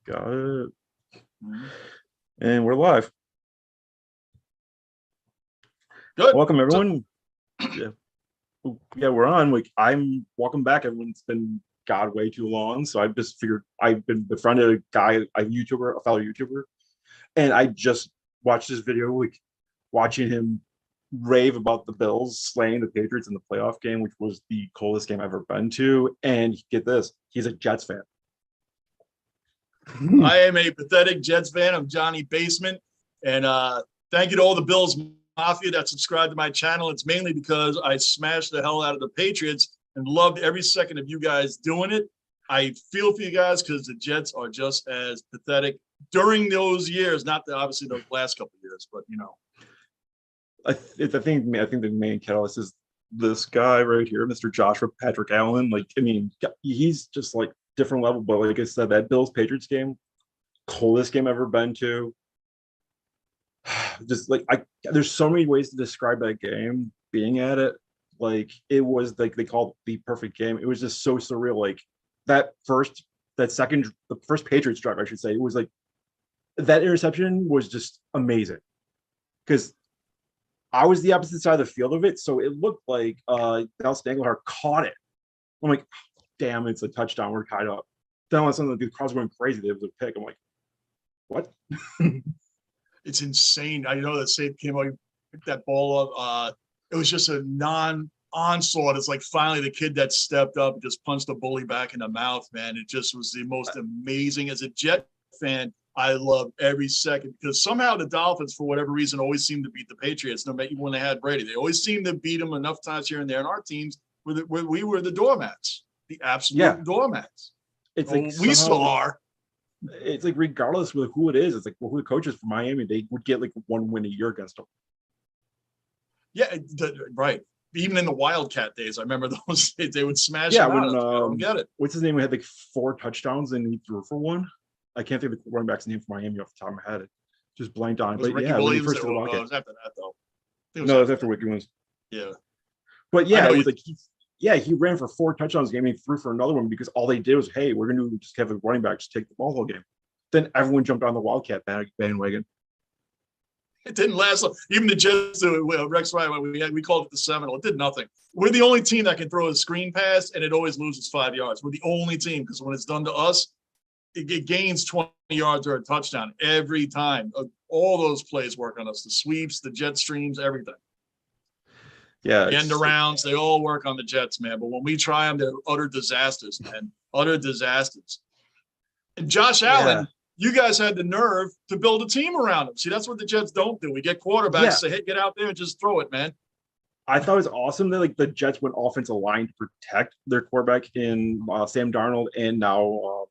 Got it. Mhm. And we're live. Good. Welcome, everyone. Yeah. Yeah, we're on. I'm welcome back, everyone. It's been God way too long. So I've just figured I've been befriended a guy, a fellow YouTuber, and I just watched this video, watching him rave about the Bills slaying the Patriots in the playoff game, which was the coolest game I've ever been to. And get this, he's a Jets fan. I am a pathetic Jets fan. I'm Johnny Basement. And thank you to all the Bills Mafia that subscribed to my channel. It's mainly because I smashed the hell out of the Patriots and loved every second of you guys doing it. I feel for you guys because the Jets are just as pathetic during those years, not obviously the last couple of years, but you know. I think the main catalyst is this guy right here, Mr. Joshua Patrick Allen. He's just like different level, but like I said, that Bills Patriots game, coolest game I've ever been to. Just there's so many ways to describe that game. Being at it, like it was like they called it the perfect game. It was just so surreal. Like the first Patriots drive, I should say, it was like that interception was just amazing because I was the opposite side of the field of it, so it looked like Dallas Engelhardt caught it. I'm like, damn, it's a touchdown. We're tied up. Then all of a sudden, the crowd's going crazy. There was a pick. I'm like, what? It's insane. I know that Safe came out, picked that ball up. It was just a non-onslaught. It's like finally the kid that stepped up and just punched the bully back in the mouth, man. It just was the most amazing. As a Jet fan, I love every second because somehow the Dolphins, for whatever reason, always seem to beat the Patriots, no matter when they had Brady. They always seem to beat them enough times here and there. And our teams, we were the doormats, the absolute doormats. It's like we still are. It's like regardless of who it is, it's like who the coaches for Miami, they would get like one win a year against them. Yeah, right. Even in the Wildcat days, I remember those days, they would smash. Yeah, them when out. I don't get it. What's his name? We had like 4 touchdowns and he threw for 1. I can't think of the running back's name for Miami off the top of my head. Just blanked on it. But Ricky yeah, Williams, first it was after that though. No, it was after Ricky Williams. Yeah, but yeah, it was like he ran for 4 touchdowns game and he threw for another one because all they did was, hey, we're going to just have a running back just take the ball the whole game. Then everyone jumped on the Wildcat bandwagon. It didn't last long. Even the Jets, Rex Ryan, we called it the Seminole. It did nothing. We're the only team that can throw a screen pass and it always loses 5 yards. We're the only team because when it's done to us, it gains 20 yards or a touchdown every time. All those plays work on us. The sweeps, the jet streams, everything. Yeah. The end arounds, they all work on the Jets, man. But when we try them, they're utter disasters, man. Utter disasters. And Josh Allen, you guys had the nerve to build a team around him. See, that's what the Jets don't do. We get quarterbacks say, hey, get out there and just throw it, man. I thought it was awesome that like the Jets went offensive line to protect their quarterback in Sam Darnold and now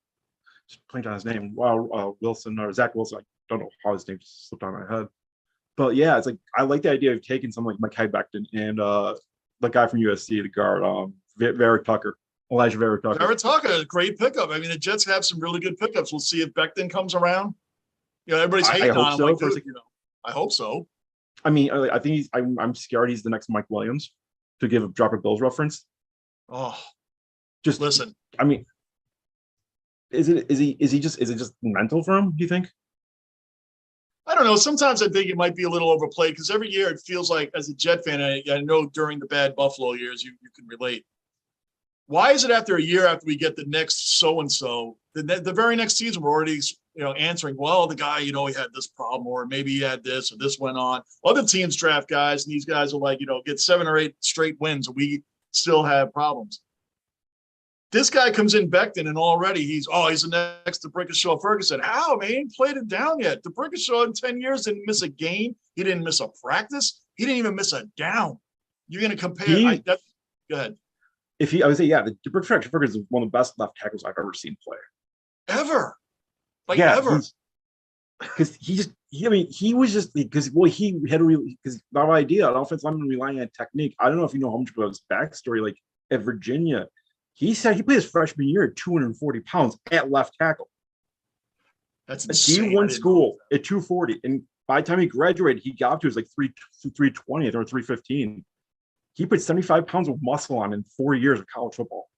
just playing on his name. Wilson or Zach Wilson. I don't know how his name just slipped out of my head. But yeah, it's like I like the idea of taking someone like Mekhi Becton and the guy from USC, the guard, Elijah Vera Tucker. Vera Tucker, great pickup. I mean, the Jets have some really good pickups. We'll see if Becton comes around. You know, everybody's hating on him. So. Like, dude, I hope so. I mean, I think I'm scared he's the next Mike Williams to drop a Bills reference. Oh, just listen. I mean, is it just mental for him? Do you think? I don't know. Sometimes I think it might be a little overplayed because every year it feels like, as a Jet fan, I know during the bad Buffalo years, you can relate. Why is it after a year after we get the next so-and-so, the very next season, we're already answering, well, the guy, he had this problem, or maybe he had this, or this went on. Other teams draft guys, and these guys are like, get 7 or 8 straight wins, and we still have problems. This guy comes in, Becton, and already he's the next DeBrickashaw Ferguson. How, man? He ain't played it down yet. DeBrickashaw in 10 years didn't miss a game. He didn't miss a practice. He didn't even miss a down. You're going to compare. Go ahead. I would say, the DeBrickashaw Ferguson is one of the best left tackles I've ever seen play. Ever. Ever. Because he was just because he had because our idea on offense lineman relying on technique. I don't know if you know how much about his backstory. Like at Virginia, he said he played his freshman year at 240 pounds at left tackle. That's insane. D1 school at 240, and by the time he graduated, he got up to like 320 or 315. He put 75 pounds of muscle on in 4 years of college football.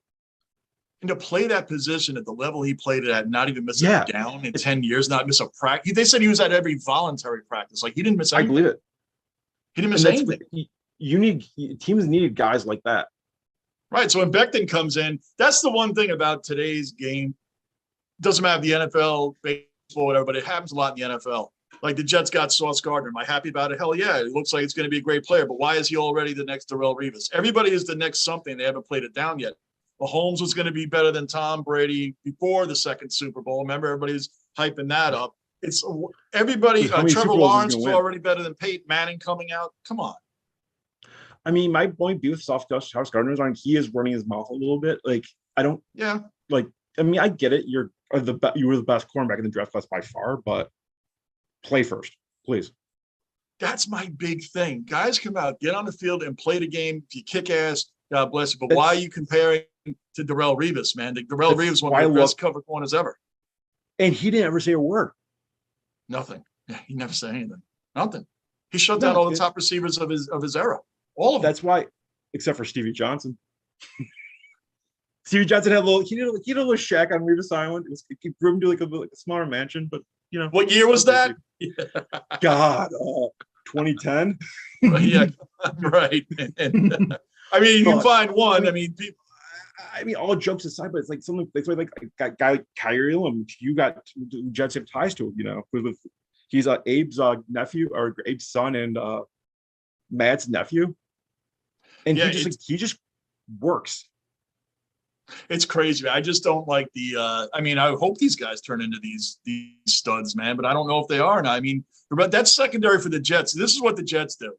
And to play that position at the level he played it at, not even miss Yeah. a down in 10 years, not miss a practice. They said he was at every voluntary practice. Like he didn't miss I anything. believe it. He didn't miss And that's anything. you need teams needed guys like that. Right. So when Becton comes in, that's the one thing about today's game. Doesn't matter the NFL, baseball, whatever, but it happens a lot in the NFL. Like the Jets got Sauce Gardner. Am I happy about it? Hell yeah. It looks like it's going to be a great player, but why is he already the next Darrelle Revis? Everybody is the next something. They haven't played it down yet. Mahomes was going to be better than Tom Brady before the second Super Bowl. Remember, everybody's hyping that up. It's everybody. How many Super Trevor Bowls is he Lawrence gonna was win? already better than Peyton Manning coming out. Come on. I mean, my point with Sauce Gardner is on he is running his mouth a little bit. Like I don't Yeah. like. I mean, I get it. You were the best cornerback in the draft class by far, but play first, please. That's my big thing. Guys come out, get on the field and play the game. If you kick ass, God bless you. But why are you comparing to Darrelle Revis, man? Darrelle Revis is one of the best cover corners ever. And he didn't ever say a word. Nothing. Yeah, he never said anything. Nothing. He shut down all the top receivers of his era. All of them. That's why, except for Stevie Johnson. Stevie Johnson had a little. He did a little shack on Revis Island. He proved to like a smaller mansion, but you know. What year was that? God, 2010. Yeah, right. And, I mean, you can find one. I mean, people. I mean, all jokes aside, but it's like something like a guy like Kyrie Elam. You got Jets have ties to him, you know. He's Abe's nephew or Abe's son and Matt's nephew, and Yeah, he just works. It's crazy. I just don't like the. I mean, I hope these guys turn into these studs, man. But I don't know if they are. And I mean, that's secondary for the Jets. This is what the Jets do.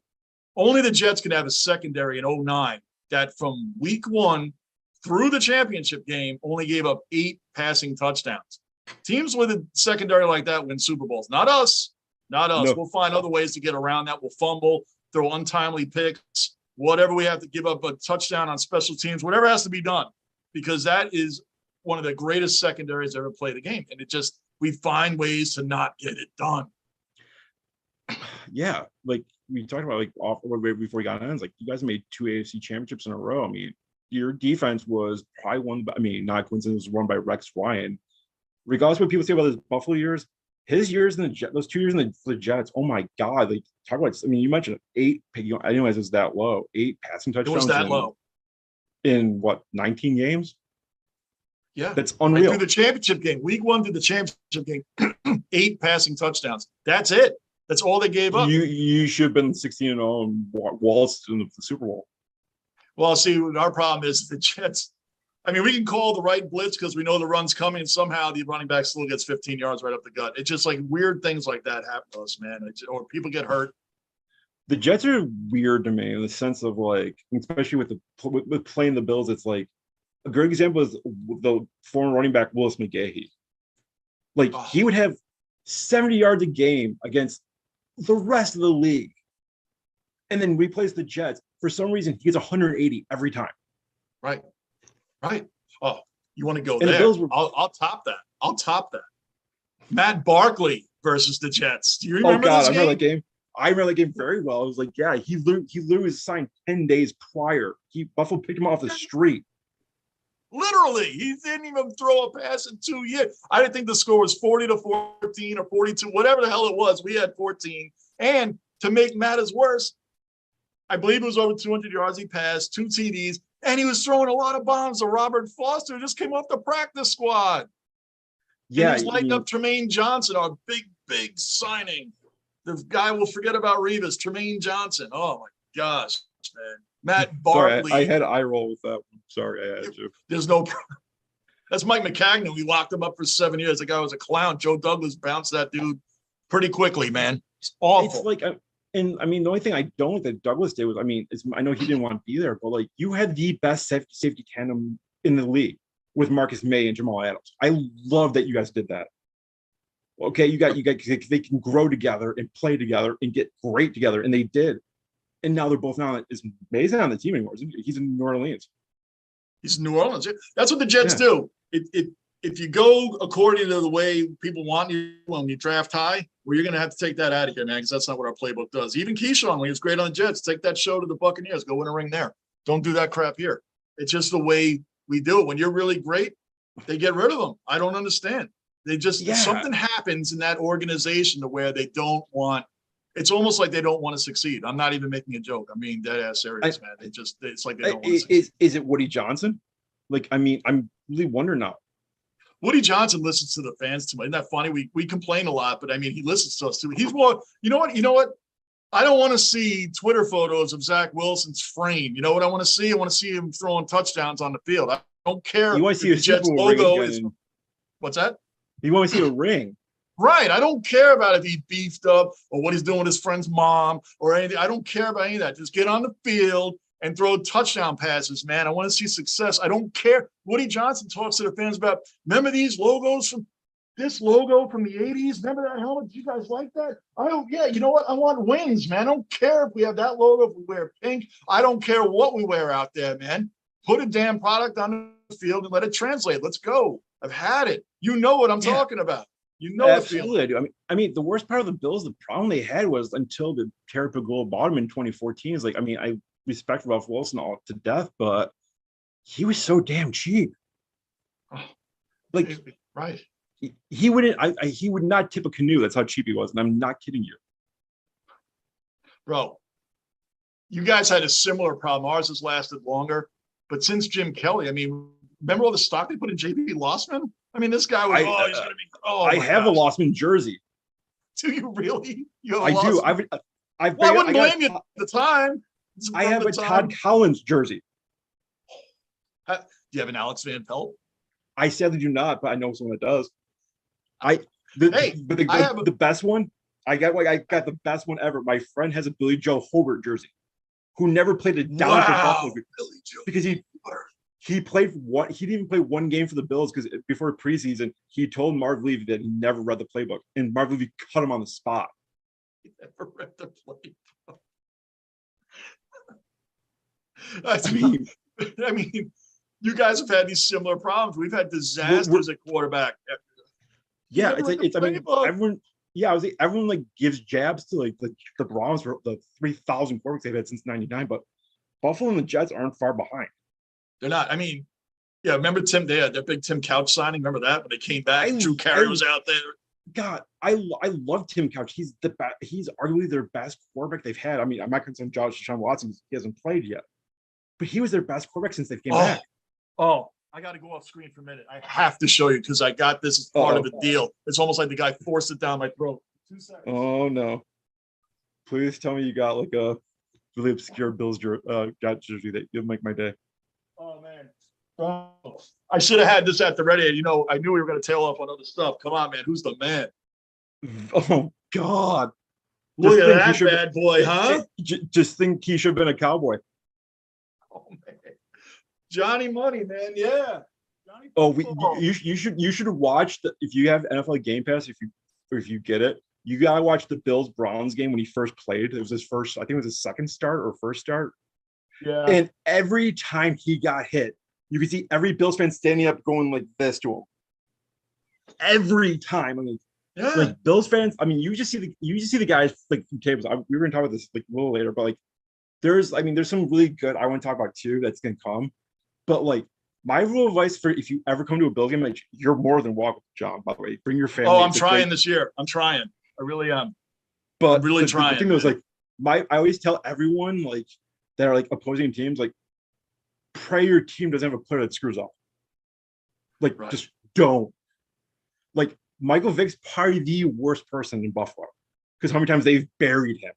Only the Jets can have a secondary in 2009 that from week 1 through the championship game only gave up 8 passing touchdowns. Teams with a secondary like that win Super Bowls. Not us. Not us. No. We'll find other ways to get around that. We'll fumble, throw untimely picks, whatever we have to give up a touchdown on special teams, whatever has to be done. Because that is one of the greatest secondaries ever played the game. And we find ways to not get it done. Yeah. Like we talked about before we got on, like you guys made 2 AFC championships in a row. I mean, your defense was probably won by, I mean, not coincidence, was won by Rex Ryan. Regardless of what people say about his Buffalo years, his years in the Jets, those 2 years in the Jets, oh my God. Like talk about, I mean, you mentioned 8, I didn't realize it was that low. 8 passing touchdowns. It was that low. In what, 19 games? Yeah. That's unreal. Through the championship game, week 1 through the championship game, 8 passing touchdowns. That's it. That's all they gave up. You should have been 16-0 and waltzed in the Super Bowl. Well, see, our problem is the Jets. I mean, we can call the right blitz because we know the run's coming, and somehow the running back still gets 15 yards right up the gut. It's just like weird things like that happen to us, man. Or people get hurt. The Jets are weird to me in the sense of like, especially with playing the Bills. It's like a great example is the former running back Willis McGahee. Like he would have 70 yards a game against the rest of the league, and then we plays the Jets. For some reason, he gets 180 every time. Right. Oh, you want to go there? I'll top that. I'll top that. Matt Barkley versus the Jets. Do you remember this game? I remember that game. I remember that game very well. I was like, yeah, he literally was signed 10 days prior. Buffalo picked him off the street. Literally, he didn't even throw a pass in 2 years. I didn't think the score was 40-14 or 42, whatever the hell it was. We had 14. And to make matters worse, I believe it was over 200 yards he passed, 2 TDs, and he was throwing a lot of bombs to Robert Foster, who just came off the practice squad. Yeah, and he's lighting up Tremaine Johnson, our big signing. The guy will forget about Revis, Tremaine Johnson. Oh, my gosh, man. Matt Barkley. Sorry, I had eye roll with that one. Sorry, I had to. There's no problem. That's Mike McCagnon. We locked him up for 7 years. The guy was a clown. Joe Douglas bounced that dude pretty quickly, man. It's awful. It's like, and I mean, the only thing I don't think that Douglas did was, I mean, I know he didn't want to be there, but like you had the best safety tandem in the league with Marcus May and Jamal Adams. I love that you guys did that. Okay, they can grow together and play together and get great together, and they did. And now they're both is May's not on the team anymore. He's in New Orleans. He's in New Orleans. That's what the Jets do. If you go according to the way people want you when you draft high, well, you're going to have to take that out of here, man, because that's not what our playbook does. Even Keyshawn, when he was great on the Jets, take that show to the Buccaneers. Go win a ring there. Don't do that crap here. It's just the way We do it. When you're really great, they get rid of them. I don't understand. They just something happens in that organization to where they don't want. It's almost like they don't want to succeed. I'm not even making a joke. I mean, dead ass serious, man. It's like they don't want to succeed. Is it Woody Johnson? Like, I mean, I'm really wondering now. Woody Johnson listens to the fans too much. Isn't that funny? We complain a lot, but I mean, he listens to us too. He's more. You know what? You know what? I don't want to see Twitter photos of Zach Wilson's frame. You know what I want to see? I want to see him throwing touchdowns on the field. I don't care. You want to see a Jets logo is. What's that? You want to see a ring. Right. I don't care about if he beefed up or what he's doing with his friend's mom or anything. I don't care about any of that. Just get on the field and throw touchdown passes, man. I want to see success. I don't care. Woody Johnson talks to the fans about, remember these logos from this logo from the 80s? Remember that helmet? Do you guys like that? Yeah, you know what? I want wings, man. I don't care if we have that logo, if we wear pink. I don't care what we wear out there, man. Put a damn product on the field and let it translate. Let's go. I've had it. You know what I'm talking about. You know, absolutely. I do. I mean, the worst part of the Bills, the problem they had was until the Terry Pagula bought him in 2014. Is like, I mean, I respect Ralph Wilson all to death, but he was so damn cheap. Like, right? He wouldn't. He would not tip a canoe. That's how cheap he was, and I'm not kidding you, bro. You guys had a similar problem. Ours has lasted longer, but since Jim Kelly, I mean, remember all the stock they put in JP Lossman? I mean, this guy was. He's gonna be. I have a Lossman jersey. Do you really? You have do. I wouldn't blame you at the time. I have a Todd Collins jersey. Do you have an Alex Van Pelt? I sadly do not, but I know someone that does. The best one. I got the best one ever. My friend has a Billy Joe Hobart jersey, who never played a down for Buffalo because he played one. He didn't even play one game for the Bills because before preseason, he told Marv Levy that he never read the playbook, and Marv Levy cut him on the spot. He never read the playbook. I mean, you guys have had these similar problems. We've had disasters at quarterback. Yeah, I mean, everyone. Yeah, everyone like gives jabs to like the Browns for the 3,000 quarterbacks they've had since '99, but Buffalo and the Jets aren't far behind. They're not. I mean, yeah, remember Tim? They had their big Tim Couch signing. Remember that when they came back? Drew Carey was out there. God, I love Tim Couch. He's the best. He's arguably their best quarterback they've had. I mean, I'm not concerned Deshaun Watson. He hasn't played yet, but he was their best quarterback since they came back. Oh, I got to go off screen for a minute. I have to show you because I got this as part of the deal. It's almost like the guy forced it down my throat. 2 seconds. Oh no! Please tell me you got like a really obscure Bills jersey that you'll make my day. Oh man. I should have had this at the ready. You know, I knew we were going to tail off on other stuff. Come on, man. Who's the man? Oh, God. Look at that bad boy, huh? Just think he should have been a Cowboy. Oh, man. Johnny Money, man. Yeah. Johnny you should watch if you have NFL Game Pass, if you get it, you got to watch the Bills Browns game when he first played. It was his first, I think it was his second start or first start. Yeah. And every time he got hit, you could see every Bills fan standing up going like this to him. Every time. I mean, like Bills fans, I mean, you just see the guys like from tables. We were gonna talk about this like a little later, but like there's some really good I want to talk about too that's gonna come. But like my rule of advice for if you ever come to a Bills game, like you're more than welcome, John, by the way. Bring your family. Oh, I'm trying this year. I'm trying. I really am. But I'm really trying. The thing was like I always tell everyone like that are like opposing teams, like pray your team doesn't have a player that screws up. Like just don't. Like Michael Vick's probably the worst person in Buffalo because how many times they've buried him.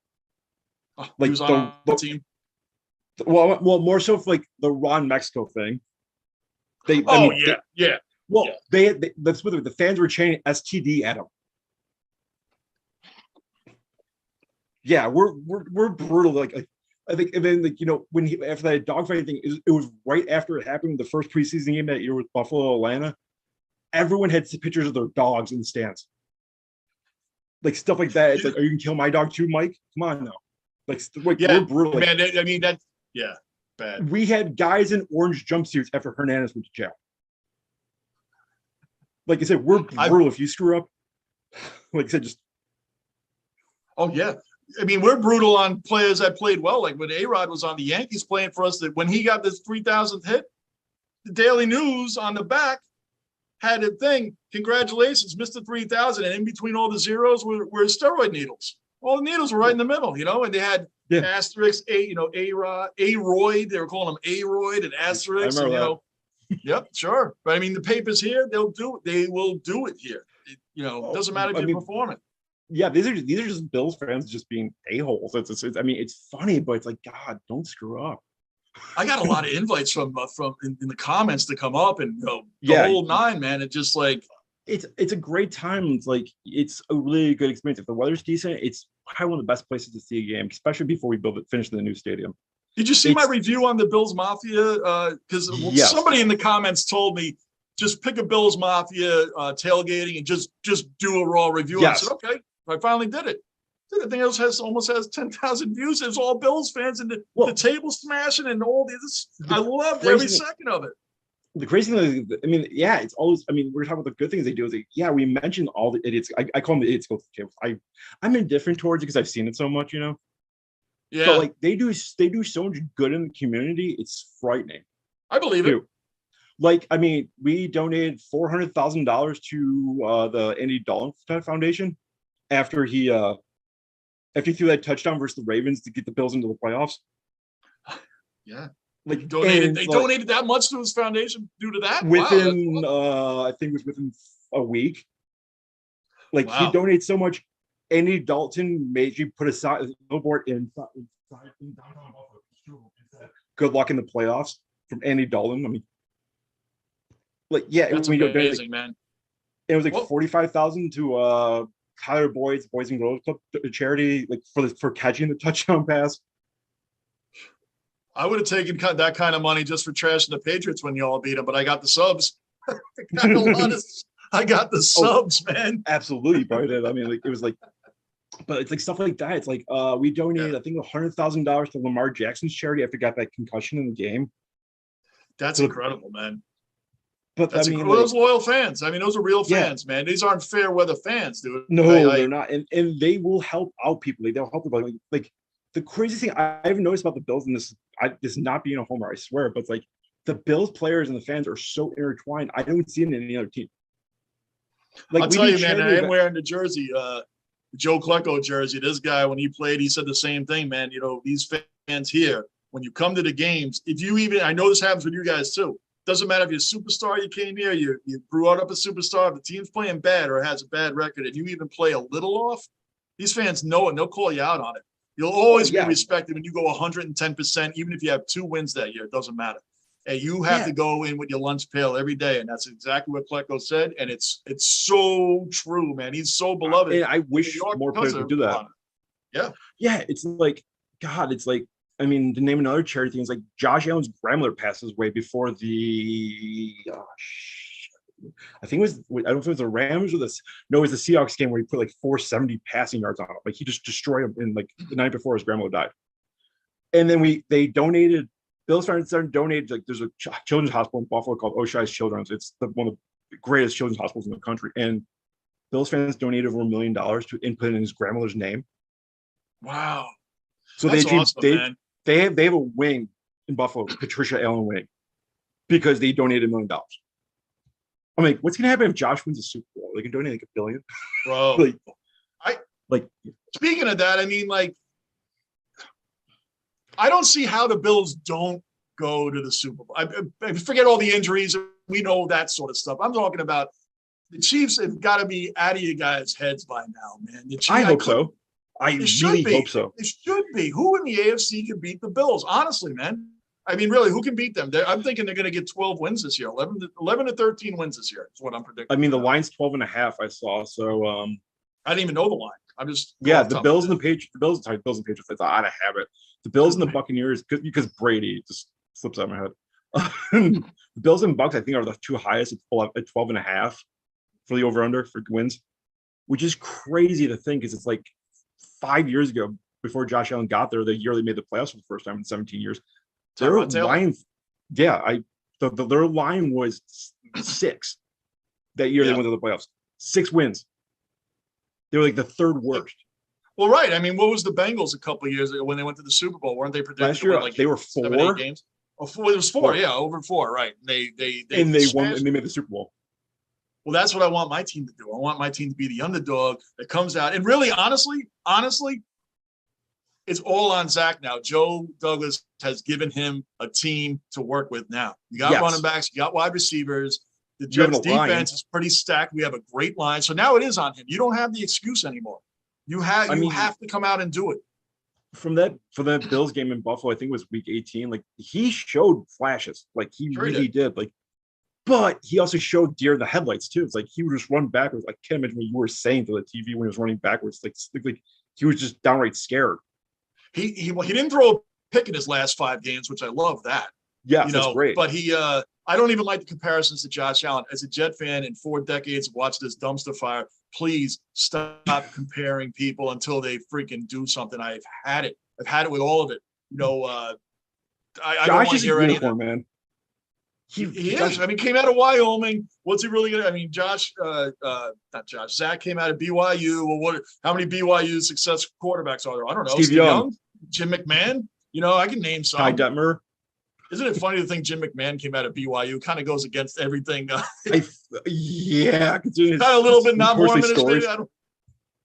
Like he was on the team. Well, more so for like the Ron Mexico thing. Well, that's what the fans were chanting STD at him. Yeah, we're brutal. Like I think, and then like when after that dogfight thing, it was right after it happened. The first preseason game that year with Buffalo, Atlanta, everyone had pictures of their dogs in the stands, like stuff like that. It's like, are you gonna kill my dog too, Mike? Come on now, we're brutal. Man, I mean that's bad. We had guys in orange jumpsuits after Hernandez went to jail. Like I said, we're brutal. If you screw up, like I said, just. Oh yeah. I mean, we're brutal on players that played well. Like when A-Rod was on the Yankees playing for us, that when he got this 3,000th hit, the Daily News on the back had a thing, congratulations, Mr. 3000. And in between all the zeros were steroid needles. All the needles were right in the middle, and they had asterisks, Aroid. They were calling them Aroid and asterisks. I remember that. Yep, sure. But I mean, the papers here, they will do it here. It doesn't matter if you're performing. Yeah, these are just Bills fans just being a-holes. I mean, it's funny, but it's like, God, don't screw up. I got a lot of invites from in the comments to come up and the whole nine, man. It's just like it's a great time. It's like it's a really good experience. If the weather's decent, it's probably one of the best places to see a game, especially before we finish the new stadium. Did you see my review on the Bills Mafia? Because somebody in the comments told me just pick a Bills Mafia tailgating and just do a raw review. Yes. I said, okay, I finally did it. The thing almost has 10,000 views. It's all Bills fans and the table smashing and all this. I loved every second of it. The crazy thing is, I mean, it's always, I mean, we're talking about the good things they do. Is we mentioned all the idiots. I call them the idiots go to the table. I'm indifferent towards it because I've seen it so much, Yeah. But like they do so much good in the community. It's frightening. I believe it. Like, I mean, we donated $400,000 to the Andy Dalton Foundation after he threw that touchdown versus the Ravens to get the Bills into the playoffs. Yeah. Like donated that much to his foundation due to that? Within I think it was within a week. Like he donated so much. Andy Dalton made you put a billboard inside. Good luck in the playoffs from Andy Dalton. I mean, that's amazing, man. It was like 45,000 to Tyler Boyd's Boys and Girls Club charity, like for catching the touchdown pass. I would have taken that kind of money just for trashing the Patriots when y'all beat them, but I got the subs. I got the subs, man. Absolutely, probably did. I mean, like it was like, but it's like stuff like that. It's like we donated, I think, $100,000 to Lamar Jackson's charity after he got that concussion in the game. That's incredible, man. But I mean, those loyal fans. I mean, those are real fans, man. These aren't fair weather fans, dude. No, they're not, and they will help out people. They'll help people. Like the crazy thing I've noticed about the Bills, and this is not being a homer, I swear, but it's like the Bills players and the fans are so intertwined. I don't see it in any other team. Like, I'll tell you, man, I am wearing the jersey, Joe Klecko jersey. This guy, when he played, he said the same thing, man. These fans here, when you come to the games, I know this happens with you guys too. Doesn't matter if you're a superstar, you came here, you grew up a superstar. If the team's playing bad or has a bad record, and you even play a little off, these fans know it and they'll call you out on it. You'll always be respected when you go 110%, even if you have 2 wins that year. It doesn't matter. Hey, you have to go in with your lunch pail every day, and that's exactly what Klecko said. And it's so true, man. He's so beloved. And I wish more players would do that. Yeah. It's like, God. It's like, I mean, to name another charity thing, it's like Josh Allen's grandmother passed away before the. I think it was. I don't know if it was the Rams or it was the Seahawks game where he put like 470 passing yards on it. Like he just destroyed him in like the night before his grandmother died. And then they donated. Bills fans donated, like there's a children's hospital in Buffalo called Oshai's Children's. It's one of the greatest children's hospitals in the country. And Bills fans donated over $1 million to input in his grandmother's name. Wow. So that's awesome, they have a wing in Buffalo, Patricia Allen wing, because they donated $1 million. I'm like, what's gonna happen if Josh wins a Super Bowl? They can donate like $1 billion. Bro. Speaking of that, I mean, like, I don't see how the Bills don't go to the Super Bowl. I forget all the injuries. We know that sort of stuff. I'm talking about the Chiefs have got to be out of you guys' heads by now, man. I hope so. I really hope so. It should be. Who in the AFC can beat the Bills? Honestly, man. I mean, really, who can beat them? I'm thinking they're going to get 12 wins this year. 11 to 13 wins this year is what I'm predicting. I mean, the line's 12.5. I saw. So I didn't even know the line. I'm just the Bills and the Patriots. Bills and Patriots. That's out of habit. The Bills and the Buccaneers, because Brady just slips out of my head. The Bills and Bucs, I think, are the two highest at 12.5 for the over/under for wins, which is crazy to think, because it's like 5 years ago, before Josh Allen got there, the year they made the playoffs for the first time in 17 years. Their line, their line was 6 that year. They went to the playoffs. 6 wins. They were like the third worst. Well, right. I mean, what was the Bengals a couple of years ago when they went to the Super Bowl? Weren't they predicted last year? Like they were 4 7, 8 games. Oh, it was four, Four. yeah, over four, right? They And they won, smashed. and they made the Super Bowl. Well, that's what I want my team to do. I want my team to be the underdog that comes out. And really, honestly, it's all on Zach now. Joe Douglas has given him a team to work with now. You got running backs, you got wide receivers. The Jets defense is pretty stacked. We have a great line. So now it is on him. You don't have the excuse anymore. You have to come out and do it. For that Bills game in Buffalo, I think it was week 18. Like, he showed flashes. Like, he really did. Like, but he also showed deer in the headlights too. It's like he would just run backwards. I can't imagine what you were saying to the TV when he was running backwards. Like he was just downright scared. He didn't throw a pick in his last 5 games, which I love that. Yeah, that's great. But I don't even like the comparisons to Josh Allen. As a Jet fan in 4 decades of watching this dumpster fire, please stop comparing people until they freaking do something. I've had it. I've had it with all of it. I don't want to hear any of it, man. He is. I mean, came out of Wyoming. What's he really gonna? I mean, Zach came out of BYU. Well, how many BYU successful quarterbacks are there? I don't know. Steve Young, Jim McMahon. I can name some. Ty Detmer. Isn't it funny to think Jim McMahon came out of BYU? Kind of goes against everything. Yeah, kind of a little bit not Mormonish.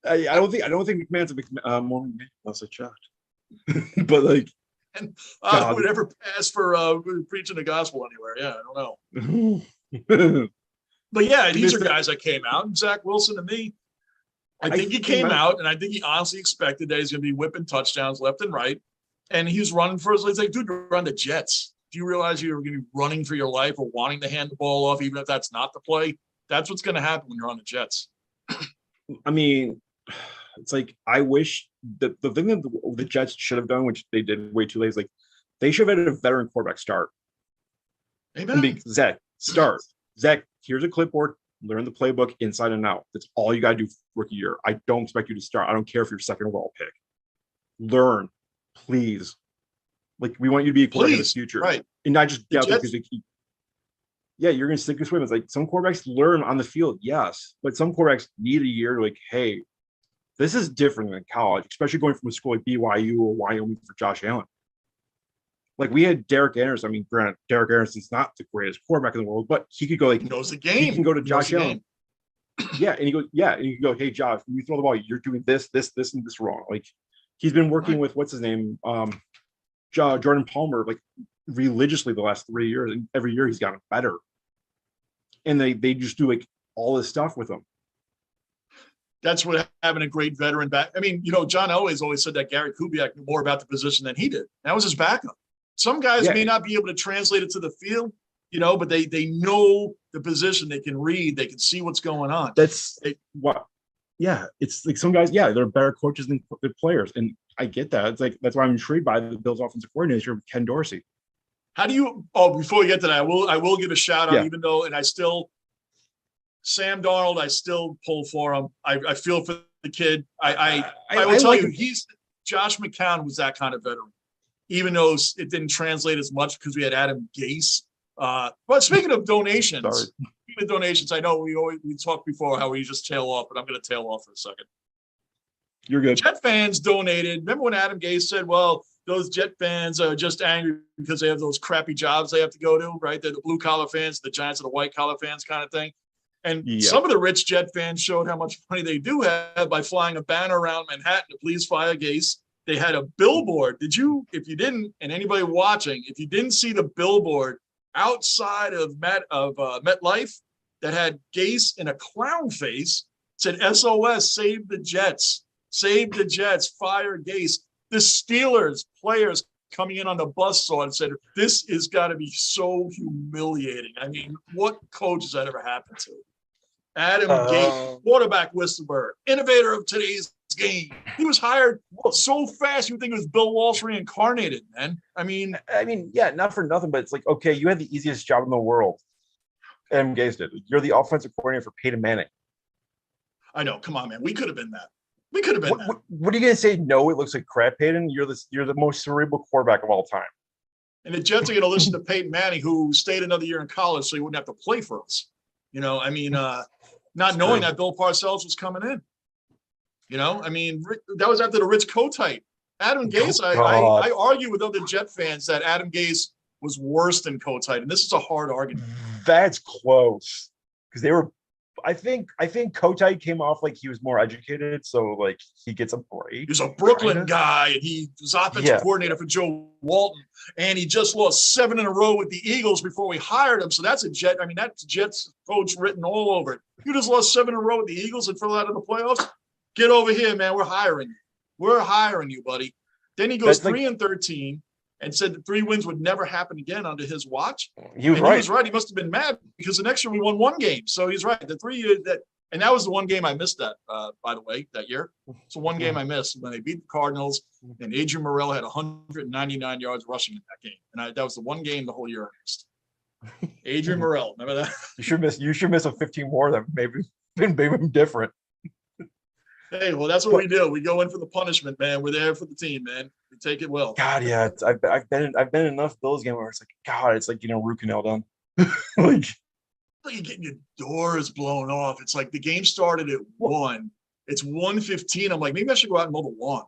I don't think McMahon's a Mormon. That's a shot. But like. And I would ever pass for preaching the gospel anywhere. Yeah, I don't know. But yeah, these are guys that came out. And Zach Wilson, to me, I think he came out, and I think he honestly expected that he's going to be whipping touchdowns left and right. And he was running for his legs. Like, dude, you're on the Jets. Do you realize you're going to be running for your life or wanting to hand the ball off, even if that's not the play? That's what's going to happen when you're on the Jets. I mean, it's like, I wish the thing that the Jets should have done, which they did way too late, is like they should have had a veteran quarterback start. Amen. Zach, here's a clipboard. Learn the playbook inside and out. That's all you got to do rookie year. I don't expect you to start. I don't care if you're second overall pick. Learn, please. Like, we want you to be a quarterback in the future, right? And not just because they keep. Yeah, you're going to stick with swim. It's like some quarterbacks learn on the field, yes, but some quarterbacks need a year to like, hey, this is different than college, especially going from a school like BYU or Wyoming for Josh Allen. Like, we had Derek Anderson. I mean, granted, Derek Anderson's not the greatest quarterback in the world, but he could go like, he knows the game. He can go to Josh Allen. Yeah, and you go, hey, Josh, when you throw the ball, you're doing this, and this wrong. Like, he's been working with what's his name, Jordan Palmer, like religiously the last 3 years, and every year he's gotten better. And they just do like all this stuff with him. That's what having a great veteran back. I mean, John Elway's always said that Gary Kubiak knew more about the position than he did. That was his backup. Some guys may not be able to translate it to the field, but they know the position. They can read. They can see what's going on. That's what. Yeah, it's like some guys. Yeah, they're better coaches than players, and I get that. It's like that's why I'm intrigued by the Bills' offensive coordinator, Ken Dorsey. How do you? Oh, before we get to that, I will give a shout out, even though, and I still. Sam Darnold, I still pull for him. I feel for the kid. I will tell you, Josh McCown was that kind of veteran, even though it didn't translate as much because we had Adam Gase. But speaking of donations, I know we talked before how we just tail off, but I'm going to tail off for a second. You're good. Jet fans donated. Remember when Adam Gase said, well, those Jet fans are just angry because they have those crappy jobs they have to go to, right? They're the blue collar fans, the Giants are the white collar fans kind of thing. And some of the rich Jet fans showed how much money they do have by flying a banner around Manhattan to please fire Gase. They had a billboard. If you didn't, and anybody watching, if you didn't see the billboard outside of MetLife that had Gase in a clown face, said SOS, save the Jets, fire Gase. The Steelers players coming in on the bus saw it and said, this is got to be so humiliating. I mean, what coach has that ever happened to? Adam Gase, quarterback whistleblower, innovator of today's game. He was hired so fast, you would think it was Bill Walsh reincarnated, man. I mean, yeah, not for nothing, but it's like, okay, you had the easiest job in the world. Adam Gase did. You're the offensive coordinator for Peyton Manning. I know. Come on, man. We could have been that. What are you gonna say? No, it looks like crap, Peyton. You're the most cerebral quarterback of all time. And the Jets are going to listen to Peyton Manning, who stayed another year in college, so he wouldn't have to play for us. Not knowing that Bill Parcells was coming in. That was after the Rich Kotite. Adam Gase, I argue with other Jet fans that Adam Gase was worse than Kotite, and this is a hard argument. That's close because they were. I think Kotite came off like he was more educated, so like he gets a break. He was a Brooklyn kinda guy, and he was offensive coordinator for Joe Walton, and he just lost 7 in a row with the Eagles before we hired him. So that's a Jet. I mean, that's Jets coach written all over it. You just lost 7 in a row with the Eagles and fell out of the playoffs. Get over here, man. We're hiring you. We're hiring you, buddy. Then he goes 3-13 and said that 3 wins would never happen again under his watch. He was right. He was right. He must have been mad because the next year we won 1 game. So he's right. The 3 years and that was the 1 game I missed that, by the way, that year. So 1 game I missed when they beat the Cardinals, and Adrian Morel had 199 yards rushing in that game. And that was the 1 game the whole year I missed. Adrian Morel, remember that? You should miss a 15 more that maybe him different. Hey, well, that's what we do. We go in for the punishment, man. We're there for the team, man. We take it well. God, yeah, I've been in enough Bills game where it's like, God, it's like root canal done. Like you're getting your doors blown off. It's like the game started at 1. It's 1:15. I'm like, maybe I should go out and mow the lawn.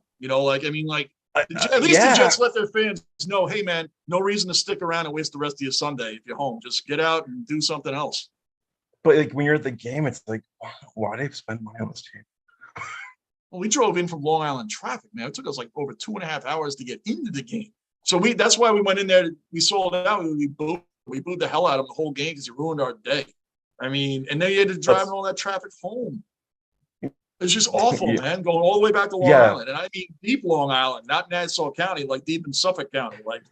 I mean, like at least the Jets let their fans know, hey, man, no reason to stick around and waste the rest of your Sunday if you're home. Just get out and do something else. But like when you're at the game, it's like, why do they spend money on this team? Well, we drove in from Long Island traffic, man. It took us like over 2.5 hours to get into the game. So that's why we went in there. We sold it out. We booed the hell out of the whole game because it ruined our day. I mean, and then you had to drive in all that traffic home. It's just awful, man, going all the way back to Long Island. And I mean deep Long Island, not Nassau County, like deep in Suffolk County. Like,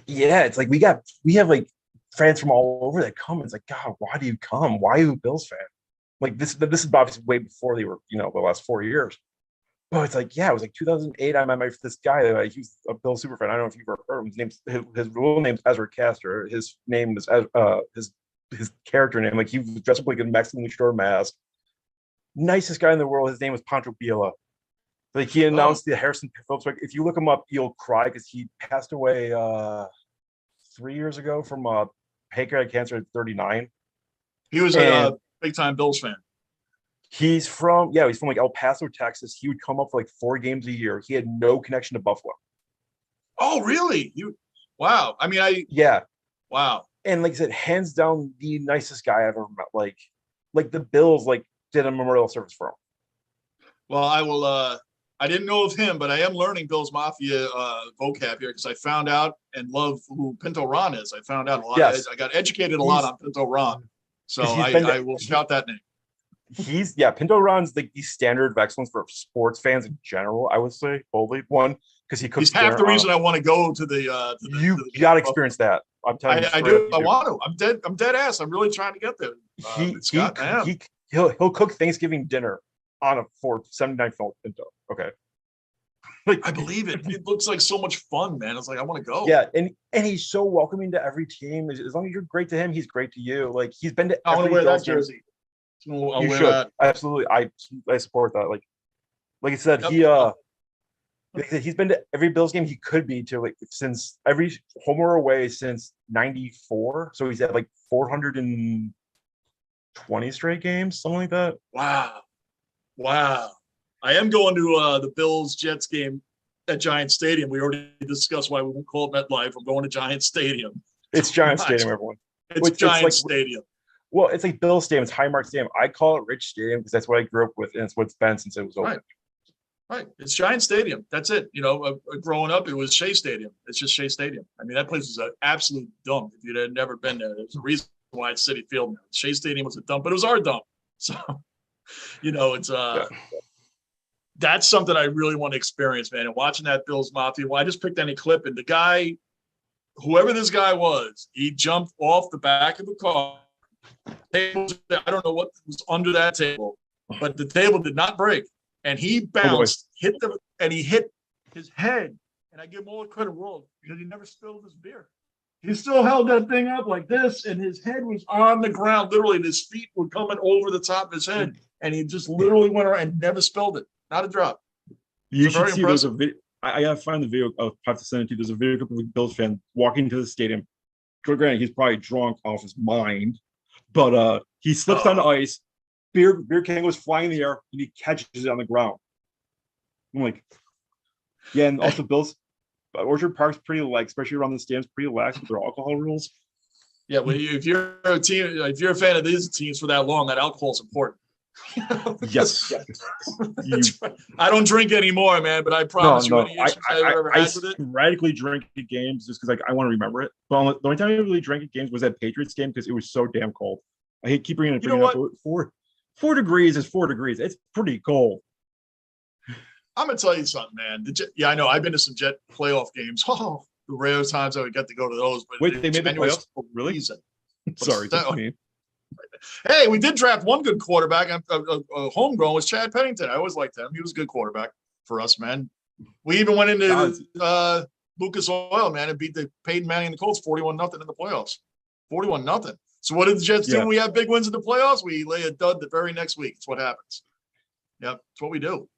yeah, it's like we have like fans from all over that come. It's like, God, why do you come? Why are you a Bills fan? Like this is obviously way before they were, the last 4 years. But it's like, it was like 2008. I met this guy. Like, he's a Bills super fan. I don't know if you've ever heard of him. His real name's Ezra Castor. His name is his character name. Like he was dressed up like a Mexican luchador mask. Nicest guy in the world. His name was Pancho Villa. Like he announced the Harrison Phillips. Like if you look him up, you'll cry because he passed away 3 years ago from pancreatic cancer at 39. He was a big time Bills fan. He's from like El Paso, Texas. He would come up for like 4 games a year. He had no connection to Buffalo. Oh, really? Wow. I mean, wow. And like I said, hands down the nicest guy I've ever met. Like the Bills did a memorial service for him. Well, I will. I didn't know of him, but I am learning Bills Mafia vocab here because I found out and love who Pinto Ron is. I found out a lot. Yes. I got educated a lot on Pinto Ron. So I will shout that name. Pinto Ron's the standard of excellence for sports fans in general. I would say boldly because he cooks. He's half the reason I want to go to the. You got to experience that. I'm telling you. I do. I want to. I'm dead ass. I'm really trying to get there. He'll cook Thanksgiving dinner on a Ford 79 Ford Pinto. Okay. Like I believe it. It looks like so much fun, man. It's like I want to go. Yeah, and he's so welcoming to every team. As long as you're great to him, he's great to you. Like he's been to. I want to wear that jersey. You should absolutely. I support that. Like I said, he's been to every Bills game he could be to since every home or away since '94. So he's at 420 straight games, something like that. Wow. I am going to the Bills Jets game at Giant Stadium. We already discussed why we won't call it MetLife. I'm going to Giant Stadium. It's Giant Stadium, everyone. It's Giant Stadium. Well, it's like Bills Stadium. It's Highmark Stadium. I call it Rich Stadium because that's what I grew up with, and it's what it's been since it was open. Right. It's Giant Stadium. That's it. Growing up, it was Shea Stadium. It's just Shea Stadium. I mean, that place was an absolute dump. If you had never been there, there's a reason why it's Citi Field now. Shea Stadium was a dump, but it was our dump. So, it's that's something I really want to experience, man. And watching that Bills Mafia, I just picked any clip, and the guy, whoever this guy was, he jumped off the back of the car. I don't know what was under that table, but the table did not break. And he bounced, hit his head. And I give him all the credit in the world because he never spilled his beer. He still held that thing up like this, and his head was on the ground, literally, and his feet were coming over the top of his head. And he just literally went around and never spilled it. Not a drop. You should see there's a video. I gotta find the video. I'll have to send it to you. There's a video of a Bills fan walking into the stadium. Granted, he's probably drunk off his mind, but he slips on the ice. Beer can goes flying in the air, and he catches it on the ground. I'm like, yeah, and also Bills Orchard Park's pretty especially around the stands, pretty lax with their alcohol rules. Yeah, well, if you're a team, if you're a fan of these teams for that long, that alcohol is important. Yes. Right. I don't drink anymore, man, but I promise you, any issues I've ever I had with it. radically drink at games just because I want to remember it. But the only time I really drank at games was that Patriots game because it was so damn cold. I hate keep bringing it. You know what? 4 degrees is 4 degrees. It's pretty cold. I'm gonna tell you something, man. I know I've been to some Jet playoff games. Oh, the rare times I would get to go to those. But wait, they made the playoffs? Really? Sorry, hey, we did draft one good quarterback. A homegrown was Chad Pennington. I always liked him. He was a good quarterback for us, man. We even went into Lucas Oil, man, and beat the Peyton Manning and the Colts 41-0 in the playoffs. 41-0. So what did the Jets do when we have big wins in the playoffs? We lay a dud the very next week. It's what happens. Yep, it's what we do.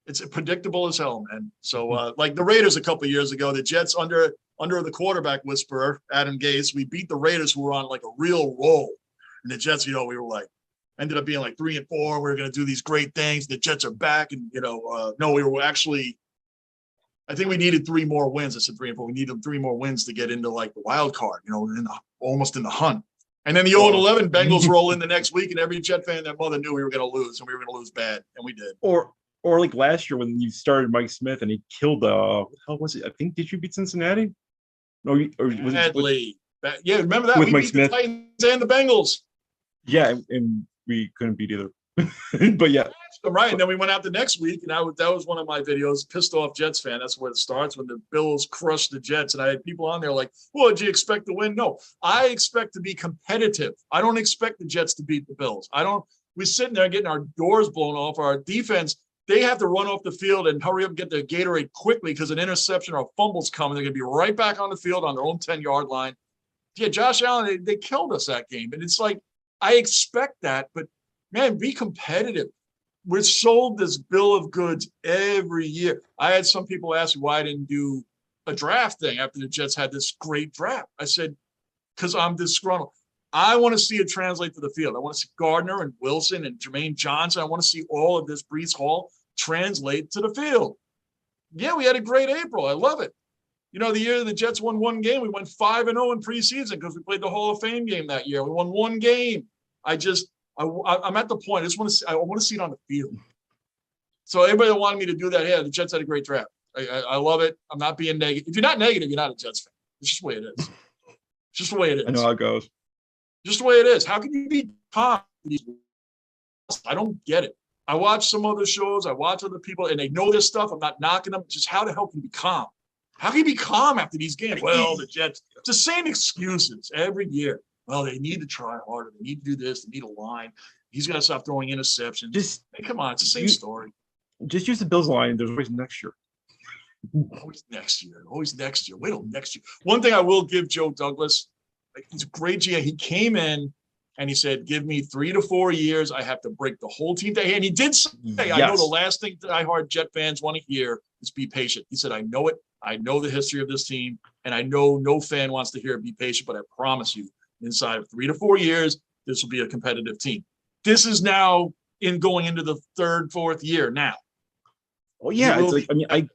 It's predictable as hell, man. So like the Raiders a couple of years ago, the Jets under the quarterback whisperer, Adam Gase, we beat the Raiders who were on like a real roll. And the Jets, we were like, ended up being like 3-4. We were going to do these great things. The Jets are back. And, no, we were actually, I think we needed 3 more wins. I said 3-4. We needed 3 more wins to get into like the wild card, almost in the hunt. And then the 0-11 Bengals roll in the next week. And every Jet fan and their mother knew we were going to lose and we were going to lose bad. And we did. Or like last year when you started Mike Smith and he killed what the hell was it? I think, did you beat Cincinnati? No, or was it? Yeah, remember that? With we Mike beat Smith. The Titans and the Bengals. Yeah, and we couldn't beat either. But yeah. Right. And then we went out the next week, and that was one of my videos, Pissed Off Jets Fan. That's where it starts, when the Bills crushed the Jets. And I had people on there like, well, did you expect to win? No, I expect to be competitive. I don't expect the Jets to beat the Bills. We're sitting there getting our doors blown off. Our defense, they have to run off the field and hurry up and get their Gatorade quickly because an interception or a fumble's coming. They're going to be right back on the field on their own 10-yard line. Yeah, Josh Allen, they killed us that game. And it's like, I expect that, but man, be competitive. We're sold this bill of goods every year. I had some people ask me why I didn't do a draft thing after the Jets had this great draft. I said, because I'm disgruntled. I want to see it translate to the field. I want to see Gardner and Wilson and Jermaine Johnson. I want to see all of this Breece Hall translate to the field. Yeah, we had a great April. I love it. The year the Jets won 1 game, we went 5-0 in preseason because we played the Hall of Fame game that year. We won 1 game. I'm at the point. I want to see it on the field. So everybody that wanted me to do that, yeah, the Jets had a great draft. I love it. I'm not being negative. If you're not negative, you're not a Jets fan. It's just the way it is. It's just the way it is. I know how it goes. Just the way it is. How can you be calm? I don't get it. I watch some other shows. I watch other people, and they know this stuff. I'm not knocking them. Just how the hell can you be calm? How can you be calm after these games? Well, the Jets, it's the same excuses every year. Well, they need to try harder. They need to do this. They need a line. He's got to stop throwing interceptions. Come on, it's the same story. Just use the Bills line. There's always next year. Always next year. Always next year. Wait till next year. One thing I will give Joe Douglas, he's a great GM. He came in and he said, give me 3 to 4 years. I have to break the whole team down. And he did say, yes. I know the last thing diehard Jet fans want to hear is be patient. He said, I know it. I know the history of this team. And I know no fan wants to hear be patient, but I promise you, inside of 3 to 4 years, this will be a competitive team. This is now going into the 3rd, 4th year now. Well, yeah. It's like,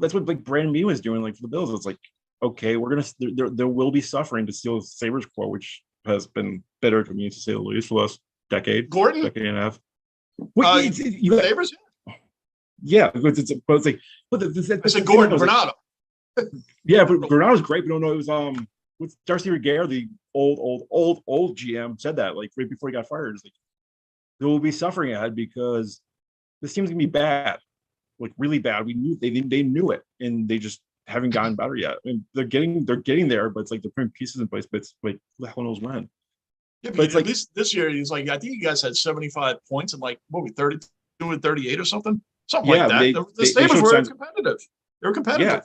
that's what like Brandon Mee was doing, like for the Bills. It's like, okay, we're there will be suffering to steal Sabres quote, which has been bitter to me, to say the least, for the last decade and a half. Sabres? Yeah, but it's like, I said Gordon Granato. Yeah, but Granato's great. But no, it was with Darcy Reguer, the old GM, said that like right before he got fired. It's like there will be suffering ahead because this team's gonna be bad, like really bad. We knew they knew it, and they just haven't gotten better yet. And they're getting there, but it's like they're putting pieces in place. But it's like who the hell knows when. Yeah, but it's like this year, he's like, I think you guys had 75 points and like 32 and 38 or something like that. The Sabres were competitive. They were competitive.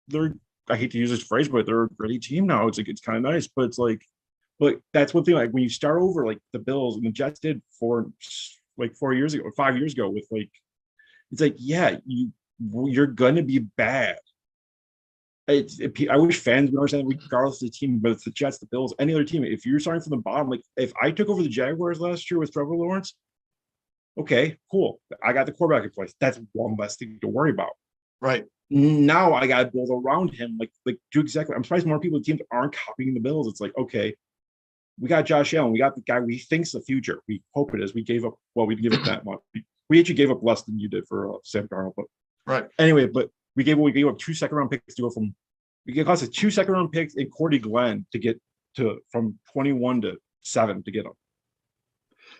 Yeah, I hate to use this phrase, but they're a great team now. It's like it's kind of nice, but it's like, but that's one thing. Like when you start over, like the Bills and the Jets did 4 years ago, or 5 years ago, with like, it's like, yeah, you're gonna be bad. I wish fans would understand, regardless of the team, but it's the Jets, the Bills, any other team. If you're starting from the bottom, like if I took over the Jaguars last year with Trevor Lawrence, okay, cool. I got the quarterback in place. That's one less thing to worry about. Right. Now I got to build around him, like do exactly. I'm surprised more people teams aren't copying the Bills. It's like, okay, we got Josh Allen, we got the guy we think's the future. We hope it is. We gave up. Well, we give up that much. We actually gave up less than you did for Sam Darnold, but Right. anyway, but we gave up 2 second-round picks to go from. We cost us 2 second-round picks and Cordy Glenn to get to from 21 to 7 to get him.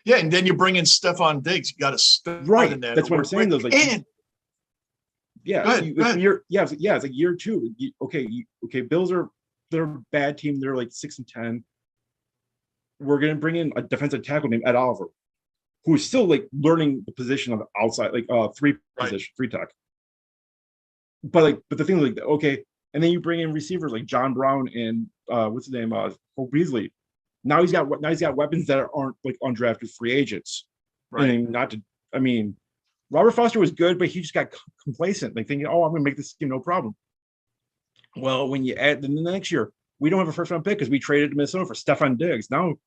Yeah, and then you bring in Stephon Diggs. You got to start Right. in that. That's what I'm saying. Those like, and yeah, go ahead, go ahead. it's like year two. Okay, Bills they're a bad team. They're like 6-10. We're gonna bring in a defensive tackle named Ed Oliver, who is still like learning the position of the outside, like three tech. But the thing is like, okay, and then you bring in receivers like John Brown and what's his name, Cole Beasley. Now he's got weapons that aren't like undrafted free agents. Right. And Robert Foster was good, but he just got complacent, like thinking, oh, I'm gonna make this team no problem. Well, when you add then the next year, we don't have a first round pick because we traded to Minnesota for Stephon Diggs. Now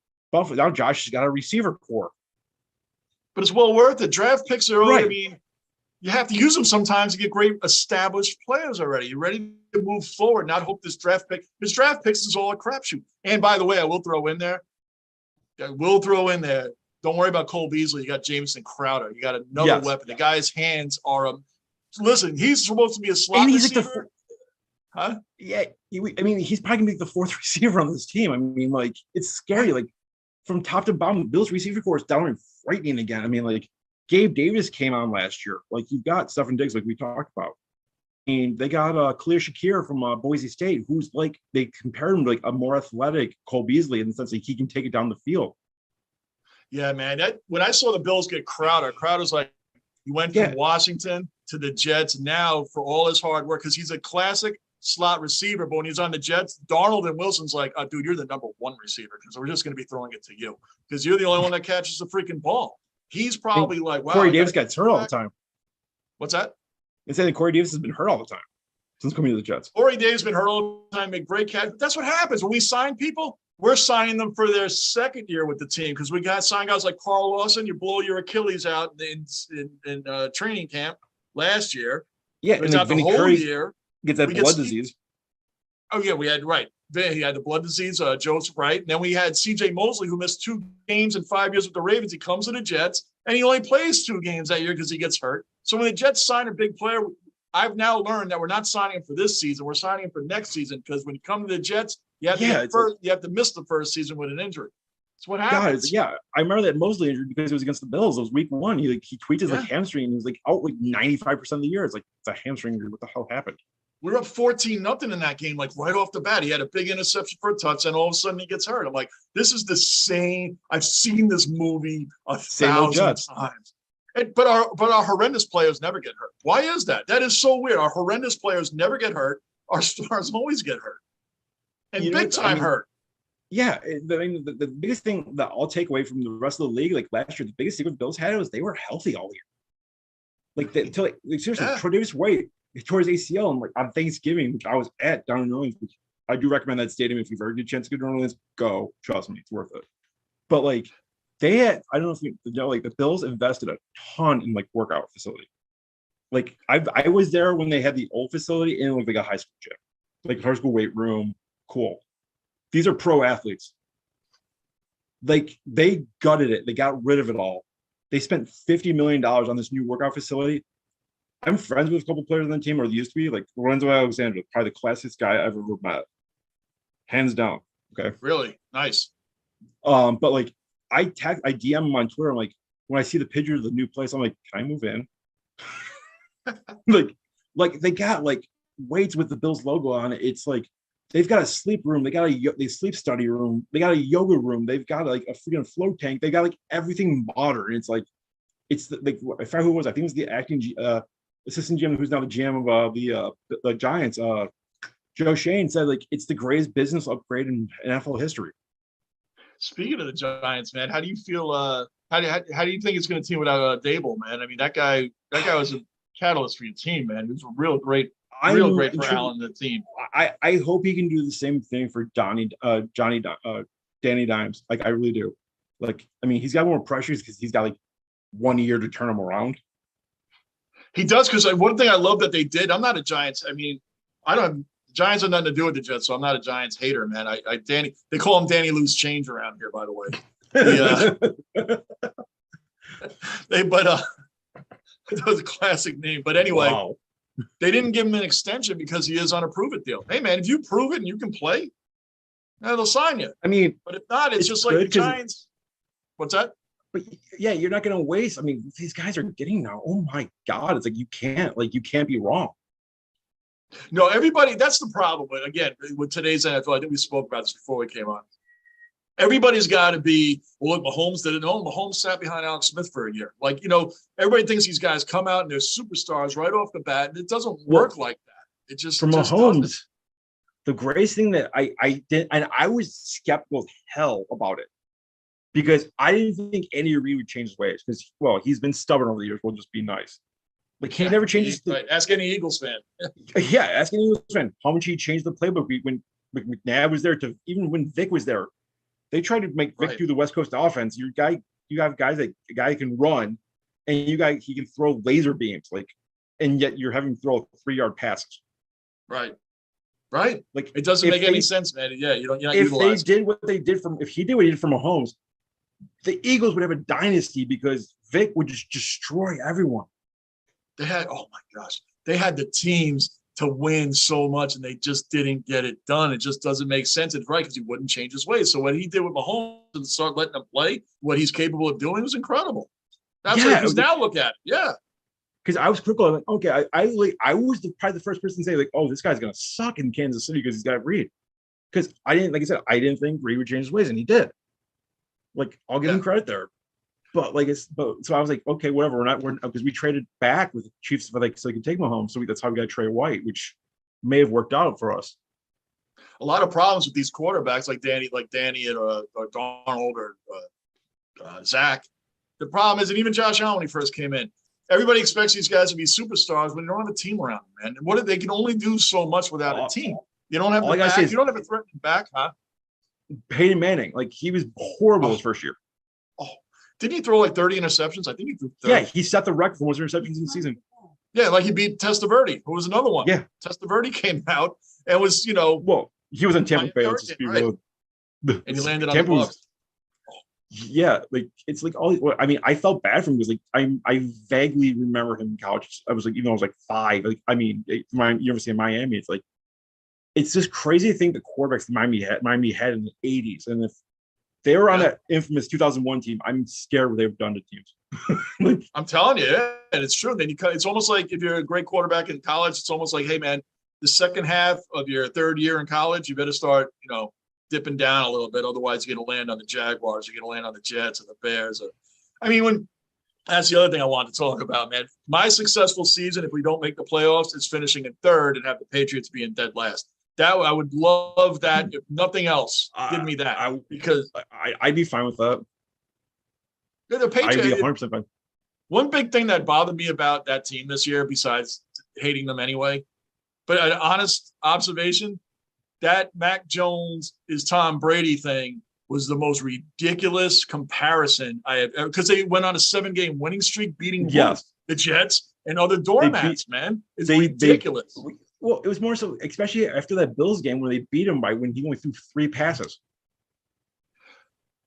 Josh has got a receiver core. But it's well worth it. Draft picks are Right. I mean, you have to use them sometimes to get great established players already. You're ready to move forward, not hope this draft picks is all a crapshoot. And by the way, I will throw in there. Don't worry about Cole Beasley. You got Jamison Crowder. You got another weapon. The guy's hands are listen, he's supposed to be a slot receiver. Huh? Yeah, he's probably gonna be the fourth receiver on this team. I mean, like, it's scary. Like, from top to bottom, Bill's receiver core is downright frightening again. I mean, like, Gabe Davis came on last year. Like, you've got Stephon Diggs, like we talked about. And they got Khalil Shakir from Boise State, who's like, they compared him to like a more athletic Cole Beasley in the sense that he can take it down the field. Yeah, man. When I saw the Bills get Crowder's like, he went from Washington to the Jets. Now, for all his hard work, because he's a classic slot receiver, but when he's on the Jets, Darnold and Wilson's like, oh, dude, you're the number one receiver because we're just going to be throwing it to you because you're the only one that catches the freaking ball. He's probably like, wow. Corey Davis gets hurt all the time. What's that? They say that Corey Davis has been hurt all the time since coming to the Jets. Corey Davis has been hurt all the time, make great catch. But that's what happens when we sign people. We're signing them for their second year with the team because we got signed guys like Carl Lawson. You blow your Achilles out in training camp last year. Yeah, and out the whole year. Gets that blood disease. Oh, yeah, we had, right. He had the blood disease, Joseph Wright. And then we had C.J. Mosley, who missed 2 games in 5 years with the Ravens. He comes to the Jets, and he only plays 2 games that year because he gets hurt. So when the Jets sign a big player, I've now learned that we're not signing him for this season. We're signing him for next season because when you come to the Jets, you have to miss the first season with an injury. That's what happens. I remember that Mosley injury because it was against the Bills. It was week 1. He tweaked his like hamstring and he was like out like 95% of the year. It's like, it's a hamstring injury. What the hell happened? We were up 14-0 in that game, like right off the bat. He had a big interception for a touch, and all of a sudden he gets hurt. I'm like, this is the same. I've seen this movie 1,000 times. But our horrendous players never get hurt. Why is that? That is so weird. Our horrendous players never get hurt. Our stars always get hurt. And big time hurt. Yeah. I mean, the biggest thing that I'll take away from the rest of the league, like last year, the biggest thing with Bills had was they were healthy all year. Seriously, Troy Davis White, he tore his ACL and like on Thanksgiving, which I was at down in New Orleans, which I do recommend that stadium. If you've ever had a chance to go to New Orleans, go. Trust me, it's worth it. But like, they had, I don't know if you know, like the Bills invested a ton in like workout facility. Like I was there when they had the old facility and like a high school gym, like high school weight room. Cool. These are pro athletes. Like they gutted it. They got rid of it all. They spent $50 million on this new workout facility. I'm friends with a couple players on the team, or they used to be, like Lorenzo Alexander, probably the classiest guy I've ever met. Hands down. Okay. Really? Nice. But like I DM him on Twitter. I'm like, when I see the picture of the new place, I'm like, can I move in? like they got like weights with the Bills logo on it. It's like they've got a sleep room, they got a sleep study room, they got a yoga room, they've got like a freaking float tank, they got like everything modern. It's like like I forgot who it was. I think it was the acting assistant GM who's now the GM of the Giants. Joe Shane said like it's the greatest business upgrade in NFL history. Speaking of the Giants, man, how do you feel? How do you think it's going to team without Dable, man? I mean, that guy was a catalyst for your team, man. He was a real great for Allen and the team. I hope he can do the same thing for Danny Dimes. Like I really do. Like I mean, he's got more pressures because he's got like 1 year to turn him around. He does, because one thing I love that they did. I'm not a Giants. I mean, I don't. Giants have nothing to do with the Jets, so I'm not a Giants hater, man. Danny. They call him Danny Loose Change around here, by the way. That was a classic name. But anyway, Wow. they didn't give him an extension because he is on a prove it deal. Hey, man, if you prove it and you can play, they'll sign you. I mean, but if not, it's just like the Giants. What's that? But yeah, you're not going to waste. I mean, these guys are getting now. Oh my God. It's like, you can't be wrong. No, everybody, that's the problem. But again, with today's NFL, I think we spoke about this before we came on. Everybody's got to be, well, look, Mahomes did it. No, Mahomes sat behind Alex Smith for a year. Like, everybody thinks these guys come out and they're superstars right off the bat. And it doesn't work like that. It just, for Mahomes, the greatest thing that I did, and I was skeptical as hell about it, because I didn't think Andy Reid would change his ways, because, well, he's been stubborn over the years. We'll just be nice. Like, he never changes. Right. Ask any Eagles fan. Yeah, ask any Eagles fan how much he changed the playbook when McNabb was there, to even when Vic was there. They tried to make Vic do the West Coast offense. You have guys that a guy can run, and he can throw laser beams, and yet you're having him throw 3-yard passes. Right. Like, it doesn't make any sense, man. Yeah, you're not if utilizing. If he did what he did for Mahomes, the Eagles would have a dynasty, because Vic would just destroy everyone. They had the teams to win so much, and they just didn't get it done. It just doesn't make sense. It's right, because he wouldn't change his ways. So what he did with Mahomes and start letting him play, what he's capable of doing, was incredible. That's what he's now look at. Yeah. Because I was critical. I'm like, okay, I was probably the first person to say, like, oh, this guy's gonna suck in Kansas City because he's got Reid. Because I didn't think Reid would change his ways, and he did. Like, I'll give him credit there. But so I was like, okay, whatever. We're because we traded back with the Chiefs so they could take Mahomes. So that's how we got Trey White, which may have worked out for us. A lot of problems with these quarterbacks like Danny and or Darnold or Zach. The problem is, and even Josh Allen when he first came in, everybody expects these guys to be superstars when they don't have a team around them, man. And they can only do so much without a team. You don't have you don't have a threatening back, huh? Peyton Manning, he was horrible his first year. Oh, didn't he throw like 30 interceptions? I think he threw 30. Yeah, he set the record for most interceptions in the season. Yeah, like he beat Testaverde, who was another one. Yeah. Testaverde came out and was, well, he was in Tampa Bay. And he landed on the Bucs. Yeah, it's all. I mean, I felt bad for him because I vaguely remember him in college. I was even though I was 5. University of Miami. It's just crazy to think the quarterbacks Miami had in the 80s, and if they were on that infamous 2001 team, I'm scared what they've done to teams. I'm telling you, and it's true. Then it's almost like if you're a great quarterback in college, it's almost like, hey man, the second half of your third year in college, you better start, dipping down a little bit. Otherwise, you're going to land on the Jaguars. You're going to land on the Jets or the Bears. That's the other thing I wanted to talk about, man. My successful season, if we don't make the playoffs, is finishing in third and have the Patriots being dead last. That I would love that. If nothing else, give me that because I'd be fine with that. The Patriots. I'd be 100% fine. One big thing that bothered me about that team this year, besides hating them anyway, but an honest observation, that Mac Jones is Tom Brady thing was the most ridiculous comparison I have ever, because they went on a 7-game winning streak, beating the Jets and other doormats, man. It's ridiculous. Well, it was more so, especially after that Bills game where they beat him when he only threw 3 passes.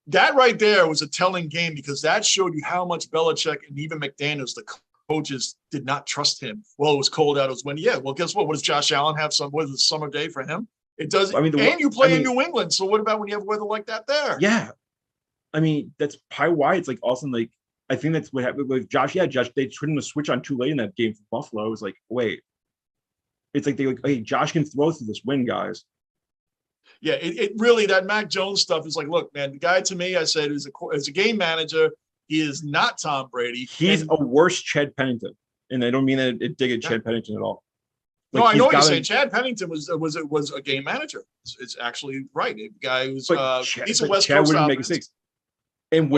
That right there was a telling game because that showed you how much Belichick and even McDaniels, the coaches, did not trust him. Well, it was cold out. It was windy. Yeah. Well, guess what? What does Josh Allen have? What is a summer day for him? It does. And you play in New England. So what about when you have weather like that there? Yeah. That's probably why it's awesome. I think that's what happened with Josh. Yeah, Josh, they turned the switch on too late in that game for Buffalo. It was wait. It's hey, Josh can throw through this wind, guys. Yeah, it really, that Mac Jones stuff is look, man, the guy to me, I said, as a game manager, he is not Tom Brady. He's a worse Chad Pennington. And I don't mean that it dig at Chad Pennington at all. No, I know what you're saying. Chad Pennington was a game manager. It's actually right. A guy who's he's a West Chad Coast wouldn't make mistakes. And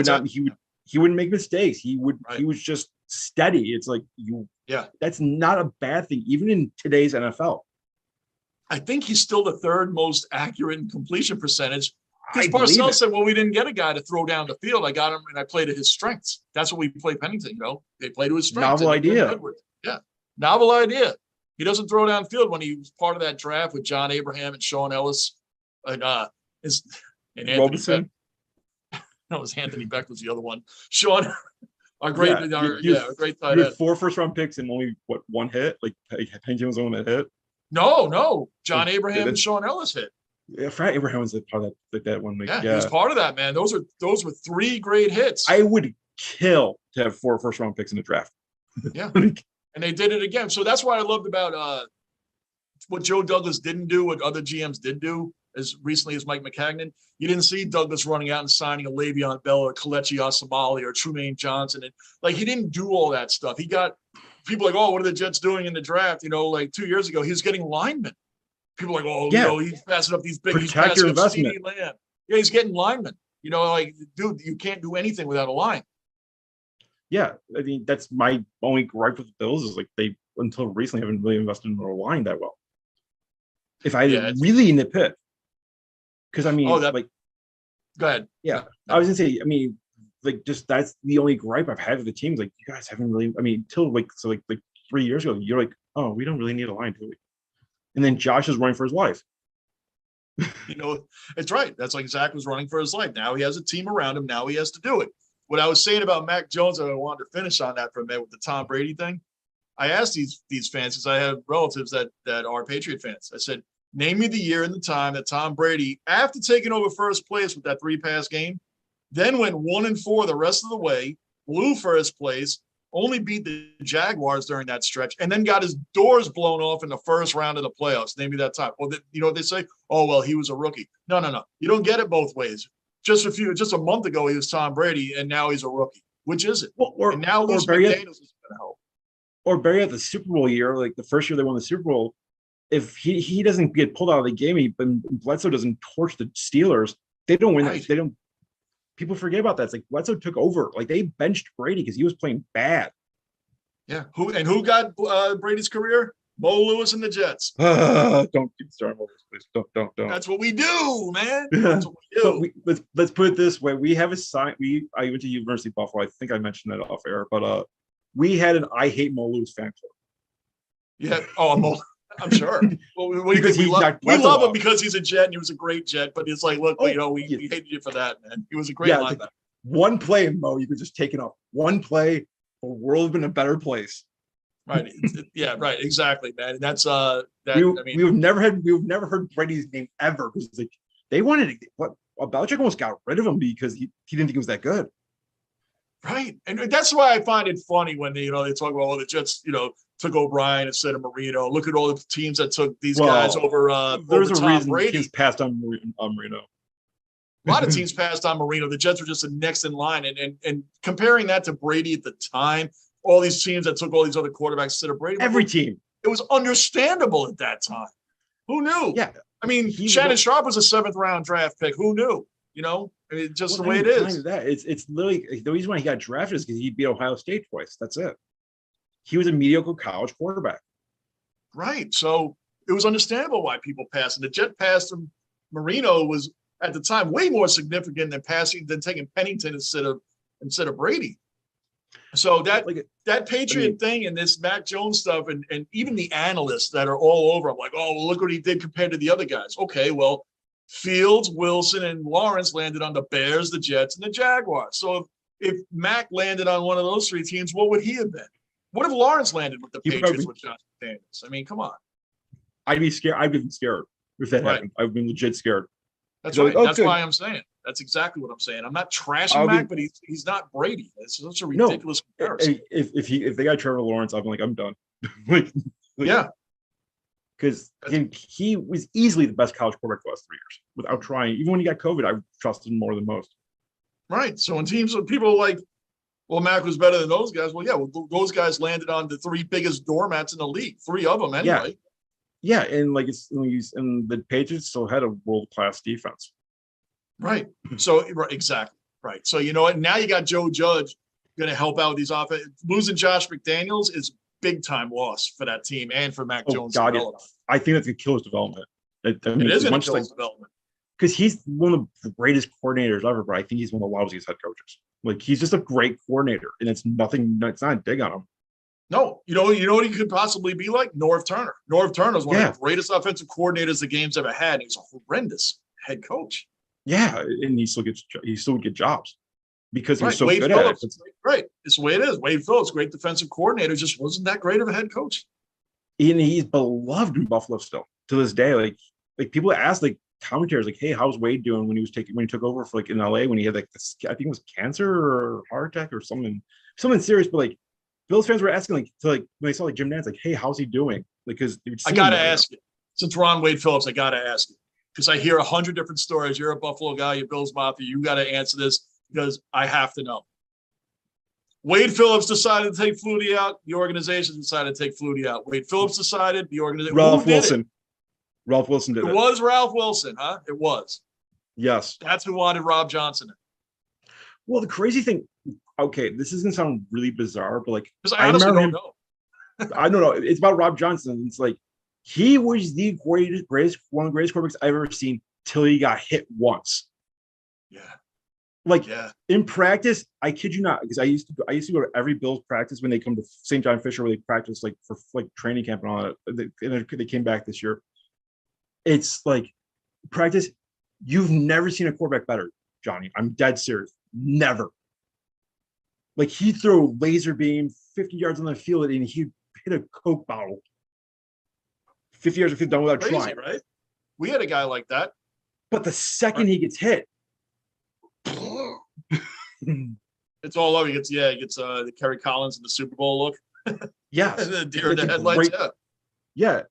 he wouldn't make mistakes. He was just steady. It's that's not a bad thing, even in today's NFL. I think he's still the third most accurate in completion percentage. Because Parcells said, well, we didn't get a guy to throw down the field. I got him and I played to his strengths. That's what we play Pennington, They play to his strengths. Novel idea. Novel idea. He doesn't throw downfield when he was part of that draft with John Abraham and Sean Ellis and Anthony Robinson. Beck. No, it was Anthony Beck was the other one. Sean, our great tight You end. have 4 first-round picks and only one hit. Like Pennington was the one that hit. No, John Abraham and Sean Ellis hit. Yeah, Frank Abraham was a part of that one. He was part of that, man. Those were 3 great hits. I would kill to have 4 first-round picks in the draft. Yeah. And they did it again. So that's what I loved about what Joe Douglas didn't do, what other GMs did do as recently as Mike Maccagnan. You didn't see Douglas running out and signing a Le'Veon Bell or Kelechi Osemele or Trumaine Johnson. And like, he didn't do all that stuff. He got people like, oh, what are the Jets doing in the draft? Like 2 years ago, he was getting linemen. People like, oh, he's passing up these big, protect your investment. Yeah, he's getting linemen. Like, dude, you can't do anything without a line. Yeah, I mean, that's my only gripe with the Bills is like they until recently haven't really invested in their line that well. If I really nitpick, because I mean, go ahead. Yeah, I was gonna say, I mean, like just that's the only gripe I've had with the teams. Like you guys haven't really, I mean, until like 3 years ago, you're like, oh, we don't really need a line, do we? And then Josh is running for his life. It's right. That's like Zach was running for his life. Now he has a team around him. Now he has to do it. What I was saying about Mac Jones, I wanted to finish on that for a minute with the Tom Brady thing. I asked these fans, because I have relatives that are Patriot fans. I said, name me the year and the time that Tom Brady, after taking over first place with that 3-pass game, then went 1-4 the rest of the way, blew first place, only beat the Jaguars during that stretch, and then got his doors blown off in the first round of the playoffs. Name me that time. Well, you know what they say? Oh, well, he was a rookie. No. You don't get it both ways. Just a month ago, he was Tom Brady, and now he's a rookie. Which is it? Well, and now Luis Barry McDaniels is going to help. Or Barry at the Super Bowl year, like the first year they won the Super Bowl, if he doesn't get pulled out of the game, Bledsoe doesn't torch the Steelers, they don't win. Right. They don't. People forget about that. It's like Bledsoe took over. Like they benched Brady because he was playing bad. Yeah. Who got Brady's career? Mo Lewis and the Jets. Don't start Mo Lewis, please. Don't. That's what we do, man. That's what we do. Let's put it this way. We have a sign. I went to University of Buffalo. I think I mentioned that off air, but we had an I hate Mo Lewis fan club. Yeah. Oh, I'm sure. Well, we love him because he's a Jet and he was a great Jet. But it's like, look, we hated you for that, man. He was a great linebacker. Like one play, Mo, you could just take it off. One play, the world would have been a better place. Right. Yeah. Right. Exactly, man. And that's we've never heard Brady's name ever because like they wanted to. Belichick almost got rid of him because he didn't think he was that good. Right, and that's why I find it funny when they talk about the Jets took O'Brien instead of Marino. Look at all the teams that took these guys over. There's over a reason Brady. Teams passed on Marino. A lot of teams passed on Marino. The Jets were just the next in line, and comparing that to Brady at the time, all these teams that took all these other quarterbacks instead of Brady. Every team. It was understandable at that time. Who knew? Yeah, I mean, Shannon Sharp was a 7th round draft pick. Who knew? I mean, just the way it is. It's literally the reason why he got drafted is because he beat Ohio State twice. That's it. He was a mediocre college quarterback. Right. So it was understandable why people passed. And the Jet pass from Marino was at the time way more significant than taking Pennington instead of Brady. So that Patriot thing and this Mac Jones stuff and even the analysts that are all over, I'm like, oh, well, look what he did compared to the other guys. Okay, well, Fields, Wilson, and Lawrence landed on the Bears, the Jets, and the Jaguars. So if Mac landed on one of those 3 teams, what would he have been? What if Lawrence landed with the Patriots with Josh McDaniels? I mean, come on. I'd be scared. I'd be scared if that happened. I've been legit scared. That's right. That's why I'm saying. That's exactly what I'm saying. I'm not trashing Mac, but he's not Brady. It's such a ridiculous comparison. If they got Trevor Lawrence, I'm done. Yeah. Because he was easily the best college quarterback the last 3 years without trying. Even when he got COVID, I trusted him more than most. Right. So when people are like, well, Mac was better than those guys. Well, yeah, those guys landed on the 3 biggest doormats in the league. 3 of them anyway. Yeah, and and the Patriots still had a world-class defense. Right. So exactly. Right. So you know what? Now you got Joe Judge going to help out with these offense. Losing Josh McDaniels is big time loss for that team and for Mac Jones. God, I think that's going to kill his development. It is going to kill his development. Because he's one of the greatest coordinators ever, but I think he's one of the lousiest head coaches. Like, he's just a great coordinator, and it's not a dig on him. No, you know what he could possibly be like? Norv Turner. Norv Turner is one Yeah. of the greatest offensive coordinators the game's ever had. And he's a horrendous head coach. Yeah, and he still would get jobs because he was Right. so Wade good Phillips. at it. Right. It's the way it is. Wade Phillips, great defensive coordinator, just wasn't that great of a head coach. And he's beloved in Buffalo still to this day. Like people ask like commentators like, "Hey, how's Wade doing when he took over for like in LA when he had like this, I think it was cancer or heart attack or something serious." But like Bills fans were asking like when they saw like Jim Nantz like, "Hey, how's he doing?" Because I gotta ask you, since we're on Wade Phillips, I gotta ask you because I hear 100 different stories. You're a Buffalo guy, you're Bills Mafia. You got to answer this because I have to know. Wade Phillips decided to take Flutie out. The organization decided to take Flutie out. Wade Phillips decided. The organization. Ralph Wilson. Ralph Wilson did it. It was Ralph Wilson, huh? It was. Yes. That's who wanted Rob Johnson in. Well, the crazy thing, okay, this is gonna sound really bizarre, but like because I honestly don't know. I don't know. It's about Rob Johnson. It's like he was the greatest one of the greatest quarterbacks I've ever seen till he got hit once. Yeah. Like in practice, I kid you not, because I used to go to every Bills practice when they come to St. John Fisher where they practice like for like training camp and all that. They came back this year. It's like practice. You've never seen a quarterback better, Johnny. I'm dead serious. Never. Like he'd throw laser beam 50 yards on the field and he'd hit a Coke bottle 50 yards of field down without trying. Right? We had a guy like that. But the second he gets hit, it's all over. He gets the Kerry Collins in the Super Bowl look. Yes. The deer in the headlights. Yeah.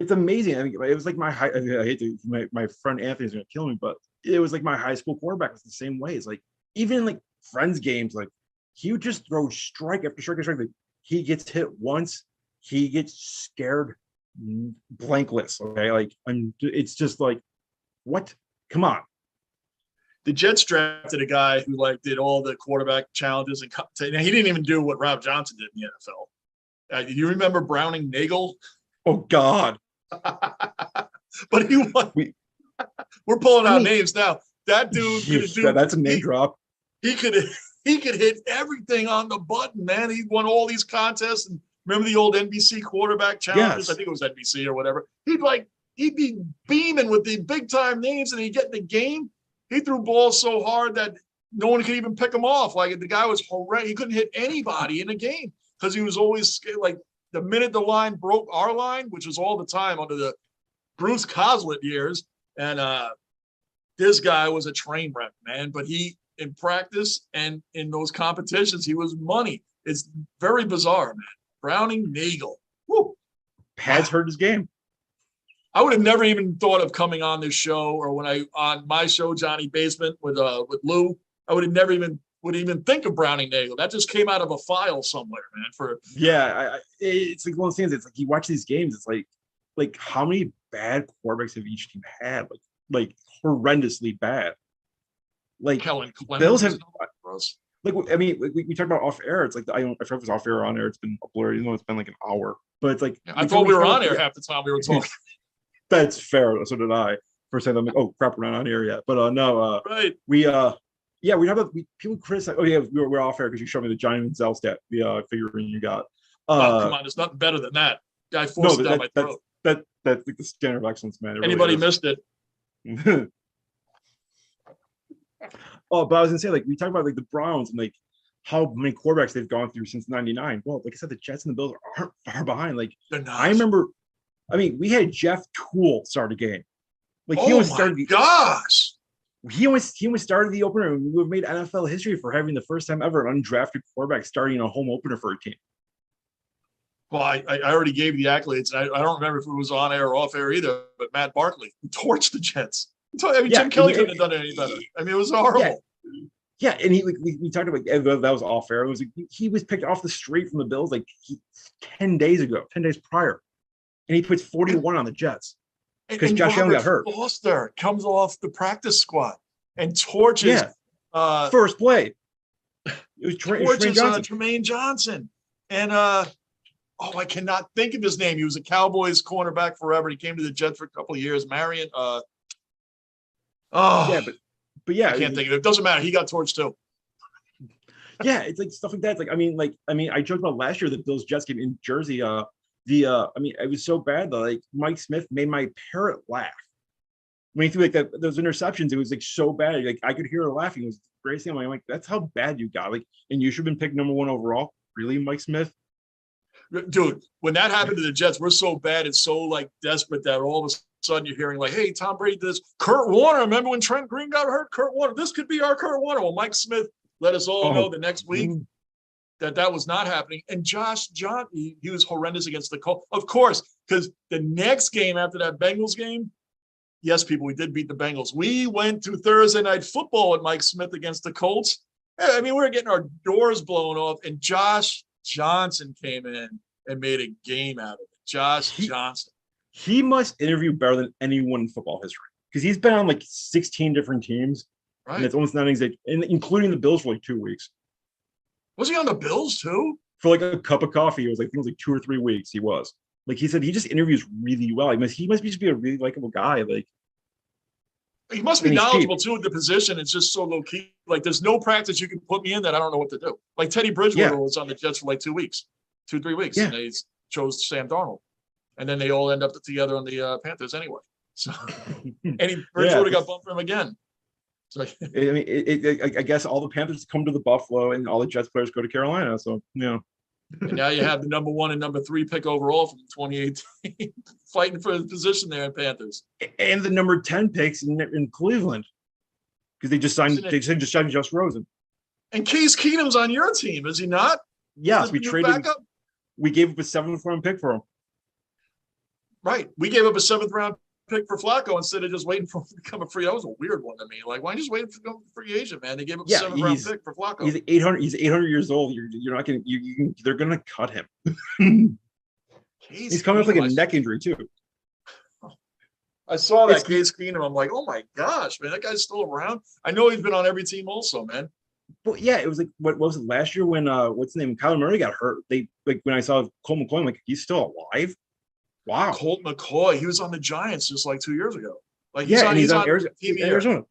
It's amazing. I mean, it was like I hate to, my friend Anthony's gonna kill me, but it was like my high school quarterback was the same way. It's like even in like friends games, like he would just throw strike after strike after strike. Like, he gets hit once, he gets scared blankless. Okay, like it's just like, what? Come on. The Jets drafted a guy who like did all the quarterback challenges and he didn't even do what Rob Johnson did in the NFL. You remember Browning Nagel? Oh God. But he won. We're pulling out names now. That dude, that's a name drop. He could hit everything on the button, man. He won all these contests. And remember the old NBC quarterback challenges? Yes. I think it was NBC or whatever. He'd be beaming with the big time names, and he'd get in the game. He threw balls so hard that no one could even pick him off. Like the guy was horrendous. He couldn't hit anybody in the game because he was always like the minute the line broke our line, which was all the time under the Bruce Coslett years. And this guy was a train wreck, man. But he, in practice and in those competitions, he was money. It's very bizarre, man. Browning Nagel. Woo. Pads hurt his game. I would have never even thought of coming on this show or when on my show, Johnny Basement with Lou, I would have never even think of Browning Nagel. That just came out of a file somewhere, man. It's like one of those things. It's like you watch these games. It's like how many bad quarterbacks have each team had? Like horrendously bad. Like Kellen Clemens Bills have. Like I mean, we talked about off air. It's like I don't know if it was off air or on air. It's been a blur. You know, it's been like an hour. But it's like I thought we were on air half the time we were talking. That's fair. So did I. First time I'm like, oh crap, we're not on air yet. But no, right. We talk about people criticize. Oh yeah, we're off air because you showed me the Johnny Manziel stat, the figurine you got. Come on, there's nothing better than that. Guy forced it down my throat. That's like the standard of excellence, man. Anybody missed it? Oh, but I was gonna say, like, we talk about like the Browns and like how many quarterbacks they've gone through since '99. Well, like I said, the Jets and the Bills aren't far behind. Like I remember, we had Jeff Toole start a game. Like he almost started. Gosh. He almost started the opener. And we've made NFL history for having the first time ever an undrafted quarterback starting a home opener for a team. Well, I already gave you the accolades. I don't remember if it was on air or off air either, but Matt Barkley torched the Jets. Jim Kelly couldn't have done it any better. I mean, it was horrible. Yeah, and we talked about that was off air. It was he was picked off the street from the Bills 10 days prior, and he puts 41 on the Jets because Josh Allen got hurt. Foster comes off the practice squad and torches. First play. It was Tremaine Johnson, and I cannot think of his name. He was a Cowboys cornerback forever. He came to the Jets for a couple of years. Marion. But yeah, I can't think of it. It doesn't matter. He got torched too. Yeah, it's like stuff like that. It's like I mean, I joked about last year the Bills Jets game in Jersey. I mean, it was so bad that like Mike Smith made my parrot laugh when he threw like those interceptions. It was like so bad, like I could hear her laughing. It was the greatest thing. I'm like, that's how bad you got. Like, and you should have been picked #1 overall. Really, Mike Smith? Dude, when that happened to the Jets, we're so bad and so like desperate that all of a sudden you're hearing like, "Hey, Tom Brady did this." Kurt Warner, remember when Trent Green got hurt? Kurt Warner, this could be our Kurt Warner. Well, Mike Smith let us all know the next week that was not happening. And Josh John, he was horrendous against the Colts, of course, because the next game after that Bengals game, yes, people, we did beat the Bengals. We went to Thursday Night Football with Mike Smith against the Colts. I mean, we were getting our doors blown off, and Josh Johnson came in and made a game out of it. Johnson. He must interview better than anyone in football history because he's been on like 16 different teams. Right. And it's almost not exact, including the Bills for like 2 weeks. Was he on the Bills too? For like a cup of coffee, it was like 2 or 3 weeks. He was like he said he just interviews really well. He must just be a really likable guy. Like he must be knowledgeable too with the position. It's just so low key. Like there's no practice you can put me in that I don't know what to do. Like Teddy Bridgewater was on the Jets for like 2 weeks, 2-3 weeks, and they chose Sam Darnold, and then they all end up together on the Panthers anyway. So and Bridgewater got bumped for him again. So, I mean, I guess all the Panthers come to the Buffalo, and all the Jets players go to Carolina. So and now you have the #1 and #3 pick overall from 2018, fighting for the position there in Panthers, and the number 10 picks in Cleveland because they just signed Josh Rosen. And Case Keenum's on your team, is he not? Yes, we traded. Backup? We gave up a 7th round pick for him. Right, we gave up a 7th round pick for Flacco instead of just waiting for him to become a free. That was a weird one to me. Like, why just wait for the free agent, man? They gave up a 7th round pick for Flacco. He's 800. He's 800 years old. You're not gonna. They're gonna cut him. He's coming off like a neck injury too. I saw that Case Keenum. I'm like, oh my gosh, man, that guy's still around. I know he's been on every team also, man. But yeah, it was like what was it last year when what's his name? Kyler Murray got hurt. They like when I saw Colt McCoy, I'm like, he's still alive. Wow. Colt McCoy, he was on the Giants just like 2 years ago. Like he's on Arizona.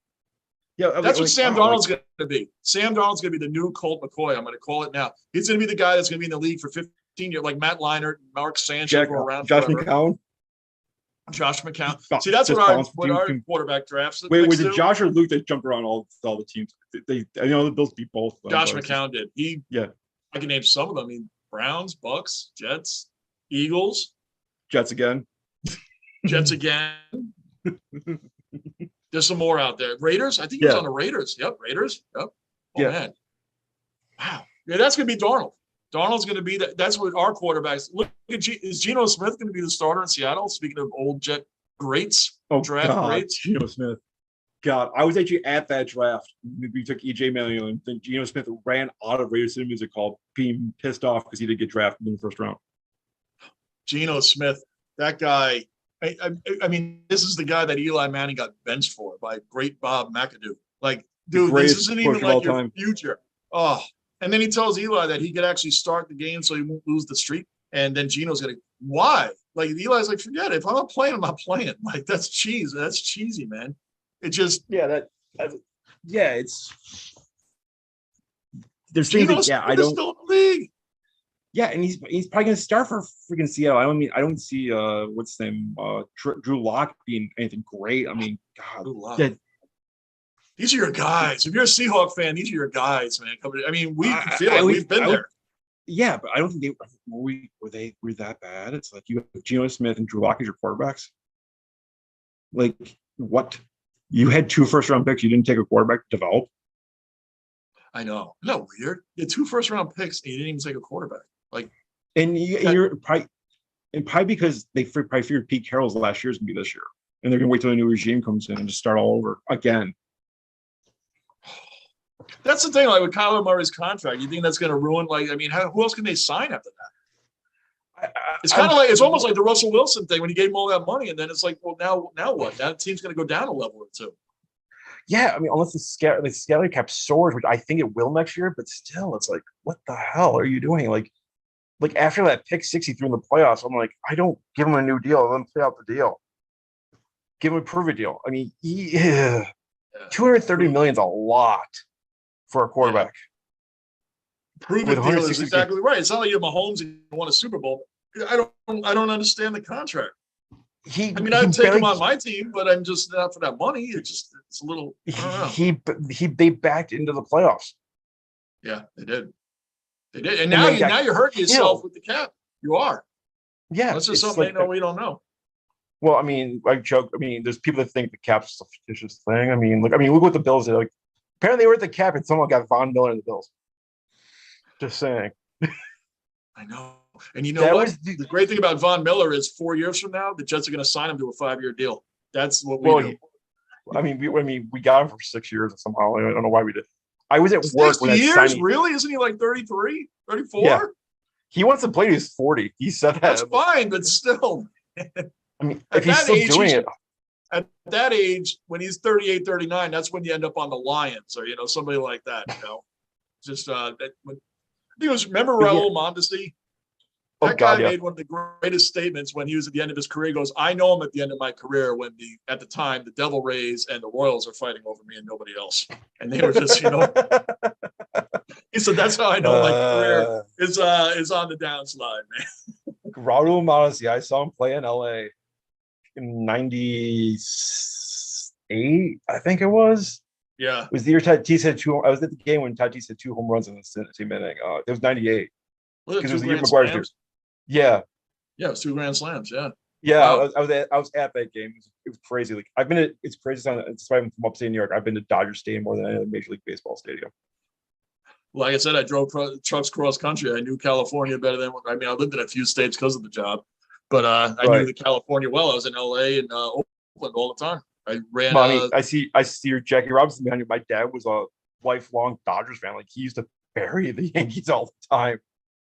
Yeah, that's what Sam Darnold's going to be. Sam Darnold's going to be the new Colt McCoy. I'm going to call it now. He's going to be the guy that's going to be in the league for 15 years, like Matt Leinart, Mark Sanchez were around. Josh McCown. Josh McCown. See, that's what our quarterback drafts. Wait, was it Josh or Luke that jumped around all the teams? I know the Bills beat both. Josh McCown did. I can name some of them. I mean, Browns, Bucks, Jets, Eagles. Jets again. There's some more out there. Raiders. I think he was on the Raiders. Yep, Raiders. Yep. Oh man. Wow. Yeah, that's gonna be Darnold. Darnold's gonna be that. That's what our quarterbacks. Look at is Geno Smith gonna be the starter in Seattle? Speaking of old Jet greats, draft greats. Geno Smith. God, I was actually at that draft. We took EJ Manuel, and then Geno Smith ran out of Radio City Music Hall, being pissed off because he didn't get drafted in the first round. Geno Smith, that guy. I mean, this is the guy that Eli Manning got benched for by great Bob McAdoo. Like, dude, this isn't even like your future. Oh, and then he tells Eli that he could actually start the game so he won't lose the streak. And then Geno's gonna why? Like Eli's like, forget it. If I'm not playing, I'm not playing. Like that's cheese. That's cheesy, man. It just it's there's things Geno that I don't still in the league. Yeah, and he's probably going to start for freaking Seattle. I don't see what's his name, Drew Lock being anything great. I mean, God, these are your guys. If you're a Seahawk fan, these are your guys, man. I mean, we can feel it. We've been there. Yeah, but I don't think they were that bad. It's like you have Geno Smith and Drew Lock as your quarterbacks. Like what? You had 2 first-round picks. You didn't take a quarterback to develop. I know. Isn't that weird? You had 2 first-round picks and you didn't even take a quarterback. Like, and you're probably because they probably figured Pete Carroll's last year is gonna be this year, and they're gonna wait till a new regime comes in and just start all over again. That's the thing, like with Kyler Murray's contract, you think that's gonna ruin? Like, I mean, who else can they sign after that? It's kind of like it's almost like the Russell Wilson thing when he gave him all that money, and then it's like, well, now what? That team's gonna go down a level or two. Yeah, I mean, unless the salary cap soars, which I think it will next year, but still, it's like, what the hell are you doing? Like after that pick 63 in the playoffs, I'm like, I don't give him a new deal. Let him play out the deal. Give him a prove it deal. I mean, $230 million is a lot for a quarterback. Prove with it deal is 160 exactly right. It's not like you're Mahomes and you won a Super Bowl. I don't understand the contract. he I mean, he I'd take him barely on my team, but I'm just not for that money. It's a little. I don't know. they backed into the playoffs. Yeah, they did. They did, and And now they got you're hurting yourself killed. with the cap. You are. Yeah, That's just it's something like they know we don't know. well, I mean, I joke. I mean, there's people that think the cap's a fictitious thing. Look what the Bills did. Like, apparently they were at the cap and someone got Von Miller in the Bills. Just saying. I know. And you know That what? was The great thing about Von Miller is 4 years from now, the Jets are going to sign him to a 5-year deal. That's what we do. we got him for 6 years somehow. I don't know why we did. I was at work 6 when that years? signing. Really? Isn't he like 33, 34? Yeah. He wants to play till he's 40. He said that. That's fine, but still. I mean, At if he's that still age, doing it, at that age, when he's 38, 39, that's when you end up on the Lions or, somebody like that, Just, I think it was, remember Raul Mondesi? oh That guy God, yeah. made one of the greatest statements when he was at the end of his career. He goes, I know I'm at the end of my career when at the time, the Devil Rays and the Royals are fighting over me and nobody else. And they were just, he said, that's how I know my career is on the downslide, man. Raul Mondesi, I saw him play in LA in '98, I think it was. Yeah. It was the year Tatis had two. I was at the game when Tatis had 2 home runs in the same inning. It was '98 because it was the year McGuire's years. Yeah. Yeah, it was 2 grand slams. Yeah. Yeah, Wow. I was at that game. It was crazy. Like it's crazy. Despite I'm from upstate New York, I've been to Dodger Stadium more than any other Major League Baseball stadium. Like I said, I drove trucks cross country. I knew California better than I lived in a few states because of the job, but I knew the California well. I was in LA and Oakland all the time. I ran. Well, I see your Jackie Robinson behind you. My dad was a lifelong Dodgers fan. Like he used to bury the Yankees all the time.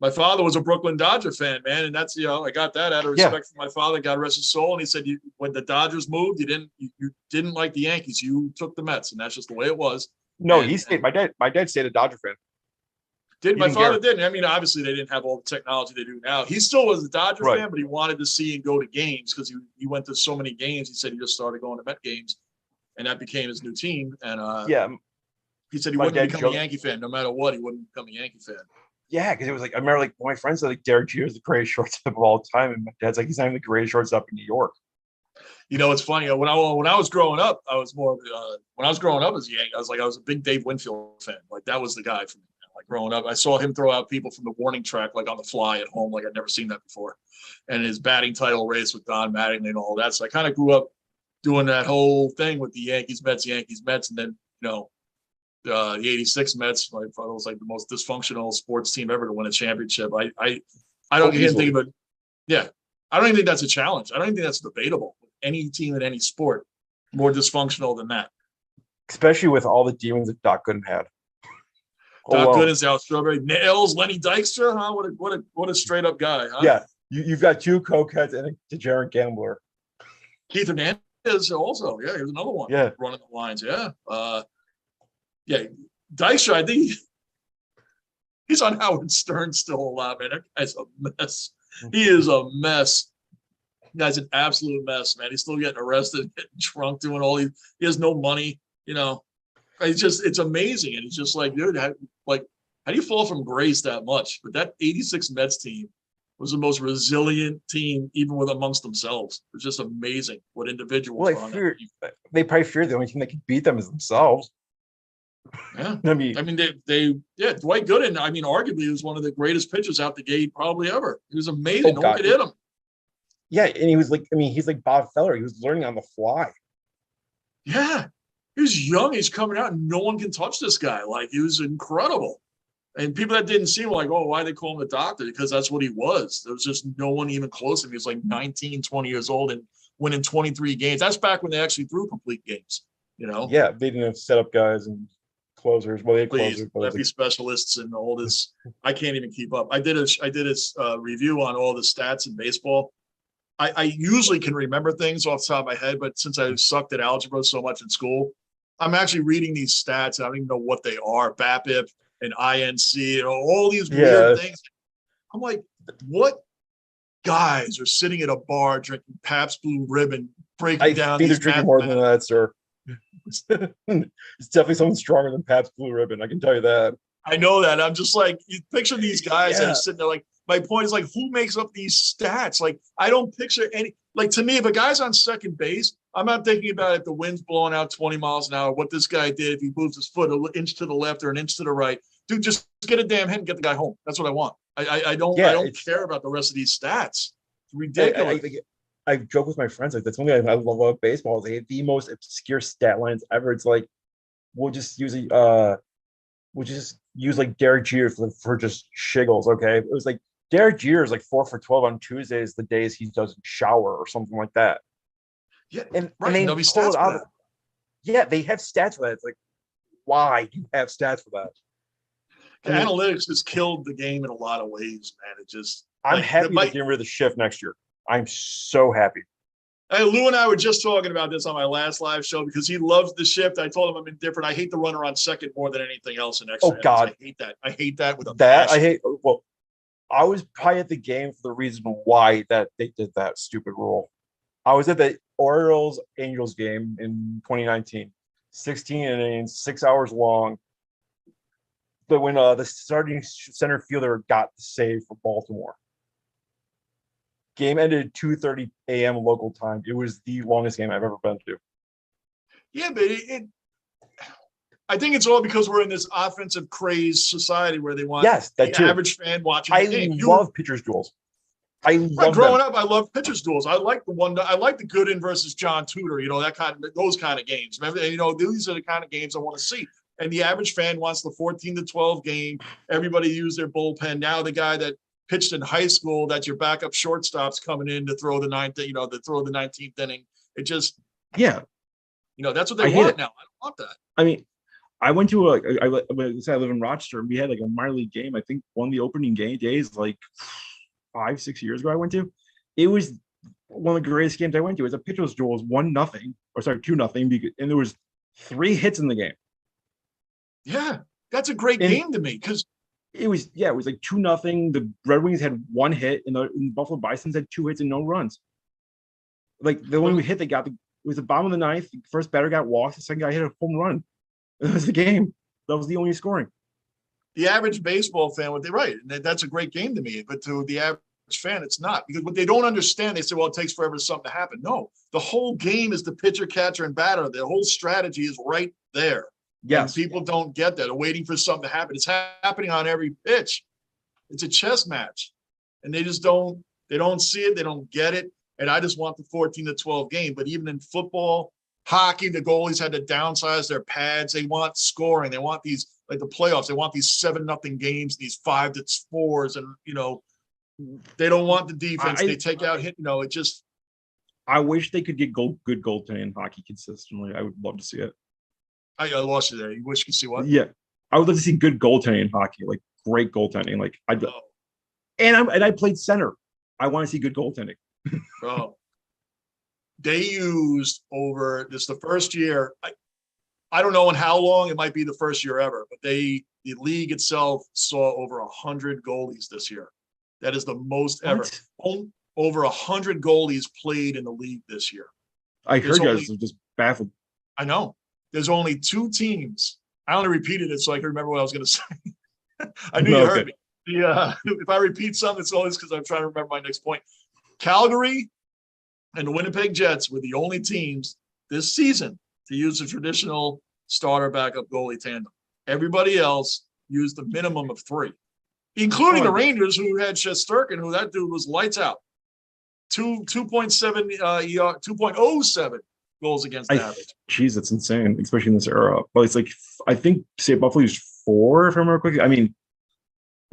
My father was a Brooklyn Dodger fan, man, and that's I got that out of respect for my father. God rest his soul. And he said, when the Dodgers moved, you didn't like the Yankees. You took the Mets, and that's just the way it was. No, he stayed. My dad stayed a Dodger fan. My father didn't. Obviously they didn't have all the technology they do now. He still was a Dodger fan, but he wanted to see and go to games because he went to so many games. He said he just started going to Met games, and that became his new team. And he said he wouldn't become a Yankee fan no matter what. He wouldn't become a Yankee fan. Yeah, because it was like I remember my friends said Derek Jeter is the greatest shortstop of all time, and my dad's like he's not even the greatest shortstop in New York. It's funny when I was growing up, I was more when I was growing up as a Yankee, I was a big Dave Winfield fan. Like that was the guy for me. Like growing up, I saw him throw out people from the warning track like on the fly at home, like I'd never seen that before. And his batting title race with Don Mattingly and all that. So I kind of grew up doing that whole thing with the Yankees, Mets, and then the '86 Mets. I thought it was like the most dysfunctional sports team ever to win a championship. I don't even think of it. Yeah, I don't even think that's a challenge. I don't even think that's debatable. Any team in any sport more dysfunctional than that. Especially with all the demons that Doc Gooden had. Doc Gooden, Al Strawberry, Nails, Lenny Dykstra, huh? What a straight up guy, huh? Yeah, you've got 2 cokeheads and a degenerate gambler. Keith Hernandez also, yeah, here's another one. Yeah, running the lines, yeah. Dykstra, I think he's on Howard Stern still a lot, man. That guy's a mess. He is a mess. That guy's an absolute mess, man. He's still getting arrested, getting drunk, doing all these. He has no money, It's amazing, and it's just like, dude, how do you fall from grace that much? But that '86 Mets team was the most resilient team, even with amongst themselves. It's just amazing what individuals. Well, they probably fear the only team that can beat them is themselves. Yeah, Dwight Gooden. Arguably, he was one of the greatest pitchers out the gate probably ever. He was amazing. No one could hit him. Yeah, and he was like, he's like Bob Feller. He was learning on the fly. Yeah. He was young. He's coming out, and no one can touch this guy. Like, he was incredible. And people that didn't see him were like, oh, why they call him the doctor? Because that's what he was. There was just no one even close to him. He was like 19, 20 years old and winning 23 games. That's back when they actually threw complete games, Yeah, they didn't have setup guys and closers. Well, they had closers. Lefty specialists and all this. I can't even keep up. I did a review on all the stats in baseball. I usually can remember things off the top of my head, but since I sucked at algebra so much in school, I'm actually reading these stats. I don't even know what they are. BABIP and INC and all these weird things. I'm like, what guys are sitting at a bar drinking Pabst Blue Ribbon, breaking down? I think they're drinking more than that, sir. It's definitely something stronger than Pabst Blue Ribbon. I can tell you that. I know that. I'm just like, you picture these guys that Yeah. are sitting there. Like, my point is like, who makes up these stats? Like, I don't picture any. Like, to me, if a guy's on second base, I'm not thinking about if the wind's blowing out 20 miles an hour, what this guy did, if he moves his foot an inch to the left or an inch to the right. Dude, just get a damn hit and get the guy home. That's what I want. I don't Yeah, care about the rest of these stats. It's I, ridiculous. I joke with my friends like that's one thing I love about baseball. They have the most obscure stat lines ever. It's like we'll just use we'll just use like Derek Jeter for just shiggles. Okay, it was like Derek Jeter is like 4 for 12 on Tuesdays, the days he doesn't shower or something like that. Yeah, And right. and they There'll be pull stats it for out. that. Yeah, they have stats for that. It's like, why do you have stats for that? The analytics just killed the game in a lot of ways, man. It just I'm like happy they're getting rid of the shift next year. I'm so happy. Hey, Lou and I were just talking about this on my last live show because he loves the shift. I told him I'm indifferent. I hate the runner on second more than anything else in extra. Oh God, I hate that. I hate that with a that passion. I hate. Well, I was probably at the game for the reason why that they did that stupid rule. I was at the Orioles Angels game in 2019, 16 innings, 6 hours long. But when the starting center fielder got the save for Baltimore, game ended at 2:30 a.m. local time. It was the longest game I've ever been to. Yeah, but I think it's all because we're in this offensive craze society where they want that too. average fan watching the game. Love pitchers duels. I love growing them. up, I love pitchers duels. I like the Gooden versus John Tudor, those kind of games. Remember, these are the kind of games I want to see. And the average fan wants the 14-12 game. Everybody use their bullpen. Now the guy that pitched in high school, that's your backup shortstop's coming in to throw the 19th inning. It just, yeah, that's what they want now. I don't want that. I mean, I went to I live in Rochester, and we had like a minor league game. I think one of the opening game days, like 5-6 years ago, I went to. It was one of the greatest games I went to. It was a pitcher's duel. It was 1-0, or sorry, 2-0, and there was 3 hits in the game. Yeah, that's a great game to me because it was like 2-0. The Red Wings had 1 hit, and the Buffalo Bisons had 2 hits and no runs. Like the only hit they got was the bottom of the ninth. The first batter got walked. The second guy hit a home run. That was the game. That was the only scoring. The average baseball fan, that's a great game to me. But to the average fan, it's not, because what they don't understand, they say, well, it takes forever for something to happen. No, the whole game is the pitcher, catcher, and batter. The whole strategy is right there. Yes. And people don't get that. They're waiting for something to happen. It's happening on every pitch. It's a chess match. And they don't see it. They don't get it. And I just want the 14-12 game. But even in football, hockey, the goalies had to downsize their pads. They want scoring. They want these, like the playoffs, they want these 7-0 games, these 5-4s. And, they don't want the defense. They take out hit, it just. I wish they could get good goaltending in hockey consistently. I would love to see it. I lost you there. You wish you could see what? Yeah, I would love to see good goaltending in hockey, like great goaltending. Like I played center. I want to see good goaltending. They used the first year. I don't know in how long. It might be the first year ever, but the league itself saw over 100 goalies this year. That is the most ever. Over 100 goalies played in the league this year. I heard guys are just baffled. I know. There's only 2 teams. I only repeated it so I can remember what I was going to say. I knew you heard me. If I repeat something, it's always because I'm trying to remember my next point. Calgary and the Winnipeg Jets were the only teams this season to use the traditional starter backup goalie tandem. Everybody else used a minimum of 3, including the Rangers, who had Shesterkin, who that dude was lights out. 2.7 2.07 goals against average. Jeez, that's insane, especially in this era. But it's like, I think, say Buffalo's 4, if I remember quickly. I mean,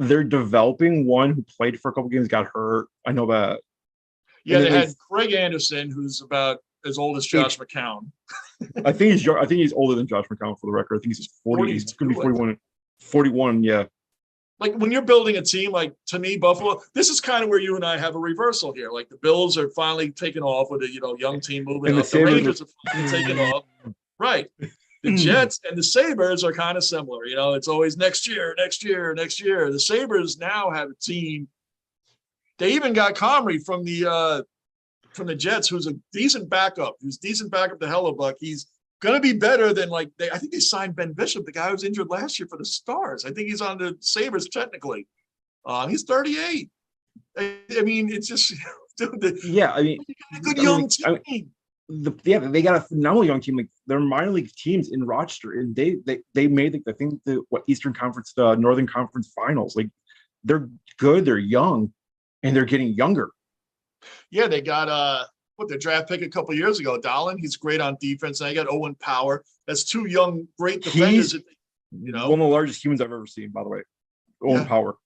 they're developing one who played for a couple games, got hurt. I know that. Yeah, they had Craig Anderson, who's about as old as Josh McCown. I think he's older than Josh McCown, for the record. I think he's 40. He's going to be 41. 41, yeah. Like when you're building a team, like to me, Buffalo, this is kind of where you and I have a reversal here. Like the Bills are finally taking off with a young team moving up. The Rangers are finally taking off. Right. The Jets and the Sabres are kind of similar. It's always next year. The Sabres now have a team. They even got Comrie from the Jets, who's a decent backup. To Hellebuck. He's Gonna be better than like I think they signed Ben Bishop, the guy who was injured last year for the Stars. I think he's on the Sabres technically. He's 38. I mean, it's just dude, Yeah, I mean, a good I young mean, team. they got a phenomenal young team. Like they're minor league teams in Rochester, and they made like I think the Eastern Conference, the Northern Conference Finals. Like they're good, they're young, and they're getting younger. Yeah, they got their draft pick a couple years ago, Dahlin. He's great on defense. And they got Owen Power. That's two young, great defenders. He's one of the largest humans I've ever seen, by the way. Owen Power.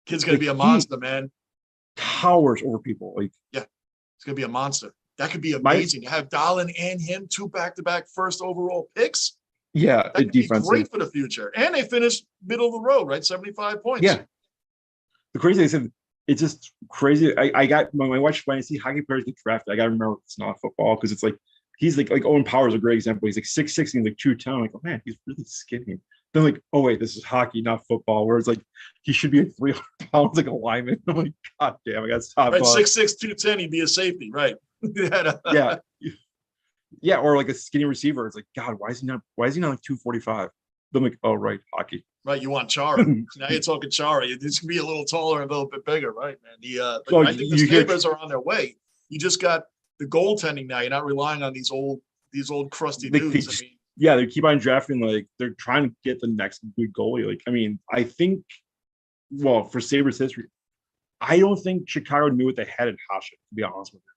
Kid's gonna be a monster, man. Towers over people. Like it's gonna be a monster. That could be amazing to have Dahlin and him, 2 back-to-back first overall picks. Yeah, that could be great for the future. And they finished middle of the road, right? 75 points. Yeah. The crazy thing is, it's just crazy. I got when I see hockey players get drafted, I gotta remember it's not football because it's like he's like Owen Power is a great example. He's like 6'6" and like 210. I'm like, oh man, he's really skinny. Then like, oh wait, this is hockey, not football. Where it's like he should be like 300 pounds like a lineman. I'm like, god damn, I got to stop. Right, 6'6", 210, he'd be a safety, right? Yeah. Yeah, or like a skinny receiver. It's like, God, why is he not like 245? I'm like, oh right, hockey. Right, you want Chara. Now you're talking Chara. This can be a little taller and a little bit bigger, right, man? But I think the Sabres are on their way. You just got the goaltending now. You're not relying on these old crusty dudes. They keep on drafting, like they're trying to get the next good goalie. Like, I mean, I think, well, for Sabres history, I don't think Chicago knew what they had in Hasek, to be honest with you.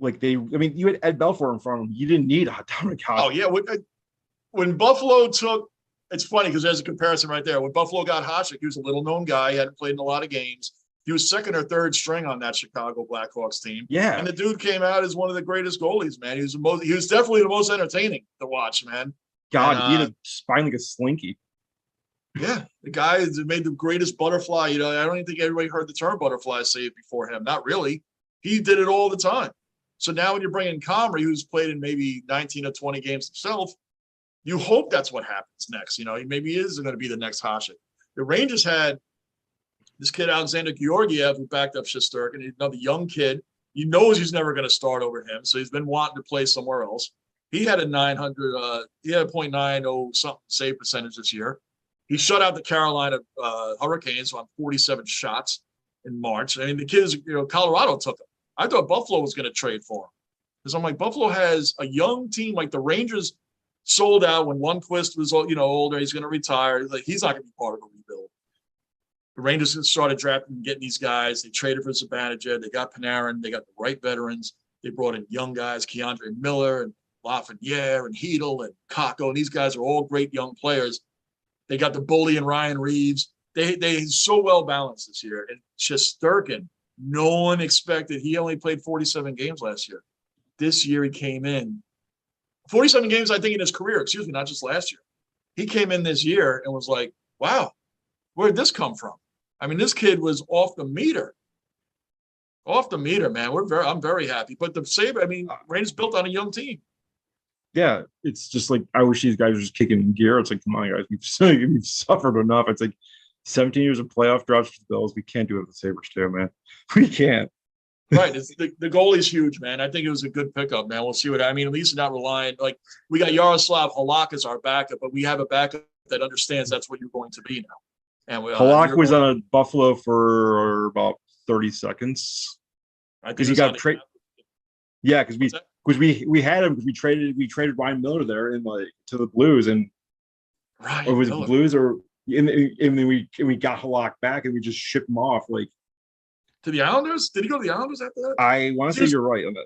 Like you had Ed Belfour in front of them. You didn't need a Dominic Hasek. Oh yeah, when Buffalo took, it's funny because there's a comparison right there. When Buffalo got Hasek, he was a little known guy. He hadn't played in a lot of games. He was second or third string on that Chicago Blackhawks team. Yeah. And the dude came out as one of the greatest goalies, man. He was definitely the most entertaining to watch, man. God, he had a spine like a slinky. Yeah. The guy made the greatest butterfly. I don't even think everybody heard the term butterfly saved before him. Not really. He did it all the time. So now when you're bringing Comrie, who's played in maybe 19 or 20 games himself, you hope that's what happens next. Maybe he is going to be the next Hasek. The Rangers had this kid, Alexander Georgiev, who backed up Shesterkin, another young kid. He knows he's never going to start over him, so he's been wanting to play somewhere else. He had a .90 something save percentage this year. He shut out the Carolina Hurricanes on 47 shots in March. I mean, the kids, Colorado took him. I thought Buffalo was going to trade for him because I'm like, Buffalo has a young team. Like the Rangers sold out when Lundqvist was, older. He's going to retire. Like he's not going to be part of a rebuild. The Rangers started drafting and getting these guys. They traded for Zibanejad. They got Panarin. They got the right veterans. They brought in young guys, Keandre Miller and Lafreniere and Hedel and Kakko. And these guys are all great young players. They got the bully and Ryan Reeves. They so well balanced this year. And Shesterkin, no one expected. He only played 47 games last year. This year he came in 47 games, I think, in his career. Excuse me, not just last year. He came in this year and was like, "Wow, where did this come from?" I mean, this kid was off the meter. Off the meter, man. I'm very happy. But the Sabres, Rangers built on a young team. Yeah, it's just like I wish these guys were just kicking gear. It's like, come on, guys, we've suffered enough. It's like 17 years of playoff droughts for the Bills. We can't do it with the Sabres too, man. We can't. Right. The goalie's huge, man. I think it was a good pickup, man. We'll see at least not relying. Like we got Yaroslav Halak as our backup, but we have a backup that understands that's what you're going to be now. And Halak was on a Buffalo for about 30 seconds because he got traded. Yeah, because we had him because we traded Ryan Miller there to the Blues and right. Or was it the Blues or and then we got Halak back and we just shipped him off to the Islanders. Did he go to the Islanders after that? I want to say you're right on that.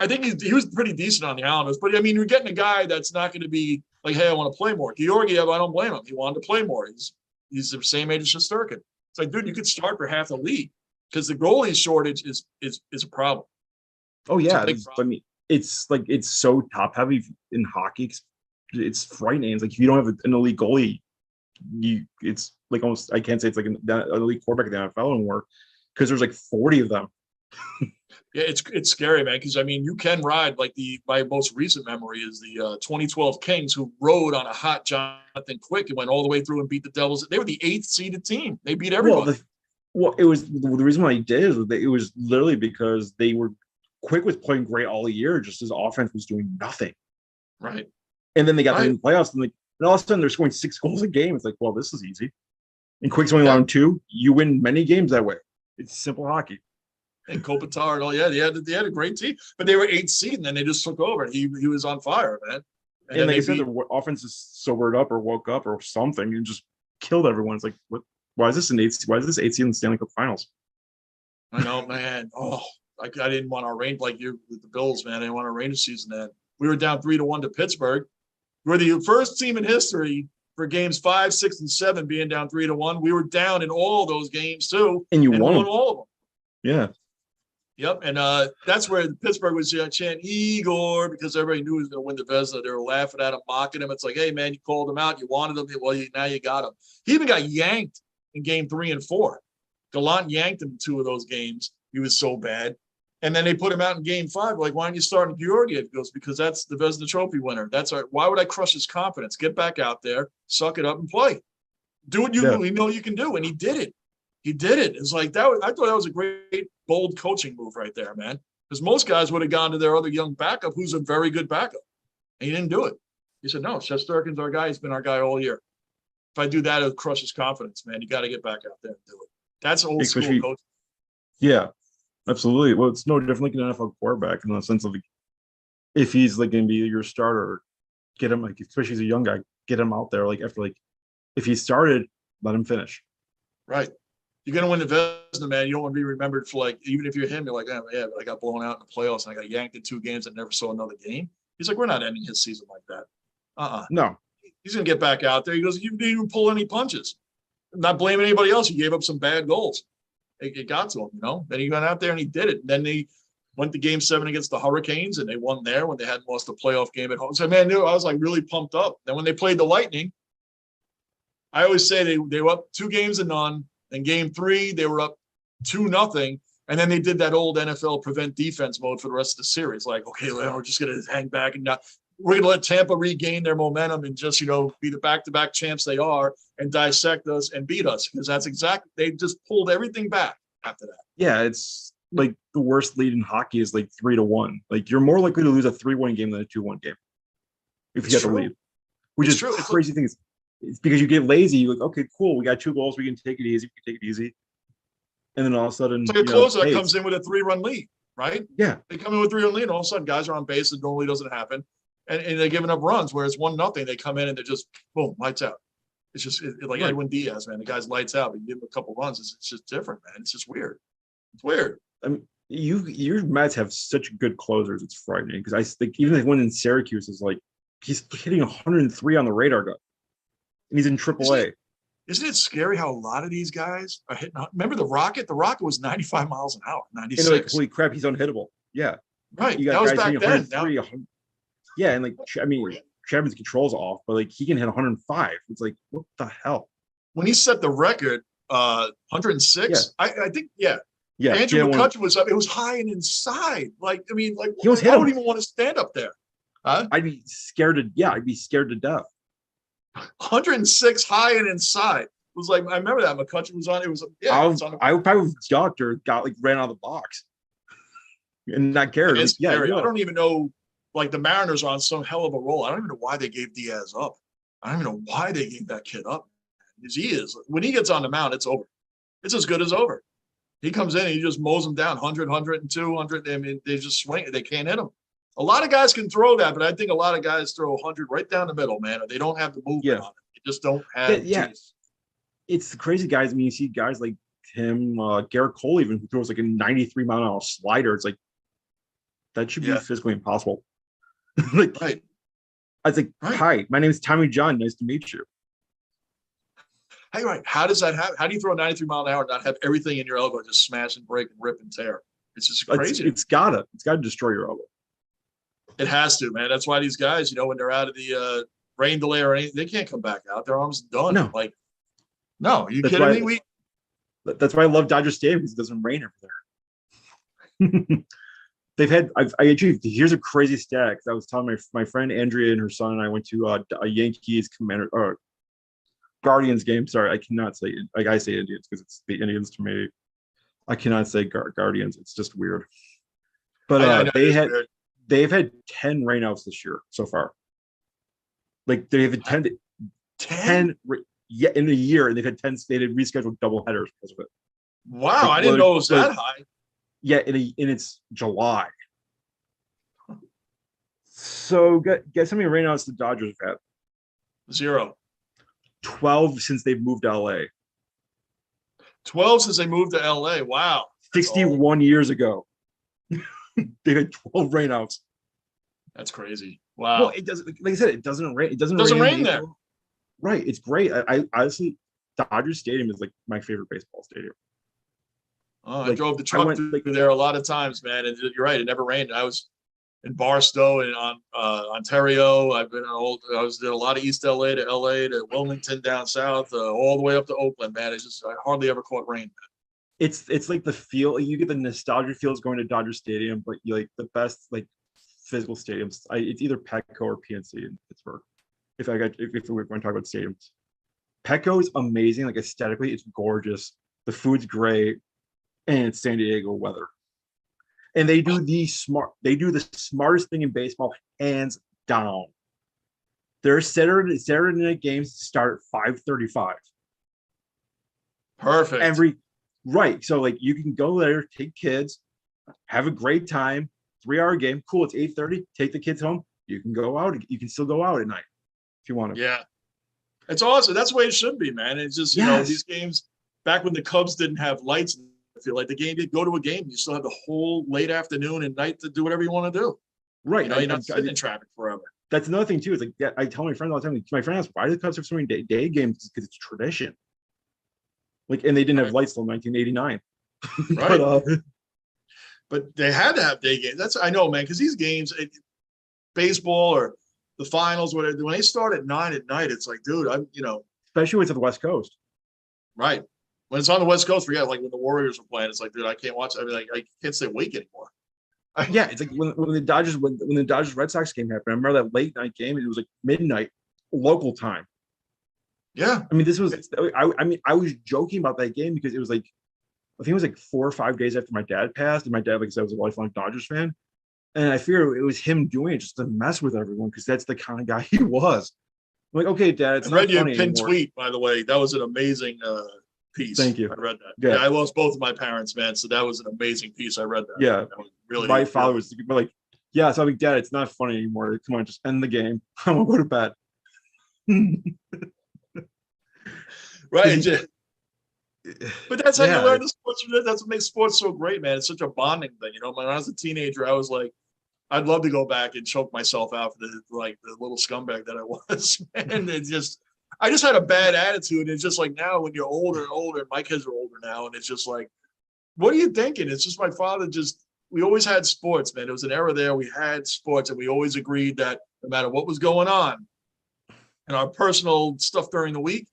I think he was pretty decent on the Islanders, but you're getting a guy that's not going to be like, hey, I want to play more. Georgiev, I don't blame him. He wanted to play more. He's the same age as Shesterkin. It's like, dude, you could start for half the league because the goalie shortage is a problem. Oh yeah, it's like it's so top heavy in hockey. It's frightening. It's like if you don't have an elite goalie, it's like almost I can't say it's like an elite quarterback in the NFL anymore because there's like 40 of them. Yeah, it's scary, man. Because you can ride my most recent memory is the 2012 Kings who rode on a hot Jonathan Quick and went all the way through and beat the Devils. They were the 8th seeded team. They beat everyone. Well, it was the reason why he did is that it was literally because they were Quick was playing great all year, just his offense was doing nothing. Right. And then they got Right. to the playoffs, and all of a sudden they're scoring 6 goals a game. It's like, well, this is easy. And Quick's only allowed 2. You win many games that way. It's simple hockey. And Kopitar and all, they had a great team, but they were 8th seed, and then they just took over. He was on fire, man. And like I said, the offense just sobered up or woke up or something and just killed everyone. It's like, what? Why is this an 8th? Why is this 8th seed in the Stanley Cup Finals? I know, man. Oh, I didn't want our rain like you with the Bills, man. I didn't want our Rangers season to end. We were down 3-1 to Pittsburgh. We're the first team in history for games 5, 6, and 7 being down 3-1. We were down in all those games too, and won all of them. Yeah. Yep, and that's where Pittsburgh was chanting Igor because everybody knew he was going to win the Vezina. They were laughing at him, mocking him. It's like, hey, man, you called him out. You wanted him. Well, now you got him. He even got yanked in game 3 and 4. Gallant yanked him in 2 of those games. He was so bad. And then they put him out in game 5. Like, why aren't you starting Georgiev? He goes, because that's the Vezina Trophy winner. Why would I crush his confidence? Get back out there, suck it up, and play. Do what you know you can do. And he did it. He did it. It's like that. I thought that was a great, bold coaching move right there, man. Because most guys would have gone to their other young backup, who's a very good backup, and he didn't do it. He said, "No, Shesterkin's our guy. He's been our guy all year. If I do that, it'll crush his confidence, man. You got to get back out there and do it." That's old school coaching. Yeah, absolutely. Well, it's no different like an NFL quarterback in the sense of like, if he's like going to be your starter, get him like, especially as a young guy, get him out there. Like after like, if he started, let him finish. Right. You're going to win the Vezina, man. You don't want to be remembered for like, even if you're him, you're like, oh, yeah, but I got blown out in the playoffs and I got yanked in 2 games and never saw another game. He's like, we're not ending his season like that. No. He's going to get back out there. He goes, you didn't even pull any punches. I'm not blaming anybody else. He gave up some bad goals. It got to him, you know. Then he went out there and he did it. And then they went to game 7 against the Hurricanes and they won there when they hadn't lost a playoff game at home. So, man, I was like really pumped up. Then when they played the Lightning, I always say they were up 2 games to none. In game 3, they were up 2-0. And then they did that old NFL prevent defense mode for the rest of the series. Like, okay, we're just going to hang back and not. We're going to let Tampa regain their momentum and just, be the back-to-back champs they are and dissect us and beat us. Because that's exactly, they just pulled everything back after that. Yeah, it's like the worst lead in hockey is like 3-1. Like you're more likely to lose a 3-1 game than a 2-1 game if you get the lead. Which is the crazy thing is, it's because you get lazy. You're like, okay, cool. We got 2 goals. We can take it easy. And then all of a sudden, it's like a closer that comes in with a 3-run lead, right? Yeah. They come in with a 3-run lead, and all of a sudden, guys are on base. It normally doesn't happen. And they're giving up runs, whereas 1-0, they come in and they're just, boom, lights out. It's just like right. Edwin Diaz, man. The guy's lights out, but you give him a couple runs. It's just different, man. It's just weird. It's weird. I mean, your Mets have such good closers. It's frightening because I think even the one in Syracuse is like, he's hitting 103 on the radar gun. And he's in AAA. Isn't it scary how a lot of these guys are hitting? Remember the Rocket? The Rocket was 95 miles an hour, 96. And like, holy crap, he's unhittable. Yeah. Right. You got guys hitting 103. Yeah, and like, I mean, Chapman's control's off, but like he can hit 105. It's like, what the hell? When he set the record, 106, I think, yeah. Andrew McCutcheon was up. It was high and inside. Like, I mean, like, I don't even want to stand up there. Huh? I'd be scared to death. 106 high and inside. It was like, I remember that McCutcheon was on. It was I probably doctor got like ran out of the box and not cared. Like, I don't even know. Like the Mariners are on some hell of a roll. I don't even know why they gave Diaz up. I don't even know why they gave that kid up. Because he is, when he gets on the mound, it's over. It's as good as over. He comes in and he just mows them down 100, 102, 100. I mean, they just swing. They can't hit him. A lot of guys can throw that, but I think a lot of guys throw 100 right down the middle, man. They don't have the movement on it. They just don't have. Yeah. It's the crazy guys. I mean, you see guys like him, Garrett Cole, even who throws like a 93-mile-an-hour slider. It's like, that should be physically impossible. Like, right. I was like, hi, my name is Tommy John. Nice to meet you. Hey, right. How does that happen? How do you throw a 93-mile-an-hour and not have everything in your elbow just smash and break and rip and tear? It's just crazy. It's gotta destroy your elbow. It has to, man. That's why these guys, when they're out of the rain delay or anything, they can't come back out. Their arms done. No. Like, no, are you kidding me? That's why I love Dodger Stadium, because it doesn't rain over there. They've had. I actually, here's a crazy stat. Because I was telling my friend Andrea and her son and I went to a Yankees Guardians game. Sorry, I cannot say it. Like I say Indians because it's the Indians to me. I cannot say Guardians. It's just weird. But I know it is weird. they've had 10 rainouts this year so far. Like they've had 10 yeah, in a year, and they've had 10 stated rescheduled double headers because of it. Wow, Like, I didn't know it was that high. Yeah, in it's July. So guess how many rainouts the Dodgers have had? 0. 12 since they've moved to LA. 12 since they moved to LA. Wow. 61 years ago. They had 12 rainouts. That's crazy. Wow. Well, it doesn't, like I said, it doesn't rain. It doesn't rain there. Right. It's great. I honestly, Dodgers Stadium is like my favorite baseball stadium. Oh, I drove the truck through there a lot of times, man. And you're right. It never rained. I was in Barstow and on Ontario. I did a lot of East LA to Wilmington down south, all the way up to Oakland, man. I hardly ever caught rain. It's like the feel, you get the nostalgia feels going to Dodger Stadium, but you like the best like physical stadiums. It's either Petco or PNC in Pittsburgh. If we're going to talk about stadiums, Petco is amazing. Like aesthetically, it's gorgeous. The food's great, and it's San Diego weather. And they do the smartest thing in baseball, hands down. Their Saturday night games start at 5:35. Perfect. Right. So like you can go there, take kids, have a great time, 3-hour game. Cool. It's 8:30. Take the kids home. You can go out. You can still go out at night if you want to. Yeah. It's awesome. That's the way it should be, man. It's just, you know, these games back when the Cubs didn't have lights, I feel like the game, you go to a game, you still have the whole late afternoon and night to do whatever you want to do. Right. You know, you're not sitting in traffic forever. That's another thing too. Is like I tell my friends all the time. My friend asks, why do the Cubs have so many day games? Because it's tradition. Like, and they didn't have lights till 1989. Right. But they had to have day games. I know, man, because these games, baseball or the finals, whatever, when they start at 9 at night, it's like, dude, especially when it's at the West Coast. Right. When it's on the West Coast, forget, like when the Warriors are playing, it's like, dude, I can't watch. I mean, like, I can't stay awake anymore. Yeah, it's like when the Dodgers Red Sox game happened. I remember that late night game. It was like midnight local time. Yeah, I mean, this was. I was joking about that game because it was like, I think it was like 4 or 5 days after my dad passed, and my dad, like I said, was a lifelong Dodgers fan, and I fear it was him doing it just to mess with everyone because that's the kind of guy he was. I'm like, okay, Dad, it's not funny anymore. I read your pinned tweet, by the way. That was an amazing piece. Thank you. I read that. Yeah, I lost both of my parents, man. So that was an amazing piece. I read that. Yeah, that was really. My father was like, yeah. So I'm like, Dad, it's not funny anymore. Come on, just end the game. I won't go to bed. Right. But that's how you learn the sports. That's what makes sports so great, man. It's such a bonding thing. You know, when I was a teenager, I was like, I'd love to go back and choke myself out for the little scumbag that I was. And it just, I just had a bad attitude. It's just like now when you're older and older, and my kids are older now, and it's just like, what are you thinking? It's just my father we always had sports, man. It was an era there. We had sports, and we always agreed that no matter what was going on and our personal stuff during the week,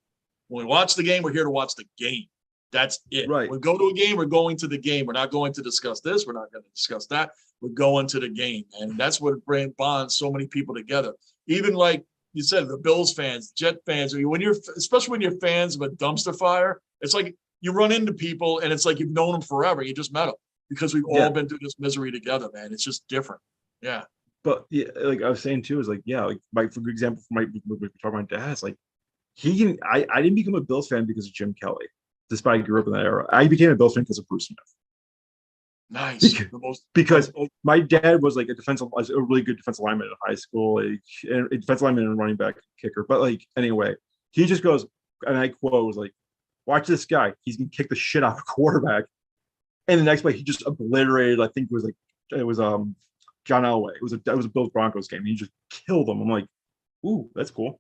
when we watch the game, we're here to watch the game. That's it. Right. We go to a game, we're going to the game. We're not going to discuss this. We're not going to discuss that. We're going to the game. And that's what bonds so many people together. Even like you said, the Bills fans, Jet fans, especially when you're fans of a dumpster fire, it's like you run into people and it's like you've known them forever. You just met them because we've all been through this misery together, man. It's just different. Yeah. But yeah, like I was saying too, is like, yeah, like for example, for my dad's like, I didn't become a Bills fan because of Jim Kelly, despite I grew up in that era. I became a Bills fan because of Bruce Smith. Nice. Because my dad was like a really good defensive lineman in high school, a defensive lineman and running back kicker. But like, anyway, he just goes, and I quote, was like, watch this guy. He's going to kick the shit out of a quarterback. And the next play, he just obliterated, I think it was John Elway. It was a Bills Broncos game. He just killed him. I'm like, ooh, that's cool.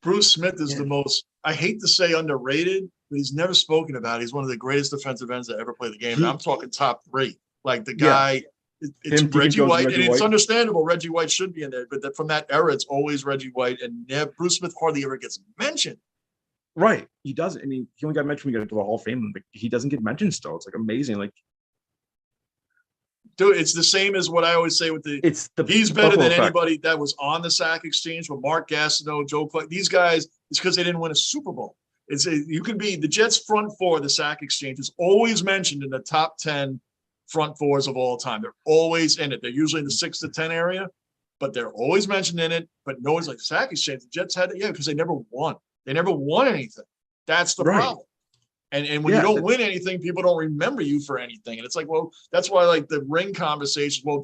Bruce Smith is the most, I hate to say underrated, but he's never spoken about. He's one of the greatest defensive ends that ever played the game. And I'm talking top 3. Like the guy, it's Reggie White, and it's understandable. Reggie White should be in there, but from that era, it's always Reggie White, and Bruce Smith hardly ever gets mentioned. Right, he doesn't. I mean, he only got mentioned when he got into the Hall of Fame, but he doesn't get mentioned still. It's like amazing. Like, dude, it's the same as what I always say with he's better than anybody that was on the sack exchange with Mark Gastineau, Joe Clark. These guys, it's because they didn't win a Super Bowl. You can be the Jets' front 4, the sack exchange is always mentioned in the top 10 front fours of all time. They're always in it. They're usually in the 6 to 10 area, but they're always mentioned in it. But no one's like, Sack Exchange. The Jets had it, yeah, because they never won. They never won anything. That's the problem. And when you don't win anything, people don't remember you for anything. And it's like, well, that's why like the ring conversation. Well,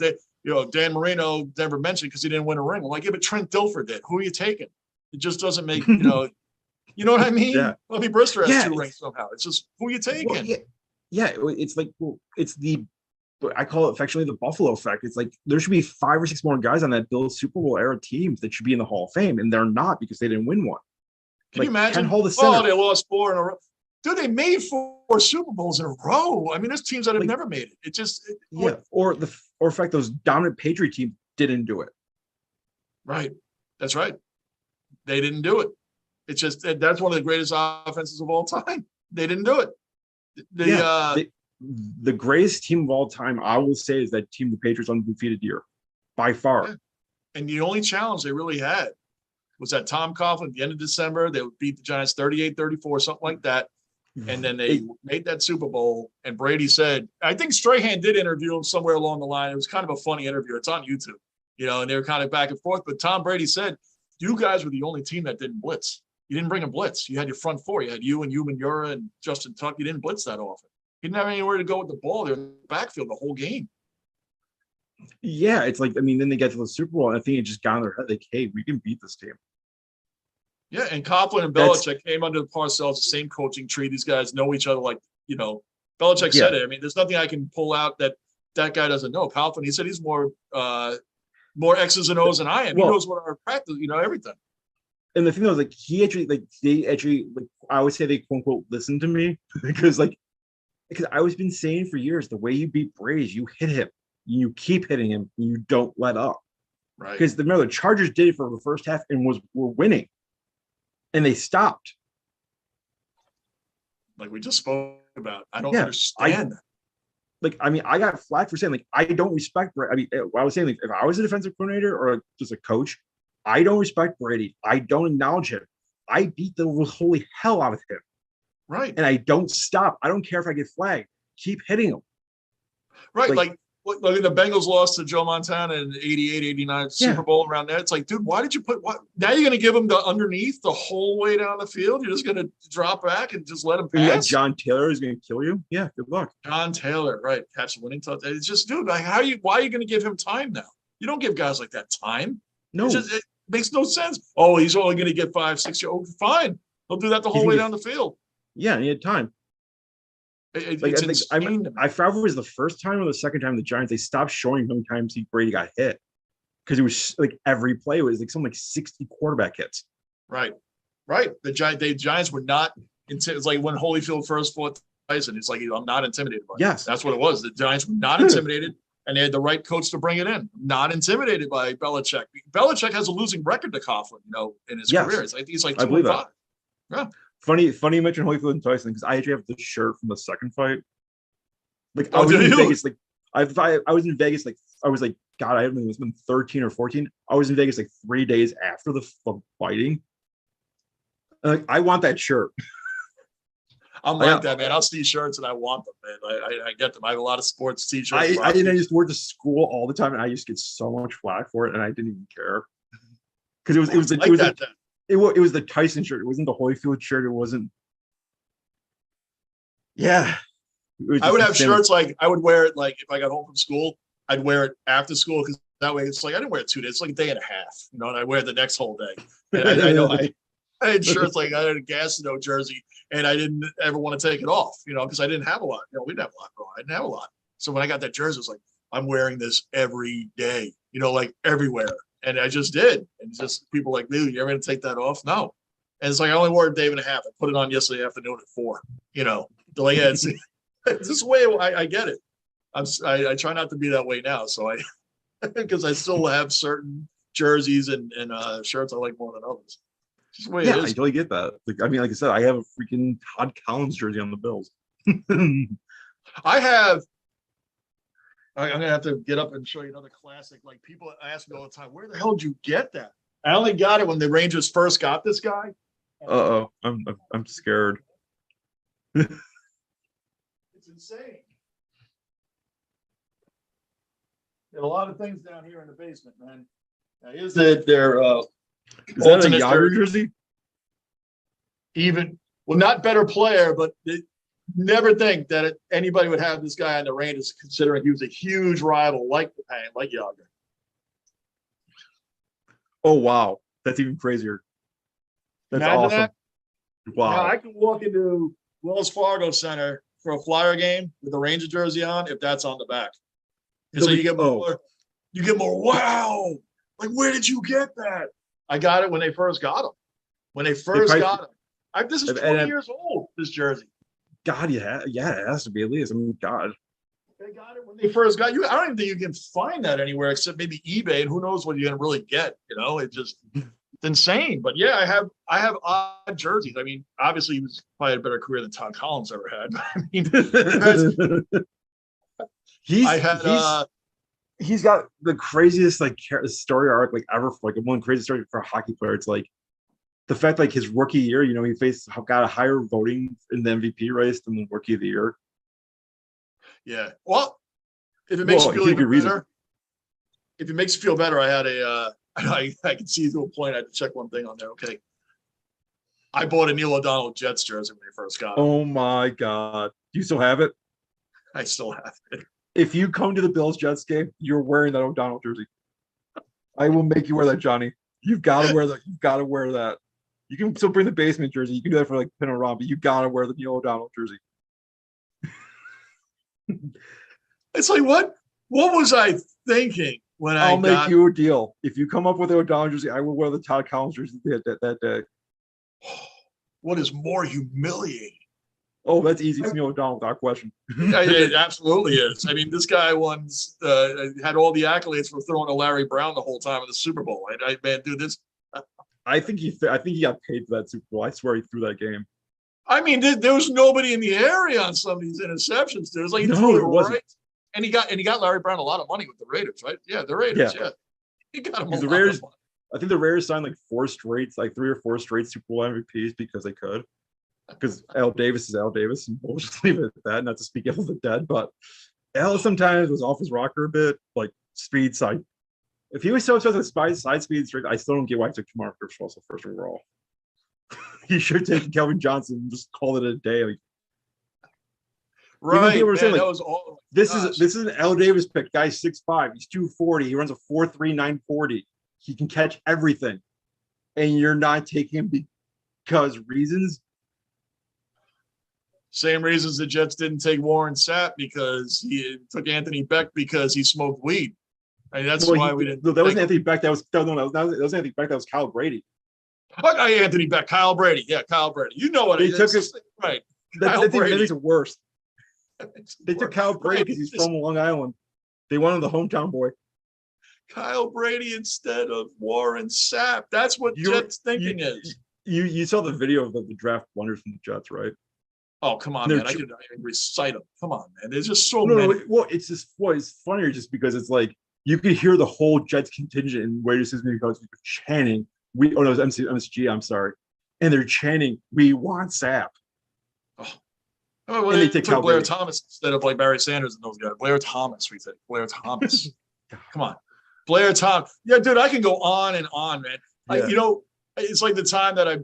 Dan Marino never mentioned because he didn't win a ring. I'm like, yeah, but Trent Dilfer did. Who are you taking? It just doesn't make, you know what I mean? Yeah. Bobby Brister has 2 rings somehow. It's just who are you taking? Well, it's like, it's I call it affectionately the Buffalo effect. It's like there should be 5 or 6 more guys on that Bills Super Bowl era teams that should be in the Hall of Fame, and they're not because they didn't win one. Can you imagine? They lost 4 in a row. Dude, they made 4 Super Bowls in a row. I mean, there's teams that have never made it. It just or in fact, those dominant Patriot teams didn't do it. Right. That's right. They didn't do it. It's just that's one of the greatest offenses of all time. They didn't do it. The greatest team of all time, I will say, is that team, the Patriots undefeated year, by far. Yeah. And the only challenge they really had was that Tom Coughlin at the end of December, they would beat the Giants 38-34, something like that. And then they made that Super Bowl. And Brady said, I think Strahan did interview him somewhere along the line. It was kind of a funny interview. It's on YouTube, and they were kind of back and forth. But Tom Brady said, you guys were the only team that didn't blitz. You didn't bring a blitz. You had your front 4. You had you and Yura and Justin Tuck. You didn't blitz that often. You didn't have anywhere to go with the ball. They're in the backfield the whole game. Yeah, it's like, I mean, then they get to the Super Bowl, and I think it just got in their head, like, hey, we can beat this team. Yeah, and Coughlin and Belichick came under the Parcells, the same coaching tree. These guys know each other like, Belichick said it. I mean, there's nothing I can pull out that guy doesn't know. Coughlin, he said he's more X's and O's than I am. He knows what our practice, everything. And the thing though is, like, they actually, I always say they quote unquote listen to me because I was been saying for years, the way you beat Brady is you hit him, you keep hitting him, and you don't let up. Right. Because remember, the Chargers did it for the first half and were winning. And they stopped. Like we just spoke about. I don't understand that. I got flack for saying, I don't respect Brady. I mean, I was saying, if I was a defensive coordinator or just a coach, I don't respect Brady. I don't acknowledge him. I beat the holy hell out of him. Right. And I don't stop. I don't care if I get flagged. Keep hitting him. Right. Like the Bengals lost to Joe Montana in 88, 89 Super Bowl around there. It's like, dude, why did you now you're going to give him the underneath the whole way down the field? You're just going to drop back and just let him pass? Yeah, John Taylor is going to kill you? Yeah, good luck. John Taylor, right. Catch the winning touchdown. It's just, dude, why are you going to give him time now? You don't give guys like that time. No. It makes no sense. Oh, he's only going to get 5, 6 years. Oh, fine. He'll do that the whole way down the field. Yeah, he had time. I forgot if it was the first time or the second time the Giants, they stopped showing how many times Brady got hit because it was like every play was like something like 60 quarterback hits. Right. The Giants were not. It's like when Holyfield first fought Tyson. It's like, I'm not intimidated by it. Yes, that's what it was. The Giants were not intimidated, and they had the right coach to bring it in. Not intimidated by Belichick. Belichick has a losing record to Coughlin, in his career. He's like 2-5. Yeah. Funny you mentioned Holyfield and Tyson because I actually have the shirt from the second fight. I was in Vegas. I was in Vegas. I was like, God, I haven't been 13 or 14. I was in Vegas 3 days after the fighting. I want that shirt. I'm like that, man. I'll see shirts and I want them, man. I get them. I have a lot of sports t-shirts. I just wore to school all the time, and I used to get so much flack for it, and I didn't even care because it was the Tyson shirt. It wasn't the Holyfield shirt. It wasn't. Yeah. I would have shirts I would wear it if I got home from school, I'd wear it after school because that way it's I didn't wear it 2 days. It's like a day and a half, and I wear it the next whole day. And I know I had shirts I had a Gastineau jersey, and I didn't ever want to take it off, because I didn't have a lot. We didn't have a lot, bro. I didn't have a lot. So when I got that jersey, it was like, I'm wearing this every day, everywhere. And I just did. And just people like, dude, you're going to take that off? No. And it's I only wore it a day and a half. I put it on yesterday afternoon at 4, They're like, it's this way I get it. I try not to be that way now. So because I still have certain jerseys and shirts I like more than others. Just the way it is. I totally get that. Like I said, I have a freaking Todd Collins jersey on the Bills. I'm gonna have to get up and show you another classic. Like people ask me all the time, where the hell did you get that? I only got it when the Rangers first got this guy. I'm scared. It's insane. Got a lot of things down here in the basement, man. Now, here's their Is that a alternate Yager jersey? even well, not better player, but they never think that anybody would have this guy on the Rangers, considering he was a huge rival like Yager. Oh wow, that's even crazier. That's Imagine awesome. that. Wow. Now I can walk into Wells Fargo Center for a Flyer game with a Ranger jersey on if that's on the back. And so you get more. You get more. Wow! Like, where did you get that? I got it when they first got him. When they first got him. This is 20 years old. This jersey. God, yeah, it has to be at least. I mean, God. They got it when they first got you. I don't even think you can find that anywhere except maybe eBay, and who knows what you're gonna really get. You know, it's insane. But yeah, I have odd jerseys. I mean, obviously he was probably had a better career than Todd Collins ever had. I mean, he's got the craziest like story arc like ever for like one crazy story for a hockey player. It's like the fact like his rookie year, you know, he got a higher voting in the MVP race than the rookie of the year. Yeah. Well, if it makes you feel even better, if it makes you feel better, I had I can see to a point. I had to check one thing on there. Okay. I bought a Neil O'Donnell Jets jersey when they first got it. Oh my God. Do you still have it? I still have it. If you come to the Bills Jets game, you're wearing that O'Donnell jersey. I will make you wear that, Johnny. You've got to wear that. You've got to wear that. You can still bring the basement jersey. You can do that for like Panorama, but you got to wear the Neil O'Donnell jersey. It's like, what was I thinking when I'll make you a deal. If you come up with the O'Donnell jersey, I will wear the Todd Collins jersey that day. What is more humiliating? Oh, that's easy. It's Neil O'Donnell, without question. Yeah, it absolutely is. I mean, this guy had all the accolades for throwing to Larry Brown the whole time in the Super Bowl. Man, dude, this. I think he got paid for that Super Bowl. I swear he threw that game. I mean, there was nobody in the area on some of these interceptions. There was like wasn't. And he got Larry Brown a lot of money with the Raiders, right? Yeah, the Raiders. Yeah, he got him. The Raiders. I think the Raiders signed like 3 or 4 straight Super Bowl MVPs because they could. Because Al Davis is Al Davis, and we'll just leave it at that. Not to speak ill of the dead, but Al sometimes was off his rocker a bit, like speed side. If he was so the side speed straight, I still don't get why he took Mark Russell first overall. He should take Kelvin Johnson and just call it a day. Like, right, man, saying, like, that was all. This is an Al Davis pick. Guy's 6'5", he's 240. He runs a 4.3 940. He can catch everything, and you're not taking him because reasons. Same reasons the Jets didn't take Warren Sapp because he took Anthony Beck because he smoked weed. I mean, that's why we didn't. That wasn't Anthony Beck. That was Anthony Beck. That was Kyle Brady. Anthony Beck, Kyle Brady. Yeah, Kyle Brady. You know what they took it right. That makes it worse. They took Kyle Brady because he's from Long Island. They wanted the hometown boy. Kyle Brady instead of Warren Sapp. That's what Jets thinking is. You saw the video of the draft blunders from the Jets, right? Oh, come on, man. I could even recite them. Come on, man. There's just so many. No, well, it's funnier just because it's like you could hear the whole Jets contingent in Raiders because chanting, it was MSG, I'm sorry. And they're chanting, we want Sapp. Oh, well, and they took Blair Thomas instead of like Barry Sanders and those guys. Blair Thomas, we think. Blair Thomas. Come on. Blair Thomas. Yeah, dude, I can go on and on, man. Yeah. It's like the time that I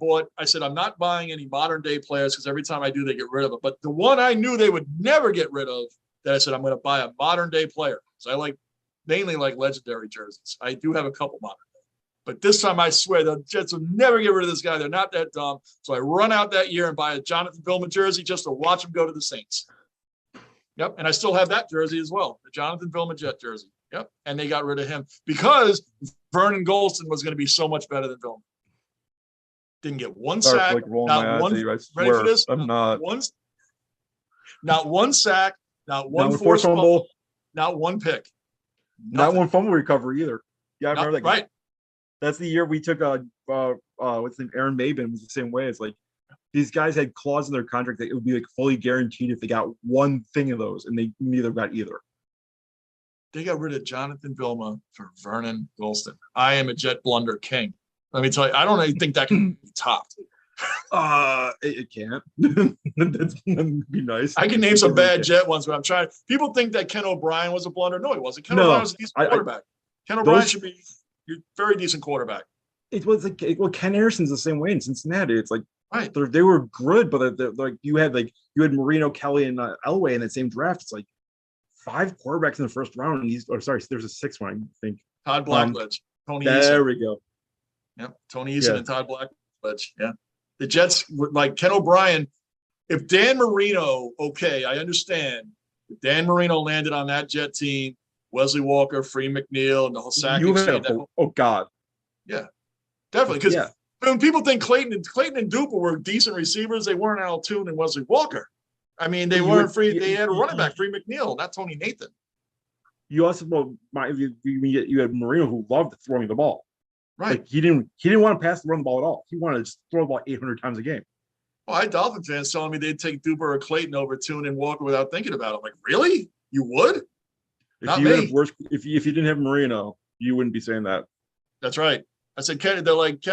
said, I'm not buying any modern day players because every time I do, they get rid of it. But the one I knew they would never get rid of, that I said, I'm going to buy a modern day player. So I mainly like legendary jerseys. I do have a couple modern day. But this time, I swear, the Jets will never get rid of this guy. They're not that dumb. So I run out that year and buy a Jonathan Vilma jersey just to watch him go to the Saints. Yep. And I still have that jersey as well, the Jonathan Vilma Jet jersey. Yep. And they got rid of him because Vernon Golston was going to be so much better than Vilma. Didn't get one sack. Like not one. Ready for this? I'm not. Not one sack. Not one forced fumble. Not one pick. Not one fumble recovery either. Yeah, I remember that. Right. That's the year we took what's his name? Aaron Maben was the same way. It's like these guys had clauses in their contract that it would be like fully guaranteed if they got one thing of those, and they neither got either. They got rid of Jonathan Vilma for Vernon Golston. I am a Jet blunder king. Let me tell you, I don't even think that can be topped. it can't. That'd be nice. I can name some bad Jet ones, but I'm trying. People think that Ken O'Brien was a blunder. No, he wasn't. Ken O'Brien was a decent quarterback. Ken O'Brien should be a very decent quarterback. It was like, well, Ken Anderson's the same way in Cincinnati. It's like, right, they were good, but like you had Marino, Kelly, and Elway in that same draft. It's like 5 quarterbacks in the first round, and there's a 6th one, I think. Todd Blackledge, Tony. There we go. Yep, Tony Eason and Todd Blackledge. Yeah, the Jets like Ken O'Brien. If Dan Marino, okay, I understand. If Dan Marino landed on that Jet team, Wesley Walker, Free McNeil, and the whole sack. Oh God. Yeah, definitely. Because when people think Clayton and Duper were decent receivers, they weren't Al Toon and Wesley Walker. I mean, they weren't free. They had a running back, Free McNeil, not Tony Nathan. You also you had Marino who loved throwing the ball. Right. Like he didn't want to run the ball at all. He wanted to just throw the ball 800 times a game. Well, I had Dolphin fans telling me they'd take Duper or Clayton over Toon and Walker without thinking about it. I'm like, really? You would? Not me. If you didn't have Marino, you wouldn't be saying that. That's right. I said, Ken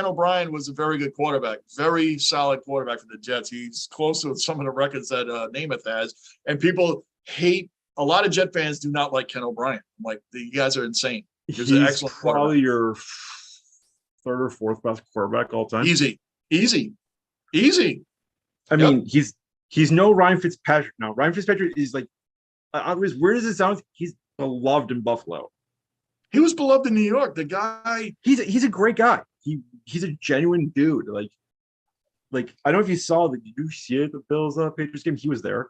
O'Brien was a very good quarterback, very solid quarterback for the Jets. He's close to some of the records that Namath has. And people hate, a lot of Jet fans do not like Ken O'Brien. I'm like, you guys are insane. He's an excellent probably your 3rd or 4th best quarterback all time. Easy. I mean, he's no Ryan Fitzpatrick now. Ryan Fitzpatrick is like, where does it sound? He's beloved in Buffalo. He was beloved in New York. The guy, he's a great guy. He's a genuine dude. Like I don't know if you saw did you see it, the Bills Patriots game? He was there.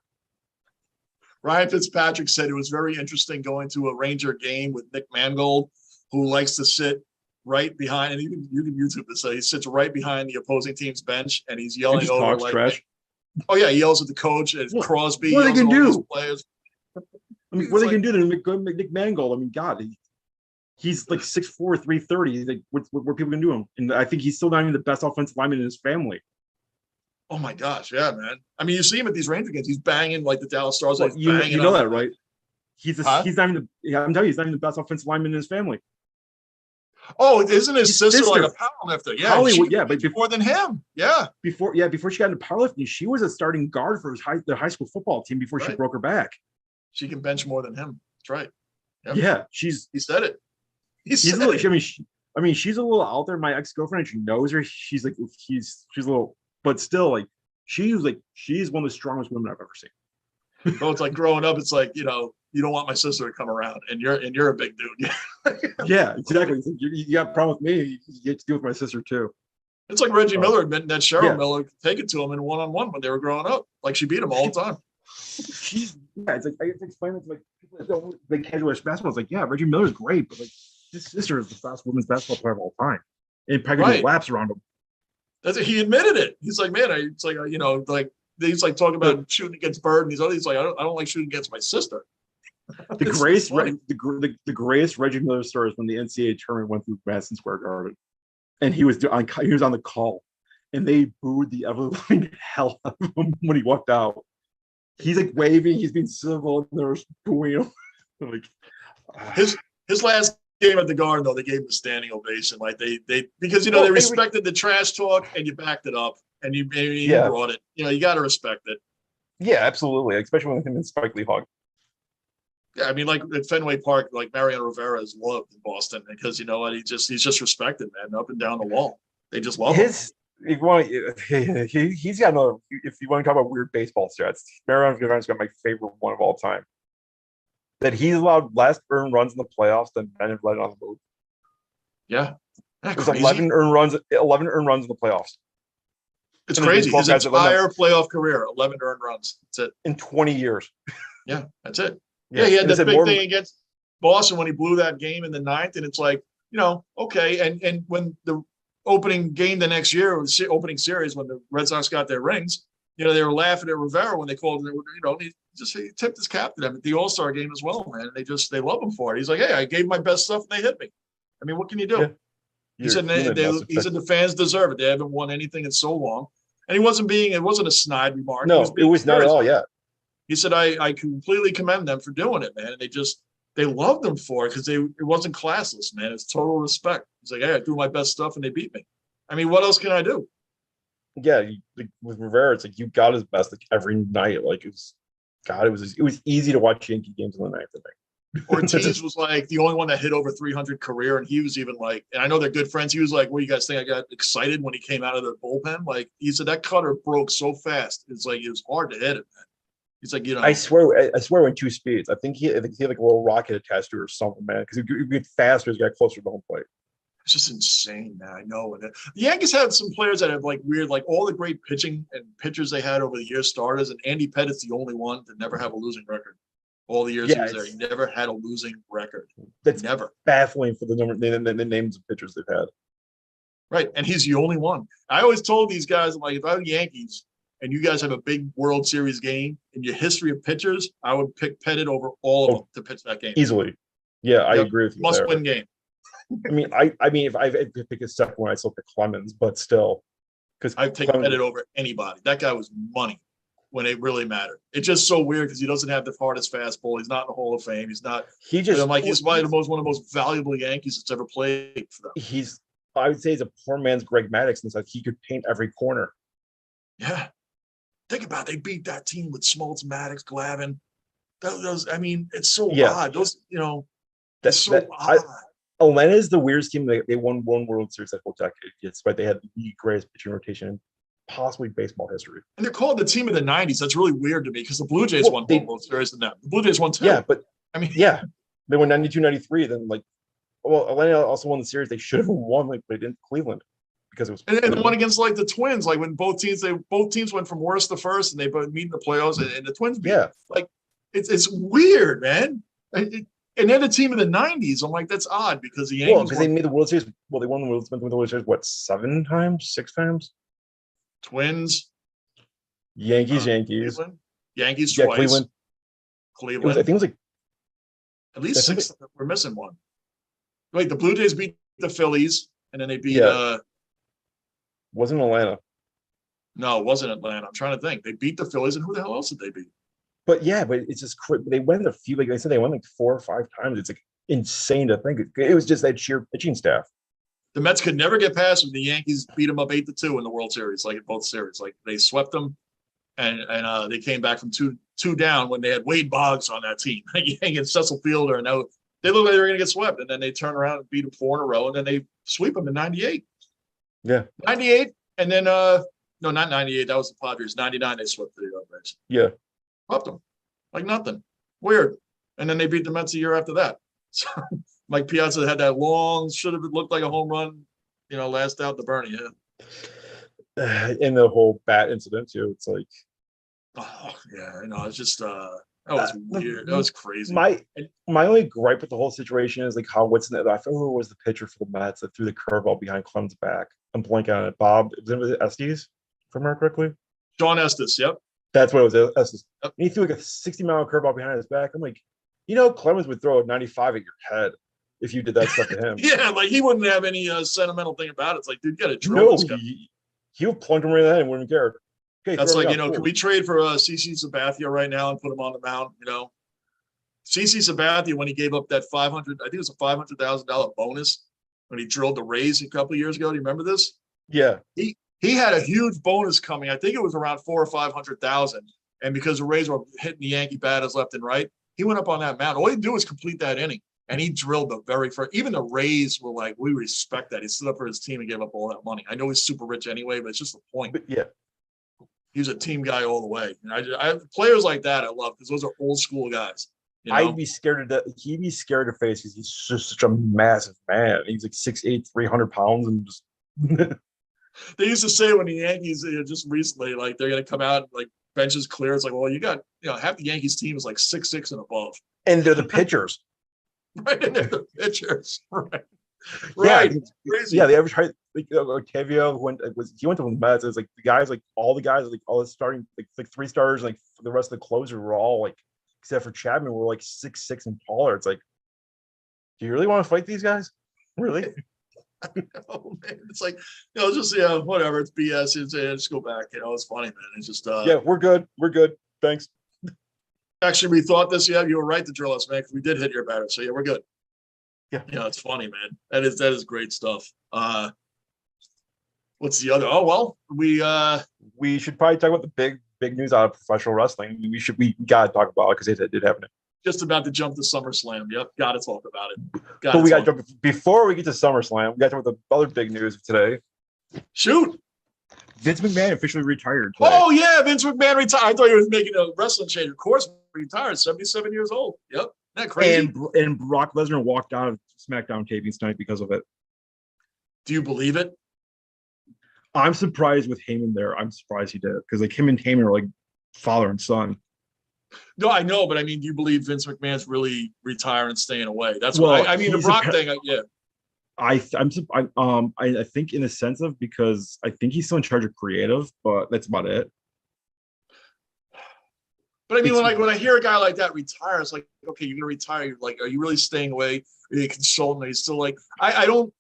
Ryan Fitzpatrick said it was very interesting going to a Ranger game with Nick Mangold, who likes to sit right behind, and you can YouTube this. He sits right behind the opposing team's bench, and he's yelling over like trash. Oh yeah, he yells at the coach and Crosby. What are they gonna do? Players. I mean, what are they gonna do to Nick Mangold? I mean, God, he's like 6'4", 330. Like, what are people gonna do him? And I think he's still not even the best offensive lineman in his family. Oh my gosh, yeah, man. I mean, you see him at these Ranger games. He's banging like the Dallas Stars. Well, you know that, right? He's not even I'm telling you, he's not even the best offensive lineman in his family. Oh, isn't his sister like a powerlifter? Yeah, Hollywood, but more than him. Yeah. Before she got into powerlifting, she was a starting guard for the high school football team before she broke her back. She can bench more than him. That's right. Yep. Yeah, he said it. She's a little out there. My ex-girlfriend, she knows her. She's like, she's a little, but still, like, she's one of the strongest women I've ever seen. Oh, it's like growing up. It's like, you don't want my sister to come around, and you're a big dude. Yeah, exactly. You got a problem with me, you get to deal with my sister too. It's like Reggie Miller admitting that Cheryl Miller could take it to him in one-on-one when they were growing up. Like she beat him all the time. It's like I have to explain it to like people that don't like casual basketball. It's like, yeah, Reggie Miller's great, but like his sister is the best women's basketball player of all time, and probably laps around him. He admitted it. He's like, man, it's like he's like talking about shooting against Bird, and he's like, I don't like shooting against my sister. The greatest Reggie Miller story is when the NCAA tournament went through Madison Square Garden, and he was on the call, and they booed the ever-living hell out of him when he walked out. He's like waving, he's being civil, and they're booing him. Like his last game at the Garden, though, they gave him a standing ovation. Like they because they respected the trash talk, and you backed it up, and you brought it. You got to respect it. Yeah, absolutely, especially when him and Spike Lee hug. Yeah, I mean, like at Fenway Park, like Mariano Rivera is loved in Boston because you know what, he's just respected, man, up and down the wall. They just love him. He's got another. If you want to talk about weird baseball stats, Mariano Rivera's got my favorite one of all time. That he's allowed less earned runs in the playoffs than Ben have led on the move. Yeah, there's 11 earned runs in the playoffs. It's crazy. His entire playoff career, 11 earned runs. That's it. In 20 years. Yeah, that's it. Yeah, he had that big thing against Boston when he blew that game in the 9th, and it's like, okay. And when the opening game the next year, opening series, when the Red Sox got their rings, they were laughing at Rivera when they called him. He tipped his cap to them at the All-Star game as well, man. And they love him for it. He's like, hey, I gave my best stuff and they hit me. I mean, what can you do? Yeah. He said the fans deserve it. They haven't won anything in so long. And it wasn't a snide remark. No, it was not at all. Yeah. He said, I completely commend them for doing it, man. And they loved them for it because it wasn't classless, man. It's total respect. He's like, hey, I do my best stuff and they beat me. I mean, what else can I do? yeah, like, with Rivera, it's like you got his best like every night. Like it was easy to watch Yankee games in the ninth inning. Ortiz was like the only one that hit over 300 career, and he was even like, and I know they're good friends. He was like, "What do you guys think?" I got excited when he came out of the bullpen. Like he said, that cutter broke so fast. It's like it was hard to hit it, man. He's like, I swear, it went two speeds. I think he had like a little rocket attached to it or something, man. Because he'd get faster as he got closer to home plate. it's just insane, man. I know. And the Yankees have some players that have like weird, like all the great pitching and pitchers they had over the years, starters, and Andy Pettit's the only one to never have a losing record. All the years he Yeah, was there, he never had a losing record. that's Never. baffling for the names of pitchers they've had. Right. And he's the only one. I always told these guys, I'm like, if I were the Yankees and you guys have a big World Series game in your history of pitchers, I would pick Pettit over all of them to pitch that game. Easily. Yeah, I Yep. agree with you. Must there. win game. I mean, if I had to pick a second one, I still pick Clemens, but still, because I'd take Pettit over anybody. That guy was money when it really mattered. It's just so weird because he doesn't have the hardest fastball. He's not in the Hall of Fame. He's not. he just I'm like, he's probably one of the most valuable Yankees that's ever played for them. I would say he's a poor man's Greg Maddux, and it's like he could paint every corner. Yeah. Think about it. They beat that team with Smoltz, Maddox, Glavine. Those, I mean, it's so odd. Those, that's so odd. Atlanta is the weirdest team. They won one World Series that whole decade, despite they had the greatest pitching rotation in possibly baseball history. And they're called the team of the 90s. That's really weird to me because the Blue Jays won more World Series than them. The Blue Jays won 2. Yeah, but I mean, they won 92, 93. Then Atlanta also won the series. They should have won, but they didn't. Cleveland, because it was and the one against like the Twins, like when both teams went from worst to first, and they both meet in the playoffs, and the Twins beat. Like it's weird, man. And they're the team of the 90s. I'm like, that's odd because the Yankees. Because they made the World Series. Well, they won the World Series, what, 7 times, 6 times? Twins. Yankees. Yankees Yeah, twice. Cleveland. I think it was like at least 6. We're missing one. Wait, the Blue Jays beat the Phillies, and then they beat. Wasn't Atlanta. No, it wasn't Atlanta. I'm trying to think. They beat the Phillies, and who the hell else did they beat? But it's just they went a few, like I said, they won like 4 or 5 times. It's like insane to think. It was just that sheer pitching staff. The Mets could never get past when the Yankees beat them up 8-2 in the World Series, like in both series. Like they swept them, and they came back from two down when they had Wade Boggs on that team and Cecil Fielder, and they looked like they were going to get swept, and then they turn around and beat them 4 in a row, and then they sweep them in '98. Yeah, 98, and then no, not 98. That was the Padres. 99, they swept the Reds. Yeah. Swept them like nothing. Weird. And then they beat the Mets a year after that. So Mike Piazza had that long, should have looked like a home run, last out the Bernie. Yeah. In the whole bat incident too, it's like, oh yeah, it's just that was weird. That was crazy. My only gripe with the whole situation is like I forget who was the pitcher for the Mets that threw the curveball behind Clem's back. I'm blanking on it. Bob, was it Estes, if I remember correctly? Shawn Estes, yep. That's what it was. Estes. Yep. And he threw like a 60-mile curveball behind his back. I'm like, Clemens would throw a 95 at your head if you did that stuff to him. Yeah, like he wouldn't have any sentimental thing about it. It's like, dude, you got to drill this guy. He would plunge him right in the head and wouldn't care. Okay, that's like, can we trade for CC Sabathia right now and put him on the mound? CC Sabathia, when he gave up that I think it was a $500,000 bonus when he drilled the Rays a couple of years ago. Do you remember this? Yeah. He had a huge bonus coming. I think it was around 400,000 or 500,000. And because the Rays were hitting the Yankee batters left and right, he went up on that mound. All he did was complete that inning. And he drilled the very first. Even the Rays were like, we respect that. He stood up for his team and gave up all that money. I know he's super rich anyway, but it's just the point. But yeah. He was a team guy all the way. And I players like that I love because those are old school guys. I'd be scared he'd be scared to face because he's just such a massive man. He's like 6'8", 300 pounds, and just they used to say when the Yankees just recently, like they're gonna come out like benches clear. It's like, well, you got half the Yankees team is like 6'6" and above. And they're the pitchers. Right, and they're the pitchers. Right. Right. Yeah, crazy. Yeah, the average height, like Octavio went to the Mets. It's like the guys, like all the guys, like all the starting, like 3 starters, like the rest of the closers were all like, except for Chapman, were like 6'6" and taller. It's like, do you really want to fight these guys? Really? Oh man, it's like just whatever. It's BS. Just go back. It's funny, man. It's just yeah, we're good. Thanks. Actually, we thought this. Yeah, you were right to drill us, man. Because we did hit your batter. So yeah, we're good. Yeah, it's funny, man. That is great stuff. What What's the other? Oh well, We should probably talk about the big news out of professional wrestling. We gotta talk about it because it did happen. just about to jump to SummerSlam. Yep, got to talk about it. But we gotta jump before we get to SummerSlam. We got to talk about the other big news of today. Shoot. Vince McMahon officially retired today. Oh yeah, Vince McMahon retired. I thought he was making a wrestling change. Of course, retired, 77 years old. Yep, isn't that crazy? And Brock Lesnar walked out of SmackDown tapings tonight because of it. Do you believe it? I'm surprised with Heyman there. I'm surprised he did because like him and Heyman are like father and son. No, I know, but I mean, do you believe Vince McMahon's really retiring and staying away? That's what I mean. The Brock thing, yeah. I think in a sense of because I think he's still in charge of creative, but that's about it. But I mean, when I hear a guy like that retire, it's like, okay, you're gonna retire. You're like, are you really staying away? Are you a consultant? Are you still like, I don't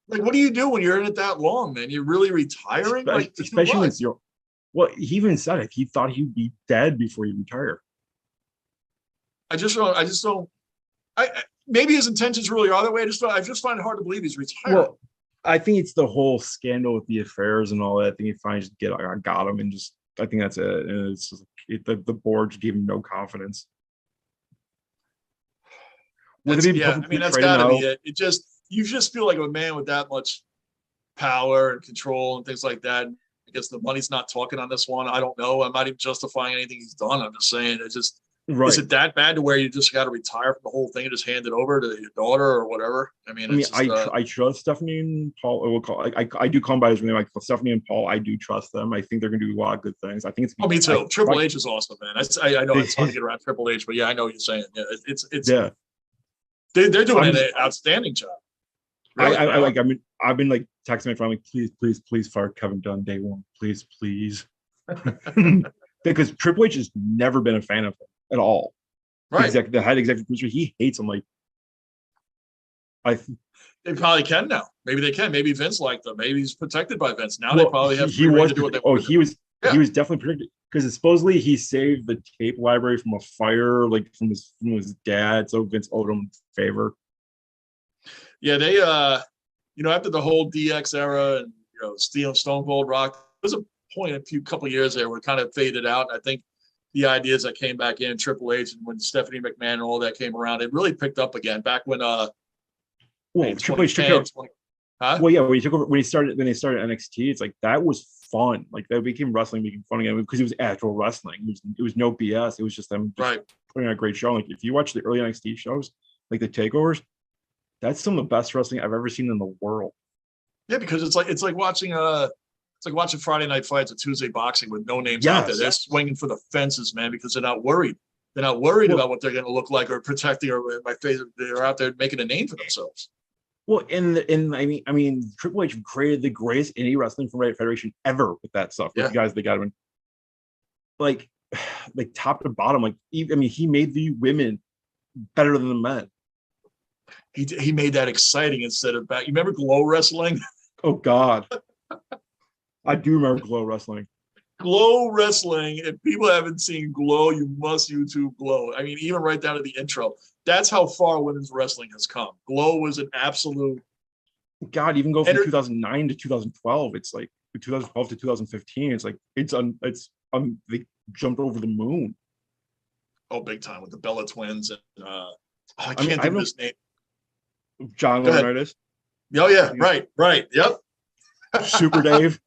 like. What do you do when you're in it that long, man? You're really retiring, especially when you're. Well, he even said it. He thought he'd be dead before he retired. I just don't. Maybe his intentions really are that way. I just find it hard to believe he's retired. Well, I think it's the whole scandal with the affairs and all that. I think he finally just got him, and just I think that's it. And it's just, the board just gave him no confidence. I mean, that's got to be it. You just feel like a man with that much power and control and things like that. I guess the money's not talking on this one. I don't know. I'm not even justifying anything he's done. I'm just saying it's just. Right. Is it that bad to where you just got to retire from the whole thing and just hand it over to your daughter or whatever? I mean, I trust Stephanie and Paul. I do call them by his name. Like Stephanie and Paul, I do trust them. I think they're going to do a lot of good things. I think it's. Oh, me too. Triple H is awesome, man. I know it's hard to get around Triple H, but yeah, I know what you're saying. Yeah, it's yeah. They're doing an outstanding job. Really, I've been like texting my friend like, please fire Kevin Dunn day one, please. Because Triple H has never been a fan of him at all. Right. The head executive producer, he hates him. Like, they probably can now. Maybe they can. Maybe Vince liked them. Maybe he's protected by Vince. Now they probably have free rein to do what they want. He was definitely protected because supposedly he saved the tape library from a fire, like from his dad. So Vince owed him a favor. Yeah, they after the whole DX era and Stone Cold Rock, there was a point a couple of years there where it kind of faded out. I think the ideas that came back in Triple H and when Stephanie McMahon and all that came around, it really picked up again back when Triple H took over. Well, yeah, when they started NXT, it's like that was fun. Like that became wrestling making fun again because it was actual wrestling. It was no BS. It was just them putting on a great show. Like if you watch the early NXT shows, like the takeovers, that's some of the best wrestling I've ever seen in the world. Yeah, because it's like watching Friday night fights or Tuesday boxing with no names out there. They're swinging for the fences, man, because they're not worried. They're not worried about what they're going to look like or protecting or my face. They're out there making a name for themselves. Well, I mean, Triple H created the greatest indie wrestling federation ever with that stuff. With the guys they got him, like top to bottom. Like, he made the women better than the men. He made that exciting instead of back. You remember Glow Wrestling? Oh God. I do remember Glow Wrestling. Glow Wrestling. If people haven't seen Glow, you must YouTube Glow. I mean, even right down to the intro. That's how far women's wrestling has come. Glow was an absolute. God, even go from 2009 to 2012. It's like 2012 to 2015. It's like they jumped over the moon. Oh, big time with the Bella Twins and I can't think of his name. John Laurinaitis. Oh yeah, right. Yep. Super Dave.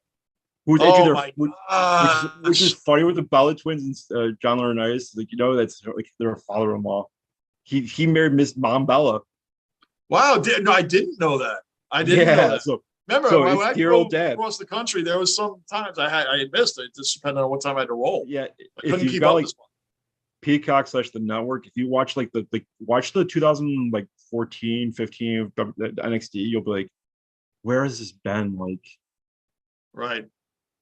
Which is funny with the Bella Twins and John Laurinaitis. Like, that's like their father-in-law. He married Miss Mom Bella. Wow, I didn't know that. I didn't know that. So, remember, when I drove across the country, there was some times I had missed it, just depending on what time I had to roll. Yeah, I couldn't keep up this one. Peacock / the network. If you watch watch the 2014, 15 NXT, you'll be like, where has this been? Like, right.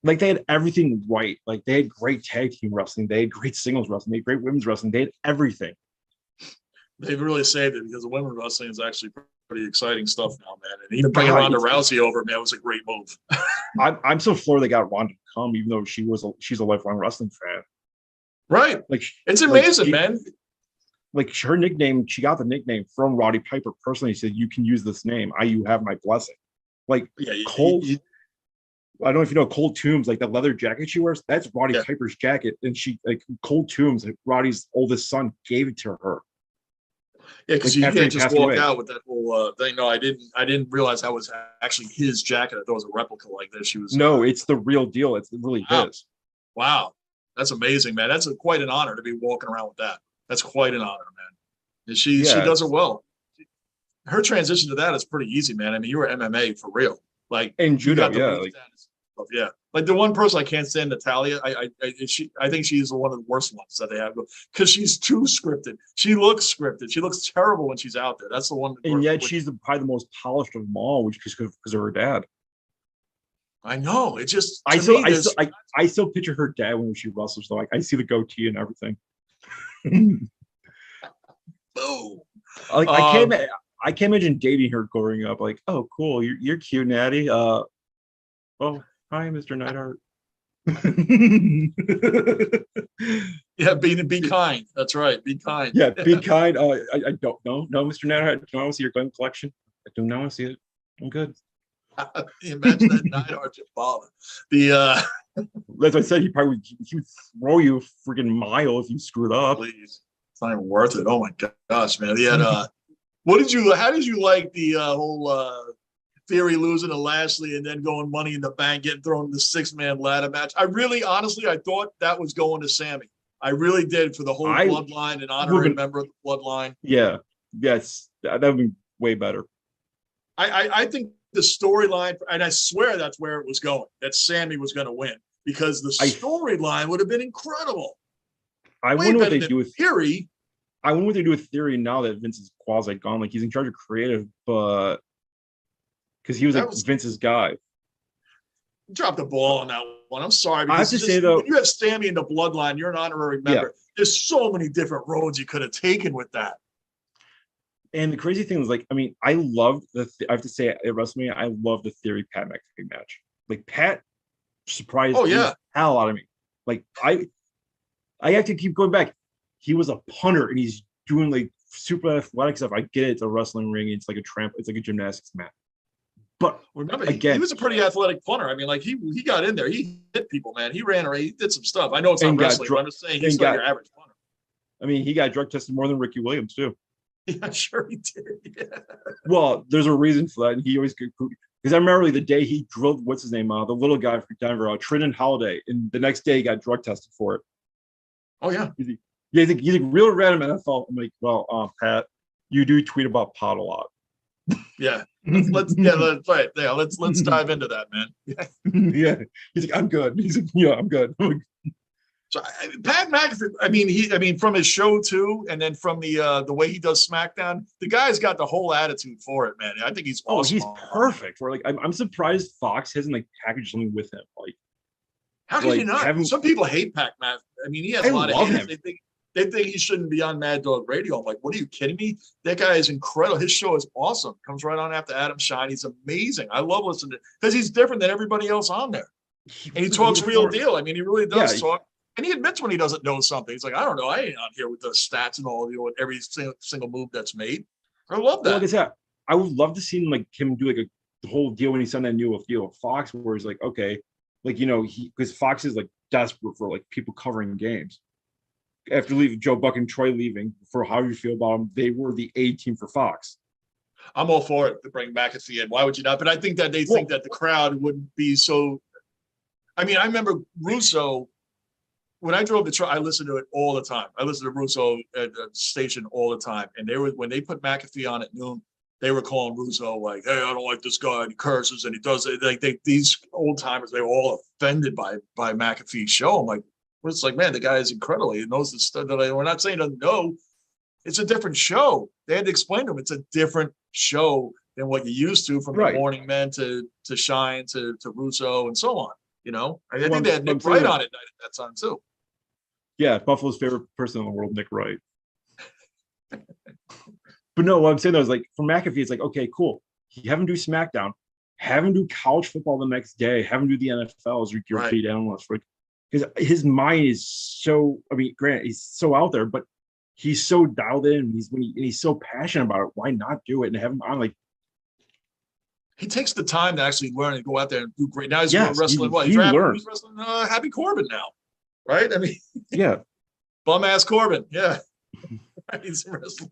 Like they had everything right. Like they had great tag team wrestling. They had great singles wrestling. They had great women's wrestling. They had everything. They've really saved it because the women's wrestling is actually pretty exciting stuff now, man. And even bringing Ronda Rousey over, man, was a great move. I'm so floored they got Ronda to come, even though she's a lifelong wrestling fan. Right. Like it's amazing, man. Like her nickname, she got the nickname from Roddy Piper personally. He said, "You can use this name. You have my blessing." Like Cole. I don't know if you know Cold Tombs, like the leather jacket she wears. That's Roddy Yeah. Piper's jacket, and she like Cold Tombs, like Roddy's oldest son, gave it to her Yeah, because like you after he can't just passed walk away. out with that whole thing. No, I didn't realize that was actually his jacket. I thought it was a replica like this. She was No, it's the real deal. It's really wow, his. wow, that's amazing, man. That's quite an honor to be walking around with that. That's quite an honor, man. And she Yeah, does it it's well. Her transition to that is pretty easy, man. I mean, you were MMA for real. Like and you judo. got the Yeah, ring like status. Yeah, like the one person I can't stand, Natalia. I think she's one of the worst ones that they have because she's too scripted. She looks scripted. She looks terrible when she's out there. That's the one. and yet she's probably the most polished of them all, which is because of her dad. I know. It just I to still, me, I there's still, I still picture her dad when she wrestles. So like, I see the goatee and everything. boom. Like, Um, I can't imagine dating her growing up. Like, oh, cool, you're cute, Natty. Oh, hi, Mr. Neidhart. yeah, be kind. That's right. Be kind. Yeah, be kind. I don't know. No, Mr. Neidhart, do I want to see your gun collection? I do not want to see it. I'm good. Imagine that Neidhart your father. The As I said, he would throw you a freaking mile if you screwed up. please, it's not even worth it. Oh my gosh, man. He had how did you like the whole Theory losing to Lashley and then going Money in the Bank, getting thrown in the 6-man ladder match? I really, honestly, I thought that was going to Sammy. I really did, for the whole I bloodline and honorary member of the bloodline. Yeah, yes, that would be way better. I think the storyline, and I swear that's where it was going, that Sammy was going to win, because the storyline would have been incredible. I Way wonder what better they do with Theory. I wonder what they do with Theory now that Vince is quasi gone. Like, he's in charge of creative, but because he was like Vince's guy. Dropped the ball on that one. I'm sorry. I have to say though, when you have Sammy in the bloodline, you're an honorary member. Yeah. There's so many different roads you could have taken with that. And the crazy thing is, like, I mean, I loved I have to say, at WrestleMania, I love the Theory Pat McAfee match. Like, Pat surprised the hell out of me. Like, I have to keep going back. He was a punter and he's doing like super athletic stuff. I get it. It's a wrestling ring. It's like a gymnastics mat. But remember, again, he was a pretty athletic punter. I mean, like he got in there. He hit people, man. He ran around. He did some stuff. I know it's not wrestling, but I'm just saying he's not your average punter. I mean, he got drug tested more than Ricky Williams too. Yeah, sure he did. Yeah. Well, there's a reason for that. And he always could, because I remember like, the day he drilled what's his name, the little guy from Denver, Trinidad Holiday, and the next day he got drug tested for it. Oh yeah. He's like real random NFL. I'm like, well, Pat, you do tweet about pot a lot. Yeah. Let's dive into that, man. Yeah. Yeah. He's like, I'm good. He's like, yeah, I'm good. So Pat McAfee, from his show too, and then from the way he does SmackDown, the guy's got the whole attitude for it, man. I think he's awesome. He's perfect. For like, I'm surprised Fox hasn't like packaged something with him. Like, how can you not? Some people hate Pat McAfee. I mean, he has a lot of haters. They think he shouldn't be on Mad Dog Radio. I'm like, what are you kidding me? That guy is incredible. His show is awesome. Comes right on after Adam Shine. He's amazing. I love listening to because he's different than everybody else on there. And he talks real deal. I mean, he really does talk. And he admits when he doesn't know something. He's like, I don't know. I ain't on here with the stats and all of you and every single move that's made. I love that. Like I said, I would love to see him do like the whole deal when he signed that new deal with Fox, where he's like, okay, like, you know, because Fox is like desperate for like people covering games. After leaving Joe Buck and Troy leaving, for how you feel about them, they were the A team for Fox. I'm all for it to bring McAfee in. Why would you not? But I think that they think that the crowd wouldn't be so. I mean, I remember Russo. When I drove the truck, I listened to it all the time. I listened to Russo at the station all the time. And when they put McAfee on at noon, they were calling Russo like, "Hey, I don't like this guy. He curses and he does it." Like these old timers, they were all offended by McAfee's show. I'm like, well, it's like, man, the guy is incredible. He knows the stuff that we're not saying he doesn't know. It's a different show. They had to explain to him it's a different show than what you used to, from the Morning Men to Shine to Russo and so on. You know, I think they had Nick Wright on at that time too. Yeah, Buffalo's favorite person in the world, Nick Wright. But no, what I'm saying though is like for McAfee, it's like, okay, cool. Have him do SmackDown, have him do college football the next day, have him do the NFL as your lead analyst. Like, because his mind is so, I mean, granted, he's so out there, but he's so dialed in. He's so passionate about it. Why not do it and have him on? Like, He takes the time to actually learn and go out there and do great. Now he's Yes, wrestling. What? he learned. He's wrestling Happy Corbin now, right? I mean, Yeah, bum ass Corbin. Yeah, he's wrestling.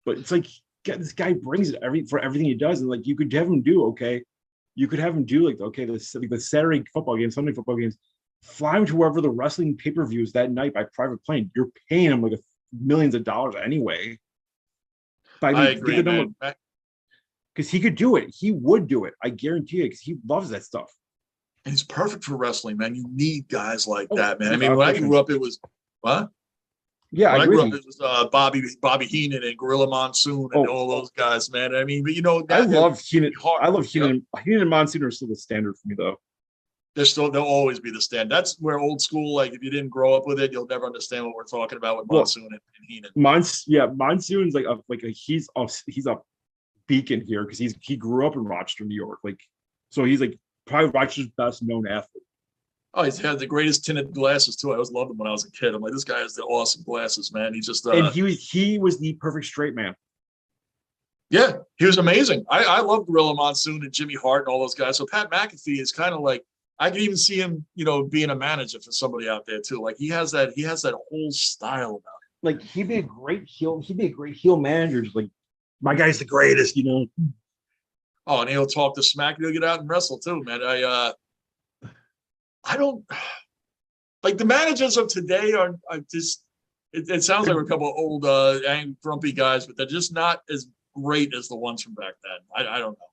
but it's like this guy brings it for everything he does, and like you could have him do okay. You could have him do like the Saturday football games, Sunday football games, fly him to wherever the wrestling pay-per-views that night by private plane. You're paying him like millions of dollars anyway. But I agree, man. Because he could do it. He would do it. I guarantee it, because he loves that stuff. And he's perfect for wrestling, man. You need guys like that, man. I without mean, when I question. grew up, it was what? Yeah, When I I agree grew with up, you. it was Bobby Heenan and Gorilla Monsoon and all those guys, man. I mean, but you know, I love Heenan. hard. I love Heenan. Heenan and Monsoon are still the standard for me, though. They'll always be the stand. That's where old school, like if you didn't grow up with it, you'll never understand what we're talking about with Monsoon and Heenan. Monsoon's he's a beacon here because he grew up in Rochester, New York. Like, so he's like probably Rochester's best known athlete. Oh, he's had the greatest tinted glasses too. I always loved him when I was a kid. I'm like, this guy has the awesome glasses, man. He just and he was the perfect straight man. Yeah, he was amazing. I love Gorilla Monsoon and Jimmy Hart and all those guys. So Pat McAfee is kind of like, I can even see him, you know, being a manager for somebody out there too. Like he has that whole style about him. Like he'd be a great heel manager. Just like, my guy's the greatest, you know. Oh, and he'll talk the smack. He'll get out and wrestle too, man. I don't like the managers of today are just. It sounds like we're a couple of old, angry, grumpy guys, but they're just not as great as the ones from back then. I don't know.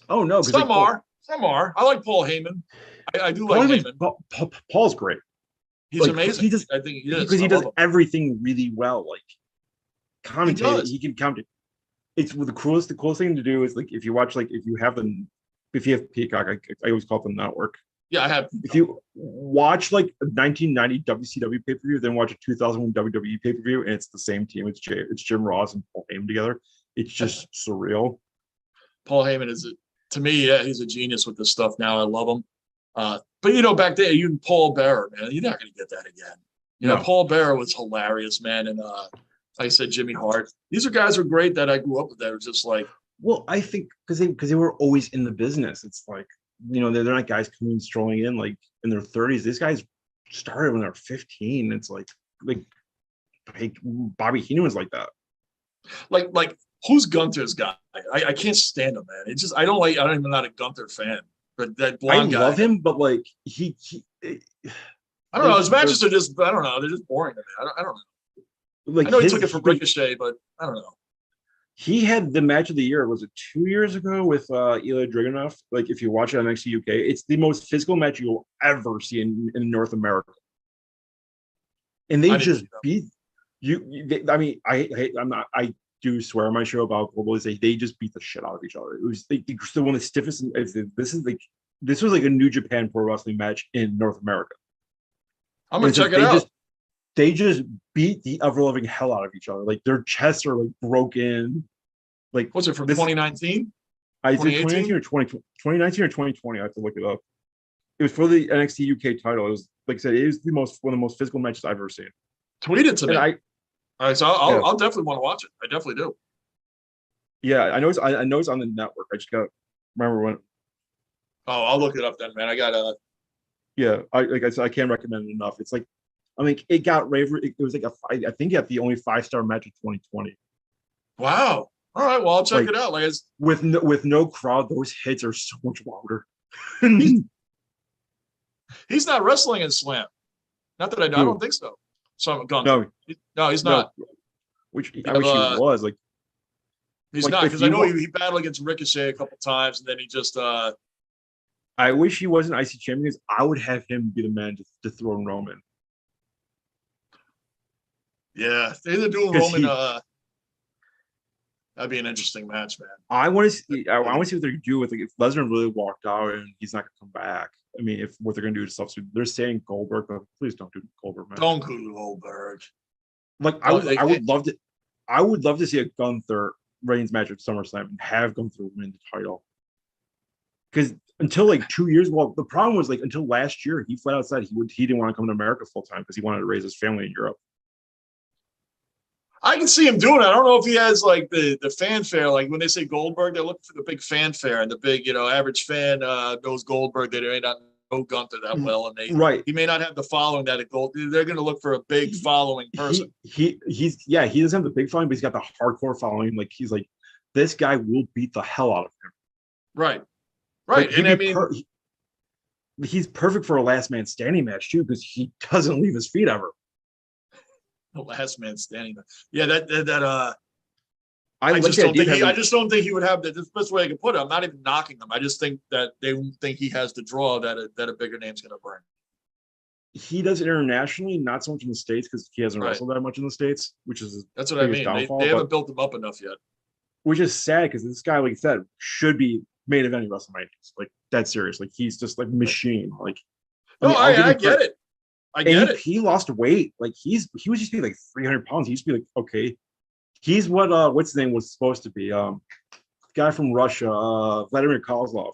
Oh no, some are. I like Paul Heyman. I do like Heyman. Paul's great. He's amazing. I think he is because he does everything really well. Like commentate, he can comment. It's the coolest thing to do is like if you have Peacock, I always call it the network. Yeah, I have. If you watch like a 1990 WCW pay-per-view, then watch a 2001 WWE pay-per-view, and it's the same team. It's Jim Ross and Paul Heyman together. It's just surreal. Paul Heyman to me, yeah, he's a genius with this stuff now. I love him. But you know, back then, even Paul Bearer, man, you're not going to get that again. You know, Paul Bearer was hilarious, man, and like I said, Jimmy Hart. These are guys who are great that I grew up with. That were just like, well, I think because they were always in the business. It's like, you know, they're not guys coming strolling in like in their 30s. These guys started when they were 15. It's like Bobby Heenan was like that. Like who's Gunther's guy? I can't stand him, man. It's just I'm even not a Gunther fan. But that blonde guy, I love him, but like I don't know. His matches are just I don't know. They're just boring to me. I don't know. Like I know he took it from Ricochet, but I don't know. He had the match of the year. Was it 2 years ago with Ilya Dragunov? Like, if you watch it on NXT UK, it's the most physical match you'll ever see in North America. And they just beat you. I do swear on my show about globalization. They just beat the shit out of each other. It was one of the stiffest. This was like a New Japan Pro Wrestling match in North America. I'm gonna check it out. They just beat the ever living hell out of each other. Like their chests are like broken. Like what's it from 2019? I said 2019 or 2019 or 2020. I have to look it up. It was for the NXT UK title. It was like I said, it was one of the most physical matches I've ever seen. Tweet it to me. All right, so I'll definitely want to watch it. I definitely do. Yeah, I know it's on the network. I just got remember when. Oh, I'll look it up then, man. I gotta. Yeah, like I said, I can't recommend it enough. It's like, I mean, it got raver. It was like I think it got the only 5-star match of 2020. Wow. All right. Well, I'll check it out. Like with no crowd, those hits are so much louder. He's not wrestling in Slam. Not that I know. I don't think so. So I'm gone. No, he's not. Which I wish he was. Like he's not because I know he battled against Ricochet a couple times, and then he just. I wish he wasn't IC champion because I would have him be the man to dethrone Roman. Yeah, they either do Roman. That'd be an interesting match, man. I want to see. I want to see what they're gonna do with if Lesnar really walked out and he's not gonna come back. I mean, if what they're gonna do to substitute, they're saying Goldberg, but please don't do Goldberg, man. Don't do Goldberg. Like I would love to. I would love to see a Gunther Reigns match at SummerSlam and have Gunther win the title. Because until like 2 years, well, the problem was like until last year, he flat out said he didn't want to come to America full time because he wanted to raise his family in Europe. I can see him doing it. I don't know if he has like the fanfare. Like when they say Goldberg, they're looking for the big fanfare, and the big, average fan knows Goldberg. They may not know Gunther that well, and Right. he may not have the following that at Gold. They're going to look for a big following person. He doesn't have the big following, but he's got the hardcore following. Like he's like, this guy will beat the hell out of him. Right. Like, and I mean, he's perfect for a last man standing match too, because he doesn't leave his feet ever. the last man standing. Yeah, that I just don't think he would have the best way I can put it. I'm not even knocking him. I just think that they think he has the draw that a bigger name's going to bring. He does internationally, not so much in the States because he hasn't wrestled that much in the States, which is that's what I mean. They haven't built him up enough yet. Which is sad because this guy, like you said, should be main eventing WrestleMania. Like that's serious. Like he's just like machine. Like I get it. I get it. He lost weight. Like he was just be like 300 pounds. He used to be like, okay, he's what what's his name was supposed to be. Guy from Russia, Vladimir Kozlov.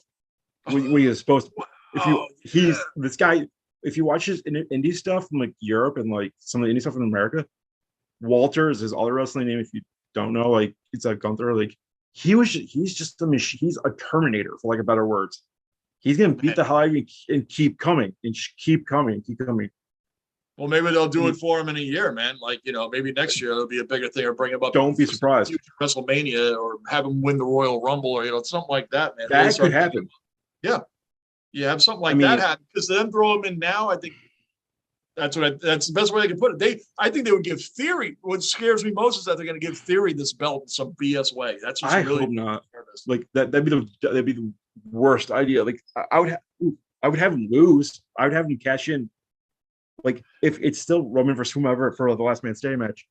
When he was supposed to. This guy. If you watch his indie stuff from like Europe and like some of the indie stuff in America, Walter is his other wrestling name. If you don't know, like it's like Gunther. Like he's just a machine. He's a Terminator, for like a better words. He's gonna beat the hell out of you and keep coming and keep coming and keep coming. Well, maybe they'll do it for him in a year, man. Like, maybe next year it'll be a bigger thing, or bring him up. Don't be surprised. WrestleMania, or have him win the Royal Rumble, or something like that, man. That could happen. Yeah. You have something like that happen, because them throw him in now, I think that's the best way they can put it. I think they would give Theory. What scares me most is that they're going to give Theory this belt in some BS way. That's just really hope not. Like that'd be the worst idea. Like I would have him lose. I would have him cash in. Like if it's still Roman versus whomever for the last man standing match.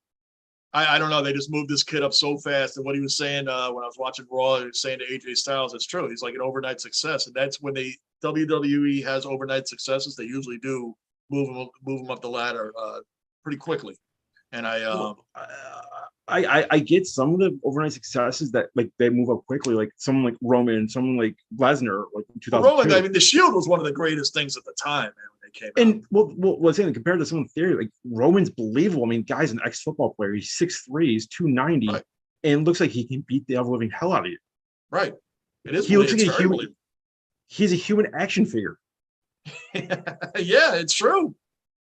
I don't know. They just moved this kid up so fast. And what he was saying when I was watching Raw, he was saying to AJ Styles, it's true. He's like an overnight success. And that's when WWE has overnight successes. They usually do move him up the ladder pretty quickly. And I get some of the overnight successes that like they move up quickly, like someone like Roman, someone like Lesnar, like in 2002. Roman, I mean, the Shield was one of the greatest things at the time, man. And well, saying compared to someone Theory, like Roman's believable. I mean, guy's an ex-football player. He's 6'3", he's 290, and looks like he can beat the ever living hell out of you. Right. It is. He looks like a human. He's a human action figure. Yeah, it's true.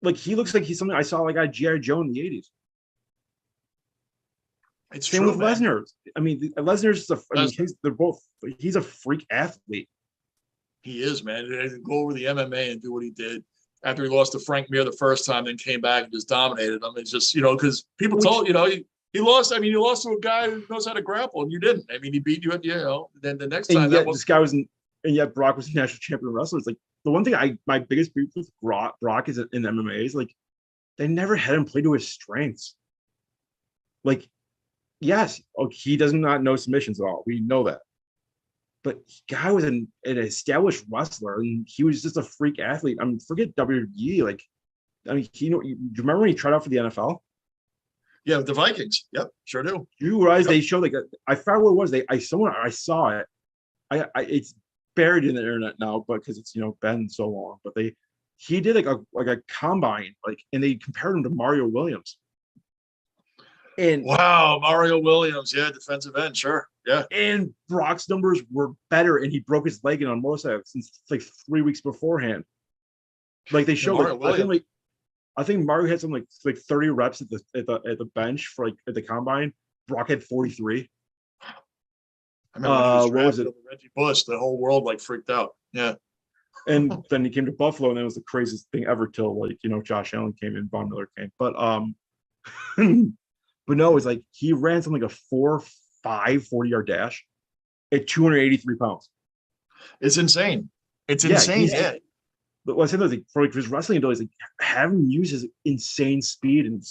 Like he looks like he's something I saw like a G.I. Joe in the 80s. It's same true with Lesnar. I mean, Lesnar's he's a freak athlete. He is, man. Go over the MMA and do what he did after he lost to Frank Mir the first time, then came back and just dominated him. It's just, because people told, he lost. I mean, you lost to a guy who knows how to grapple, and you didn't. I mean, he beat you at, then the next time. This guy was, and yet Brock was a national champion wrestler. It's like the one thing my biggest beef with Brock is in MMA is like they never had him play to his strengths. Like, yes, he does not know submissions at all. We know that. But guy was an established wrestler, and he was just a freak athlete. I mean, forget WWE. Like, I mean, do you remember when he tried out for the NFL? Yeah, the Vikings. Yep, sure do. You realize they showed like I forgot what it was. I saw it. It's buried in the internet now, but because it's been so long. But he did like a combine, and they compared him to Mario Williams. And wow, Mario Williams, yeah, defensive end, sure. Yeah. And Brock's numbers were better, and he broke his leg in on motorcycle since like 3 weeks beforehand. Like they showed, I think Mario had some like 30 reps at the bench for like at the combine. Brock had 43. I remember what was it? Reggie Bush, the whole world like freaked out. Yeah. And then he came to Buffalo, and it was the craziest thing ever till Josh Allen came in, Von Miller came. But but no, it's like he ran something like a 4.5 40-yard dash at 283 pounds. It's insane. It's insane. Yeah. But what I said was for his wrestling abilities, have him use his insane speed and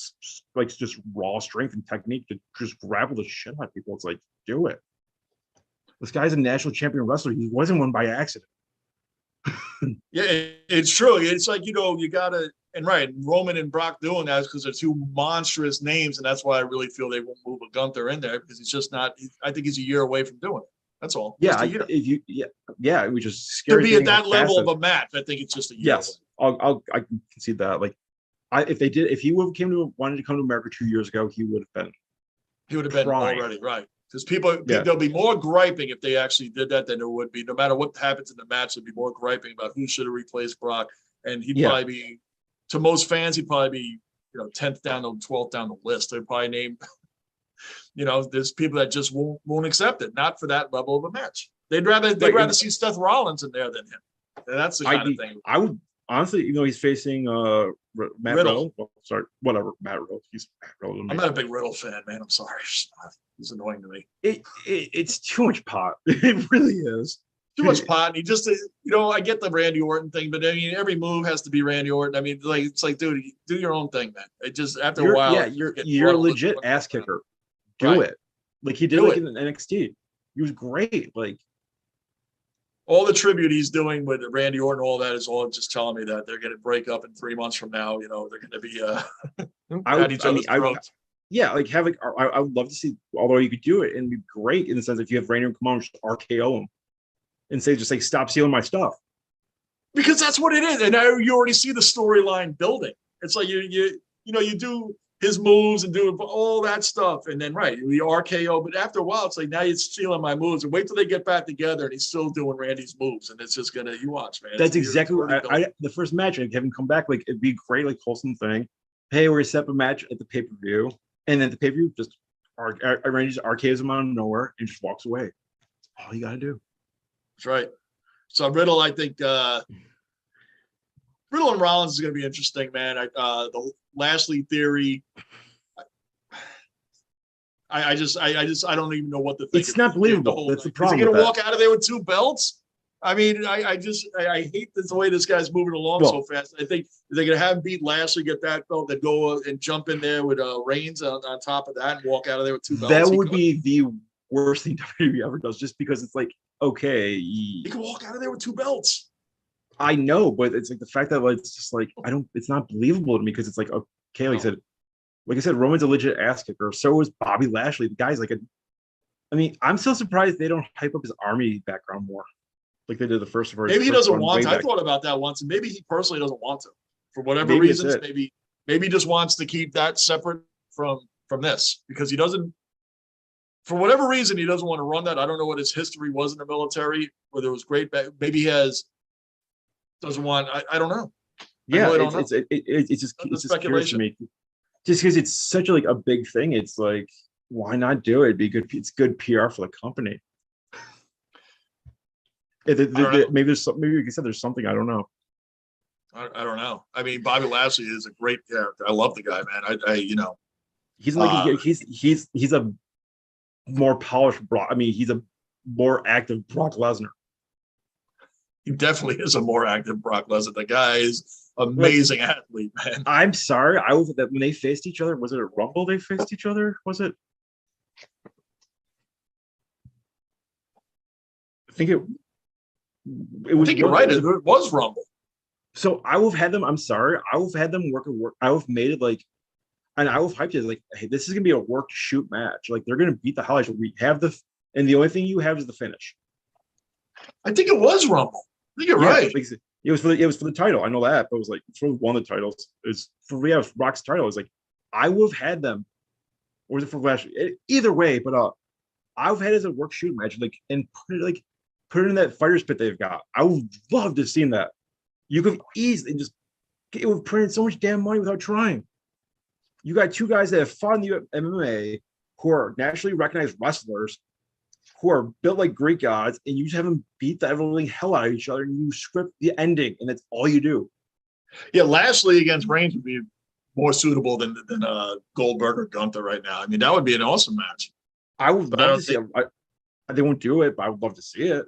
like just raw strength and technique to just grapple the shit out of people. It's like, do it. This guy's a national champion wrestler. He wasn't one by accident. Yeah, it's true. It's like, you gotta, and right, Roman and Brock doing that is because they're two monstrous names, and that's why I really feel they won't move a Gunther in there, because he's just not. I think he's a year away from doing it. That's all. Yeah, which is scary to be at that level of a match. I think it's just a year. Yes, I can concede that. Like, if he would have wanted to come to America 2 years ago, he would have been. He would have been Prime. already, right. Because people, Yeah. there'll be more griping if they actually did that than there would be. No matter what happens in the match, there'll be more griping about who should have replaced Brock. And he'd Yeah. probably be, to most fans, he'd probably be, 10th down to 12th down the list. They'd probably name, there's people that just won't accept it, not for that level of a match. They'd rather see Seth Rollins in there than him. And that's the kind of thing. I would honestly, even though he's facing Matt Riddle. Well, sorry, whatever, Matt Riddle. He's Matt Riddle. I'm not a big Riddle fan, man. I'm sorry. He's annoying to me. It's too much pot. It really is. Too much pot. And he just, I get the Randy Orton thing, but I mean, every move has to be Randy Orton. I mean, it's like, dude, do your own thing, man. It just, after a while. Yeah, you're a legit ass kicker. Do it. Like he did in NXT. He was great. Like, all the tribute he's doing with Randy Orton, all that is all just telling me that they're going to break up in 3 months from now. They're going to be at each other's throats. Yeah, like I would love to see, although you could do it and it'd be great in the sense if you have Randy Orton come on, just RKO him and say, just like, stop stealing my stuff. Because that's what it is. And now you already see the storyline building. It's like you do his moves and do all that stuff. And then, we RKO. But after a while, it's like, now you're stealing my moves. And wait till they get back together and he's still doing Randy's moves. And it's just going to, you watch, man. That's exactly what the first match, like, have him come back, like, it'd be great, like, wholesome thing. Hey, we're going to set up a match at the pay-per-view. And then the pay-per-view, just Randy just RKOs him out of nowhere and just walks away. That's all you got to do. That's right. So Riddle, I think, Riddle and Rollins is going to be interesting, man. The Lashley theory. I don't even know what to think. It's not believable. That's the problem. Is he going to walk out of there with 2 belts? I mean, I hate the way this guy's moving along so fast. I think they're going to have him beat Lashley, get that belt, then go and jump in there with Reigns on top of that and walk out of there with 2 belts. That would be the worst thing WWE ever does, just because it's like, okay, he can walk out of there with 2 belts. I know, but it's like the fact that it's just like, it's not believable to me, because it's like, okay, like I said, Roman's a legit ass kicker. So is Bobby Lashley. The guy's like I'm so surprised they don't hype up his army background more, like they did the first version. Maybe he doesn't want to. I thought about that once, and maybe he personally doesn't want to, for whatever reasons. Maybe he just wants to keep that separate from this, because he doesn't. For whatever reason, he doesn't want to run that. I don't know what his history was in the military, whether it was great. Maybe he doesn't want. I don't know. Yeah, it's just curious to me. Just because it's such a big thing, it's like, why not do it? It'd be good. It's good PR for the company. Maybe there's something. Maybe like you said, there's something, I don't know. I don't know. I mean, Bobby Lashley is a great character. I love the guy, man. He's like he's a more polished Brock. I mean, he's a more active Brock Lesnar. He definitely is a more active Brock Lesnar. The guy is amazing athlete, man. I'm sorry. That when they faced each other, was it a Rumble they faced each other? Was it? I think it was. I think you're right. It was Rumble. So I would have had them. I'm sorry. I would have had them work. I would have made it like, and I would have hyped it like, hey, this is gonna be a work shoot match. Like, they're gonna beat the hell out of you. We have and the only thing you have is the finish. I think it was Rumble. I think you're right. It was for the title. I know that, but it was like, it's for one of the titles. It's for Rock's title. It was like, I would have had them, or was it for Flash? Either way, but I would have had it as a work shoot match, like, and put it in that fighter's pit they've got. I would love to have seen that. You could easily it would print in so much damn money without trying. You got 2 guys that have fought in the MMA who are nationally recognized wrestlers, who are built like Greek gods, and you just have them beat the ever-living hell out of each other, and you script the ending, and that's all you do. Yeah, Lashley against Reigns would be more suitable than Goldberg or Gunther right now. I mean, that would be an awesome match. I would love to see it. They won't do it, but I would love to see it.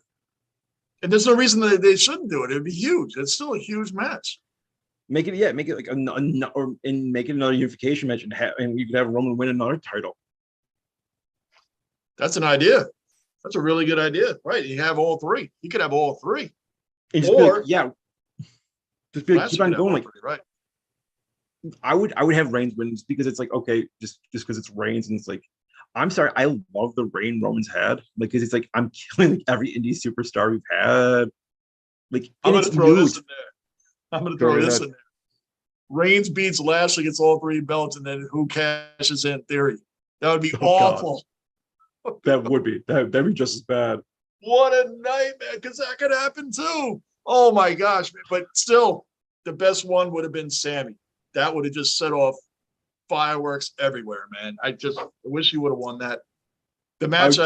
And there's no reason that they shouldn't do it. It'd be huge. It's still a huge match. Make it like and make it another unification match, and you could have Roman win another title. That's an idea. That's a really good idea, right? You have all 3. You could have all 3. And just keep on going. Like, right. I would have Reigns win, because it's like, okay, just because it's Reigns, and it's like, I'm sorry, I love the reign Roman's had, like, because it's like, I'm killing like every indie superstar we've had. Like, I'm gonna throw this in there. Reigns beats Lashley, gets all 3 belts, and then who cashes in Theory? That would be awful. That would be that'd be just as bad. What a nightmare, because that could happen too. Oh my gosh, man. But still, the best one would have been Sammy. That would have just set off fireworks everywhere, man. I wish he would have won that. The match,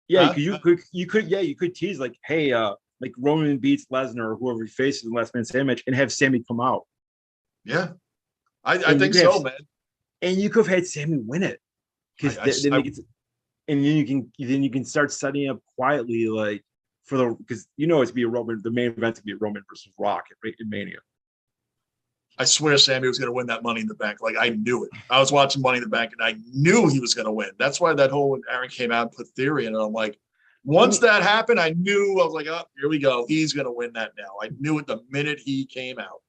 you could tease like, hey, like Roman beats Lesnar or whoever he faces in the last man standing match, and have Sammy come out. Yeah, I think so, man. And you could have had Sammy win it, because and then you can start setting up quietly, like because it's be a Roman. The main event to be a Roman versus Rock in Mania. I swear Sammy was going to win that Money in the Bank. Like, I knew it. I was watching Money in the Bank, and I knew he was going to win. That's why that whole when Aaron came out and put Theory in it, I'm like, once that happened, I was like, oh, here we go. He's going to win that now. I knew it the minute he came out.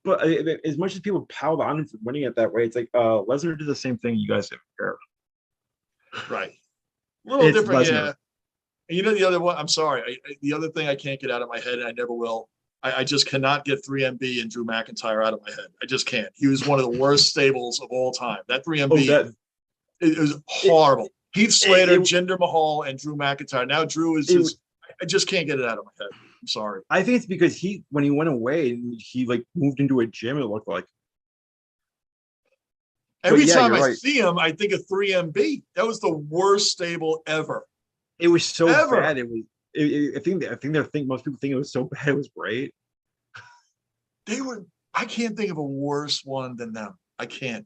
But as much as people piled on him for winning it that way, it's like Lesnar did the same thing. You guys didn't care. Right. A little different, Lesnar. And the other one, I'm sorry. The other thing I can't get out of my head, and I never will, I just cannot get 3MB and Drew McIntyre out of my head. I just can't. He was one of the worst stables of all time. That 3MB, it was horrible. Heath Slater, Jinder Mahal, and Drew McIntyre. Now Drew is I just can't get it out of my head. I'm sorry. I think it's because when he went away, he like moved into a gym, it looked like. Every time I see him, I think of 3MB. That was the worst stable ever. It was so bad. It was. I think most people think it was so bad. It was great. I can't think of a worse one than them. I can't.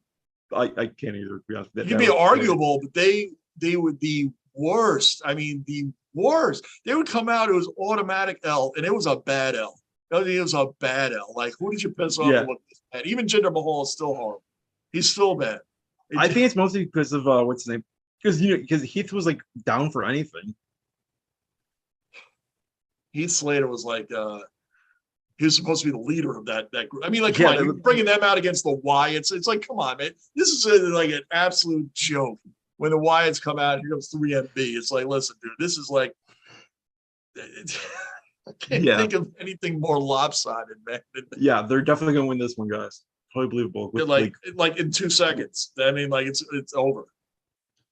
I can't either. To be honest, it could be arguable, but they were the worst. I mean, the worst. They would come out. It was automatic L, and it was a bad L. It was a bad L. Like, who did you piss off? To look this bad? Even Jinder Mahal is still horrible. He's still bad. I think it's mostly because of what's his name? Because Heath was like down for anything. Heath Slater was like he was supposed to be the leader of that group. I mean, like, come on, you're bringing them out against the Wyatts. It's like, come on, man. This is like an absolute joke. When the Wyatts come out, here comes 3MB. It's like, listen, dude, this is like, I can't think of anything more lopsided, man. Yeah, they're definitely gonna win this one, guys. Totally believable. Like in 2 seconds. I mean, like it's over.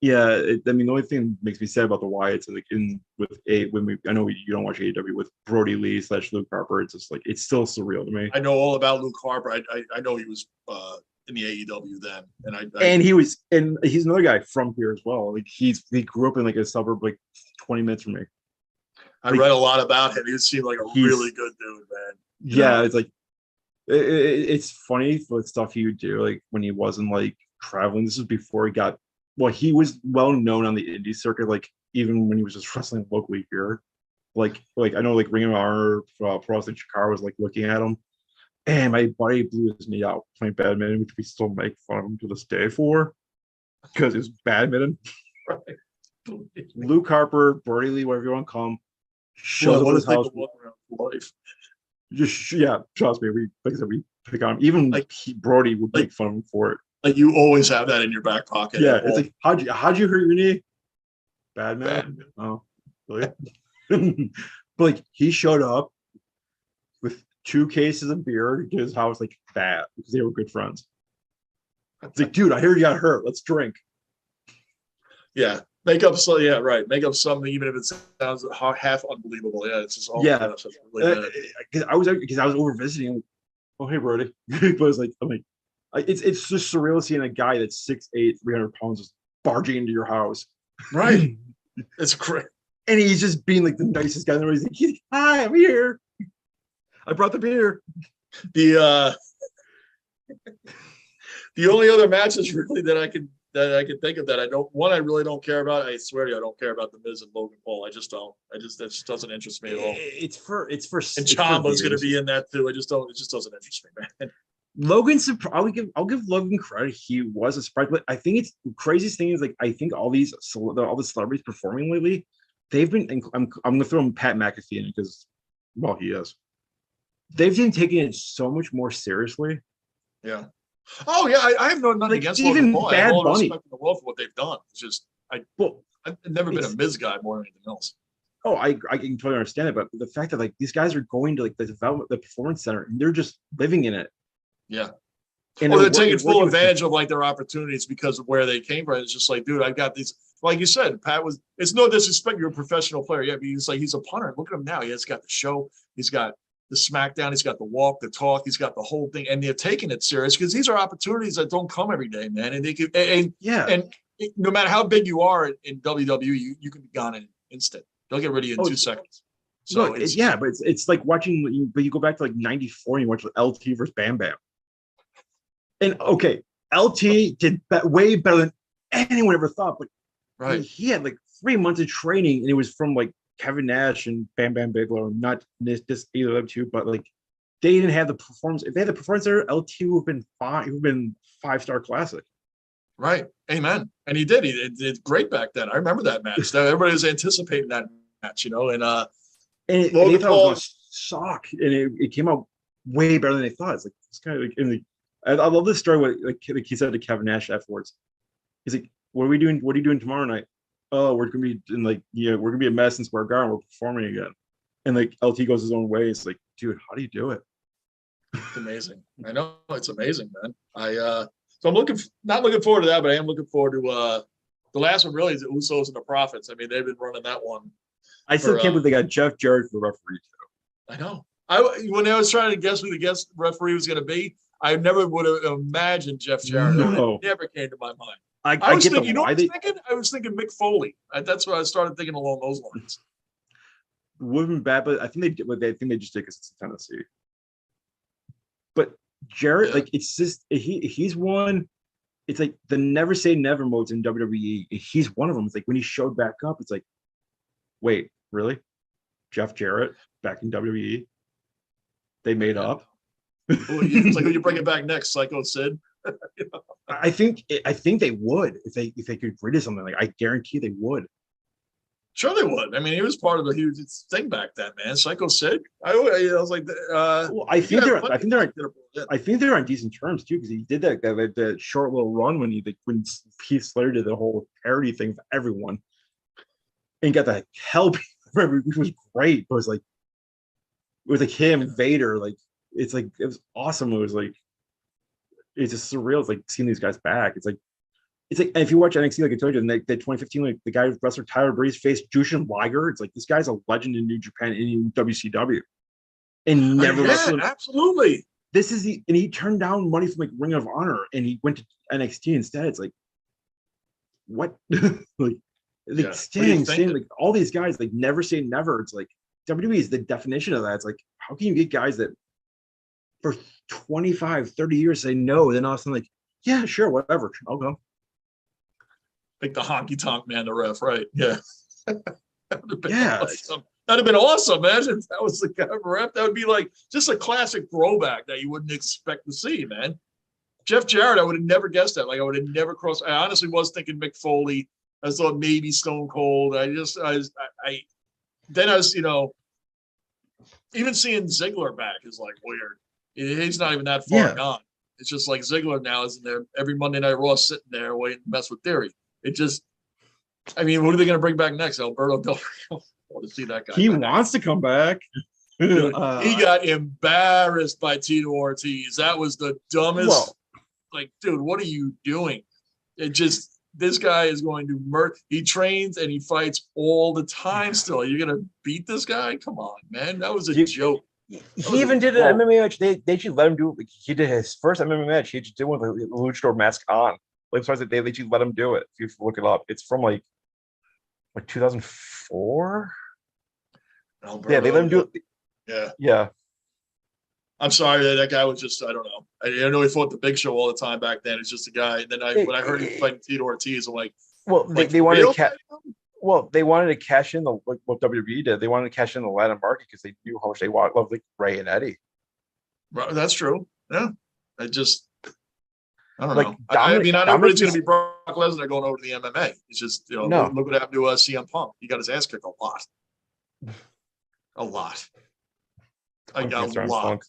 Yeah, the only thing that makes me sad about the Wyatts, like I know you don't watch AEW with Brody Lee / Luke Harper. It's just like it's still surreal to me. I know all about Luke Harper. I know he was in the AEW then, and he's another guy from here as well. Like he grew up in like a suburb like 20 minutes from me. I read a lot about him. He seemed like a really good dude, man. Yeah, it's like it's funny for the stuff he would do, like when he wasn't like traveling. This was before he got. Well, he was well known on the indie circuit, like even when he was just wrestling locally here. Like I know, like Ring of Honor, Pro Wrestling Chicago was like looking at him, and my buddy blew his knee out playing badminton, which we still make fun of him to this day for, because it was badminton. Right. Luke Harper, Brody Lee, whatever you want to call him, shows up at his house. Trust me, we pick on him. Even like Brody would make fun of him for it. Like you always have that in your back pocket. Yeah, it's like how'd you hurt your knee? Bad man. Oh, really? But like he showed up with 2 cases of beer to his house, like that, because they were good friends. It's like, dude, I hear you got hurt. Let's drink. Yeah, make up something, even if it sounds half unbelievable. Yeah, it's just all. Yeah, because I was over visiting. Oh, hey, Brody. But it's like it's just surreal seeing a guy that's 6'8", 300 pounds just barging into your house. Right. It's great. And he's just being like the nicest guy in the world. He's like, hi, I'm here. I brought the beer. The only other matches really that I can think of that I really don't care about. I swear to you, I don't care about the Miz and Logan Paul. I just don't. That just doesn't interest me at all. It's for. And Ciampa's going to be in that too. It just doesn't interest me, man. Logan's I'll give Logan credit. He was a surprise, but I think it's the craziest thing is like I think all the celebrities performing lately, they've been. I'm gonna throw Pat McAfee in because, well, he is. They've been taking it so much more seriously. Yeah. Oh yeah, I have nothing against even Logan Paul. Bad I have all the Bunny. respect in the world for what they've done. It's just I've never been a Miz guy more than anything else. Oh, I can totally understand it, but the fact that like these guys are going to like the performance center and they're just living in it. Yeah. And Well, they're they're taking full working with them. advantage of like their opportunities because of where they came from. It's just like, dude, I got these. Like you said, Pat was. It's no disrespect. You're a professional player. Yeah, but he's a punter. Look at him now. He's got the show. He's got the SmackDown. He's got the walk, the talk. He's got the whole thing, and they're taking it serious because these are opportunities that don't come every day, man. And they can. Yeah. And no matter how big you are in WWE, you can be gone in an instant. They'll get rid of you in 2 seconds. So but it's like watching. But you go back to like '94 and you watch LT versus Bam Bam. And okay, LT did way better than anyone ever thought, but right. he had like 3 months of training, and it was from like Kevin Nash and Bam Bam Bigelow, not this either of them two, but like they didn't have the performance. If they had the performance there, LT would have been fine. It would have been 5-star classic. Right. Amen. And he did. He did great back then. I remember that match. Everybody was anticipating that match, and they thought it was going to suck, and it came out way better than they thought. It's like this guy, like, I love this story. What like he said to Kevin Nash afterwards. He's like, "What are we doing? What are you doing tomorrow night? Oh, we're gonna be in like we're gonna be at Madison Square Garden. We're performing again." And like LT goes his own way. It's like, dude, how do you do it? It's amazing. I know it's amazing, man. So I'm not looking forward to that, but I am looking forward to the last one. Really, is the Usos and the Prophets. I mean, they've been running that one. I still can't believe they got Jeff Jarrett for the referee too. I know. When I was trying to guess who the guest referee was going to be, I never would have imagined Jeff Jarrett. No. It never came to my mind. I was thinking, I was thinking Mick Foley. That's what I started thinking along those lines. Would have been bad, but I think they did. I think they just did because it's in Tennessee. But Jarrett, like, it's just he's one. It's like the never say never modes in WWE. He's one of them. It's like when he showed back up, it's like, wait, really? Jeff Jarrett back in WWE? They made up. It's like, who you bring it back next, Psycho Sid? I think they would if they could get rid of something. Like, I guarantee they would. Sure, they would. I mean, he was part of the huge thing back then, man. Psycho Sid. I was like, well, I think they're on decent terms too, because he did that short little run when Heath Slater did the whole parody thing for everyone, and got the help, which was great. But it was like him and Vader. Like, it was awesome. It was like, it's just surreal. It's like seeing these guys back. It's like if you watch NXT, like I told you, in the 2015, like the guy wrestler Tyler Breeze faced Jushin Liger. It's like this guy's a legend in New Japan and in WCW, and never wrestled. Absolutely. And he turned down money from like Ring of Honor, and he went to NXT instead. It's like, what? Sting, like all these guys, like never say never. It's like WWE is the definition of that. It's like, how can you get guys that for 25, 30 years say no, then all of a sudden like, yeah, sure, whatever, I'll go. Like the honky tonk man, the ref, right? Yeah. Yeah. Awesome. That'd have been awesome. Imagine if that was the guy ref. That would be like just a classic throwback that you wouldn't expect to see, man. Jeff Jarrett, I would have never guessed that. Like, I would have never crossed. I honestly was thinking Mick Foley. I thought maybe Stone Cold. Then I was, even seeing Ziggler back is like weird. He's not even that far gone. It's just like Ziggler now is in there every Monday Night Raw sitting there waiting to mess with Theory. It just, I mean, what are they going to bring back next? Alberto Del Rio. I want to see that guy. He wants to come back. Dude, he got embarrassed by Tito Ortiz. That was the dumbest. Like, dude, what are you doing? This guy is going to murder. He trains and he fights all the time still. You're going to beat this guy? Come on, man. That was a joke. He even did an MMA match. They actually let him do it. Like, he did his first MMA match. He just did one with the luchador mask on. Like, they actually let him do it. If you look it up, it's from like 2004. Alberto, yeah, they let him do it. Yeah. I'm sorry that guy was just, I don't know. I know he fought the Big Show all the time back then. It's just a guy. And then when I heard he was fighting Tito Ortiz, I'm like, they wanted to cash in what WWE did. They wanted to cash in the Latin market because they knew how much they loved like Ray and Eddie. Right, that's true. Yeah, I don't like know. I mean, not everybody's going to be Brock Lesnar going over to the MMA. It's just, look what happened to CM Punk. He got his ass kicked a lot. A lot. Like a lot.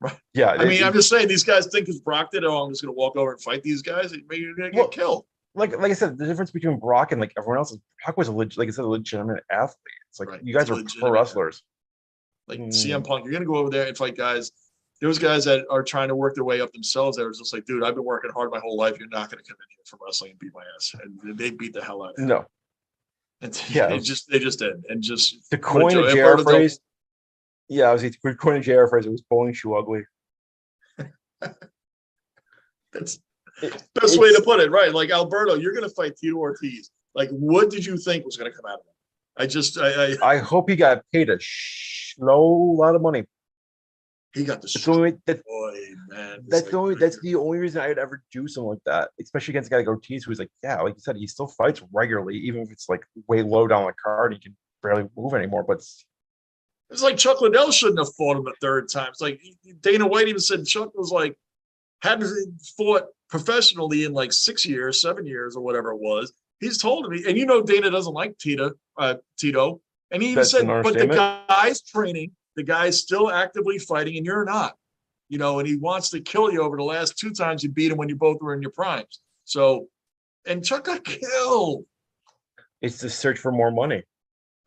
Right. Yeah. I mean, I'm just saying these guys think because Brock did, I'm just going to walk over and fight these guys. Maybe you're going to get killed. Like I said, the difference between Brock and like everyone else is Brock was a legitimate athlete. It's like you guys are pro wrestlers. Like CM Punk, you're going to go over there and fight guys Those guys that are trying to work their way up themselves, they're just like, dude, I've been working hard my whole life. You're not going to come in here for wrestling and beat my ass. And they beat the hell out of him. No, And yeah, they just did. And just the coin of JR Alberto phrase. Yeah, I was the coin of JR phrase. It was bowling shoe ugly. That's best way to put it, right? Like Alberto, you're going to fight Tito Ortiz. Like, what did you think was going to come out of it? I hope he got paid a low lot of money. He got That's the only way, boy, man. that's the only reason I'd ever do something like that, especially against a guy like Ortiz, who's like, yeah, like you said, he still fights regularly, even if it's like way low down the card, he can barely move anymore. But it's like Chuck Liddell shouldn't have fought him a third time. It's like Dana White even said Chuck was like hadn't fought professionally in like 6 years, 7 years, or whatever it was. He's told me, and Dana doesn't like Tito, and he even said, but the guy's training. The guy's still actively fighting, and you're not, and he wants to kill you over the last 2 times you beat him when you both were in your primes. So, and Chuck got killed. It's the search for more money.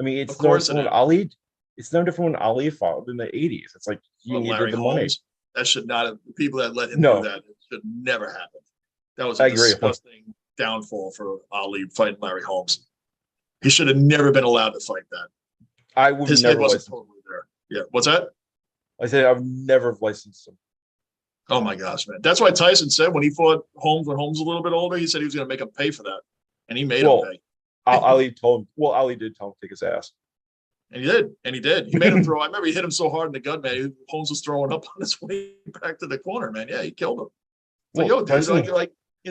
I mean, it's of course when Ali. It's no different when Ali fought in the 80s. It's like you needed the money. That should not have. The people that let him do that, it should never happen. That was a disgusting downfall for Ali fighting Larry Holmes. He should have never been allowed to fight that. I would His never head wasn't totally there. Yeah. What's that? I said I've never licensed him. Oh my gosh, man. That's why Tyson said when he fought Holmes, when Holmes was a little bit older, he said he was going to make him pay for that. And he made him pay. Ali did tell him to take his ass. And he did. He made him throw. I remember he hit him so hard in the gut, man. Holmes was throwing up on his way back to the corner, man. Yeah, he killed him. Like,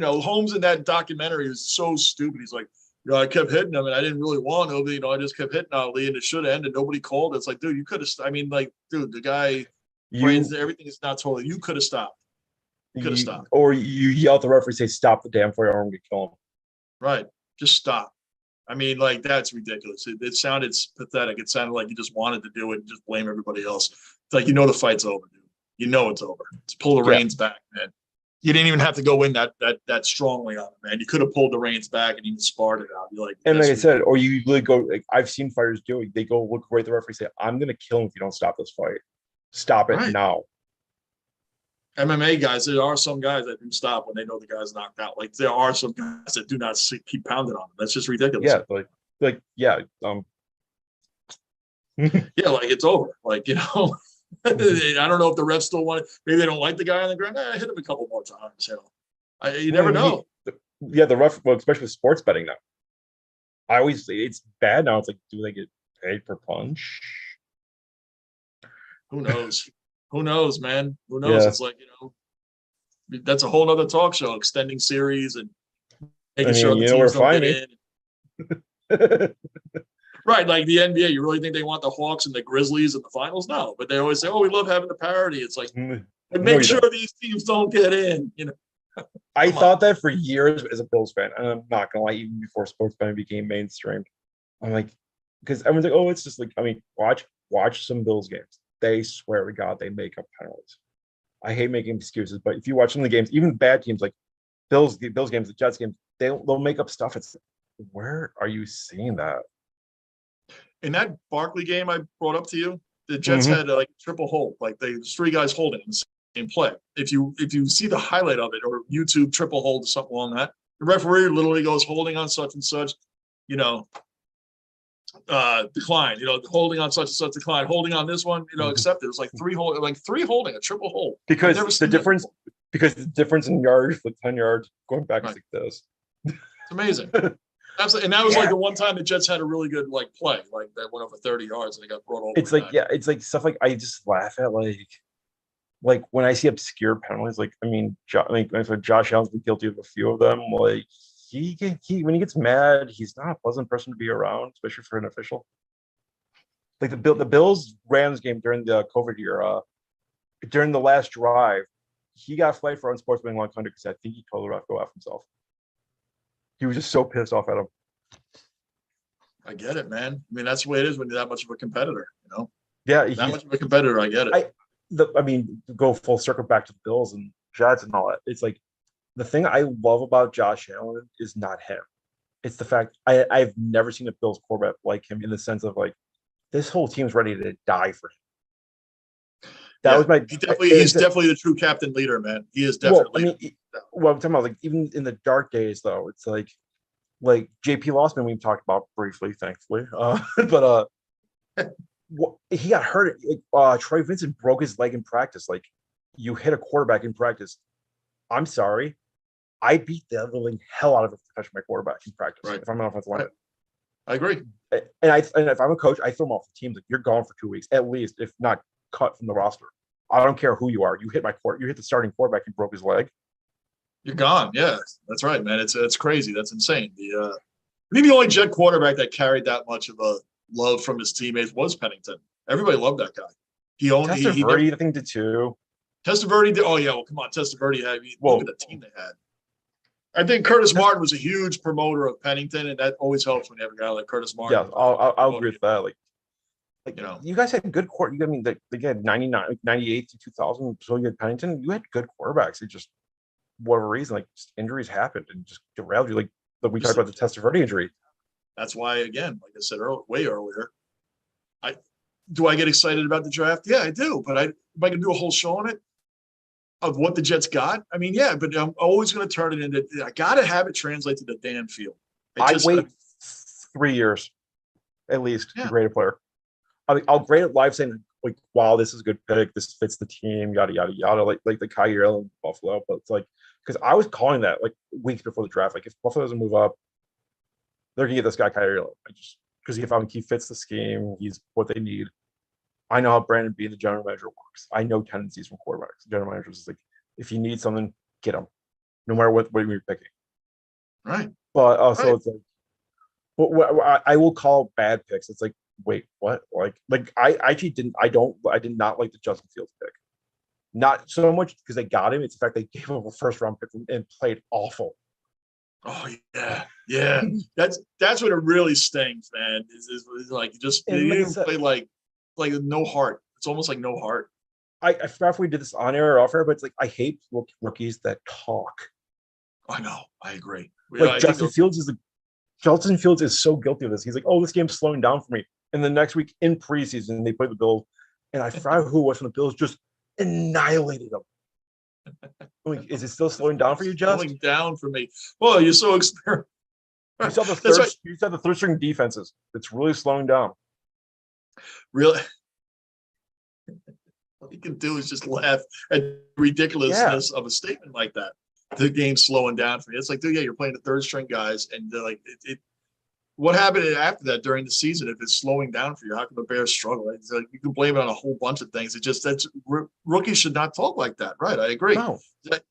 Holmes in that documentary is so stupid. He's like, I kept hitting him and I didn't really want to, I just kept hitting Ali and it should have ended. Nobody called. It's like, dude, you could have, the guy, everything is not totally, you could have stopped. You could have stopped. Or you yell at the referee, say, stop the damn fight or I'm going to kill him. Right. Just stop. That's ridiculous. It sounded pathetic. It sounded like you just wanted to do it and just blame everybody else. It's like, the fight's over, dude. It's over. Just pull the reins back, man. You didn't even have to go in that strongly on it, man. You could have pulled the reins back and even sparred it out. And like I said, or you really go, like I've seen fighters do it. They go look right at the referee, say, I'm going to kill him if you don't stop this fight. Stop it now. MMA guys, there are some guys that do stop when they know the guy's knocked out. Like there are some guys that do not keep pounding on them. That's just ridiculous. Yeah, yeah, yeah, like it's over. Like I don't know if the refs still want it. Maybe they don't like the guy on the ground. Hit him a couple more times. You never know. The ref, especially with sports betting now. I always say it's bad now. It's like, do they get paid per punch? Who knows? Who knows, man? Who knows? Yeah. It's like, that's a whole other talk show, extending series and making sure the teams don't get in. Right, like the NBA, you really think they want the Hawks and the Grizzlies in the finals? No, but they always say, we love having the parity. It's like, but make sure these teams don't get in, I thought that for years as a Bills fan, and I'm not going to lie, even before sports betting became mainstream. I'm like, because everyone's like, it's just like, watch some Bills games. They swear to God, they make up penalties. I hate making excuses, but if you watch some of the games, even bad teams like Bills games, the Jets games, they'll make up stuff. It's like, where are you seeing that? In that Barkley game I brought up to you, the Jets had like triple hold, like there's 3 guys holding in the same play. If you see the highlight of it or YouTube triple hold or something along that, the referee literally goes holding on such and such, decline, holding on such and such decline, holding on this one, accepted. It's like 3 holding, a triple hold. Because the difference in yards, like 10 yards, going back like this. It's amazing. Absolutely. And that was like the one time the Jets had a really good play, like that went over 30 yards and they got brought over. It's like, it's like stuff like I just laugh at like when I see obscure penalties, Josh Allen's been guilty of a few of them. Like he when he gets mad, he's not a pleasant person to be around, especially for an official. Like the Bills Rams game during the COVID era, during the last drive, he got flagged for unsportsmanlike conduct because I think he told the ref go F himself. He was just so pissed off at him. I get it, man. That's the way it is when you're that much of a competitor, Yeah, that much of a competitor. I get it. Go full circle back to the Bills and Jets and all that. It's like the thing I love about Josh Allen is not him. It's the fact I've never seen a Bills quarterback like him in the sense of like this whole team's ready to die for him. That Yeah, was my. he's definitely the true captain leader, man. He is Well, I definitely. mean, well, I'm talking about like even in the dark days though, it's like JP Losman we've talked about briefly, thankfully. But he got hurt. Troy Vincent broke his leg in practice. Like, you hit a quarterback in practice. I'm sorry, I beat the living hell out of it to touch my quarterback in practice. Right. If I'm an offensive lineman. I agree. And if I'm a coach, I throw him off the team. Like, you're gone for 2 weeks at least, if not cut from the roster. I don't care who you are. You hit you hit the starting quarterback. He broke his leg. You're gone. Yeah, that's right, man. It's crazy. That's insane. I think the only Jet quarterback that carried that much of a love from his teammates was Pennington. Everybody loved that guy. He Testaverde, I think, did too. Testaverde did. Oh yeah, well come on, Testaverde had. Well, look at the team they had. I think Curtis Martin was a huge promoter of Pennington, and that always helps when you have a guy like Curtis Martin. Yeah, I'll agree with that. Like you guys had good court. I mean, they had 99, 98 to 2000. So you had Pennington. You had good quarterbacks. It just, whatever reason, like, just injuries happened and just derailed you. Like we talked about the Testaverde injury. That's why, again, like I said way earlier, do I get excited about the draft? Yeah, I do. But am I going to do a whole show on it of what the Jets got? I mean, yeah, but I'm always going to turn it into. I got to have it translate to the damn field. I wait 3 years at least to grade a player. I'll grade it live saying, like, wow, this is a good pick. This fits the team, yada, yada, yada, like the Kyrie Irving Buffalo. But it's like, because I was calling that like weeks before the draft. Like, if Buffalo doesn't move up, they're going to get this guy Kyrie Irving. Because he fits the scheme. He's what they need. I know how Brandon Beane, the general manager, works. I know tendencies from quarterbacks. The general manager is like, if you need something, get him, no matter what you're picking. Right. But also, it's like, I will call bad picks. It's like, wait, what? Like I actually did not like the Justin Fields pick. Not so much because they got him. It's the fact they gave him a first round pick and played awful. Oh yeah. That's what it really stings, man. Is like you didn't play like no heart. It's almost like no heart. I forgot if we did this on air or off air, but it's like, I hate rookies that talk. I know. I agree. Like, Justin Fields is so guilty of this. He's like, oh, this game's slowing down for me. And the next week in preseason, they play the Bills, and I forgot who it was from the Bills, just annihilated them. Like, is it still slowing down for you, Just? Slowing down for me. Well, you're so experienced. You saw the third string defenses. It's really slowing down. Really? All you can do is just laugh at the ridiculousness of a statement like that. The game's slowing down for me. It's like, dude, yeah, you're playing the third string guys, and they're like, what happened after that during the season? If it's slowing down for you, how can the Bears struggle? It's like, you can blame it on a whole bunch of things. Rookies should not talk like that, right? I agree. No.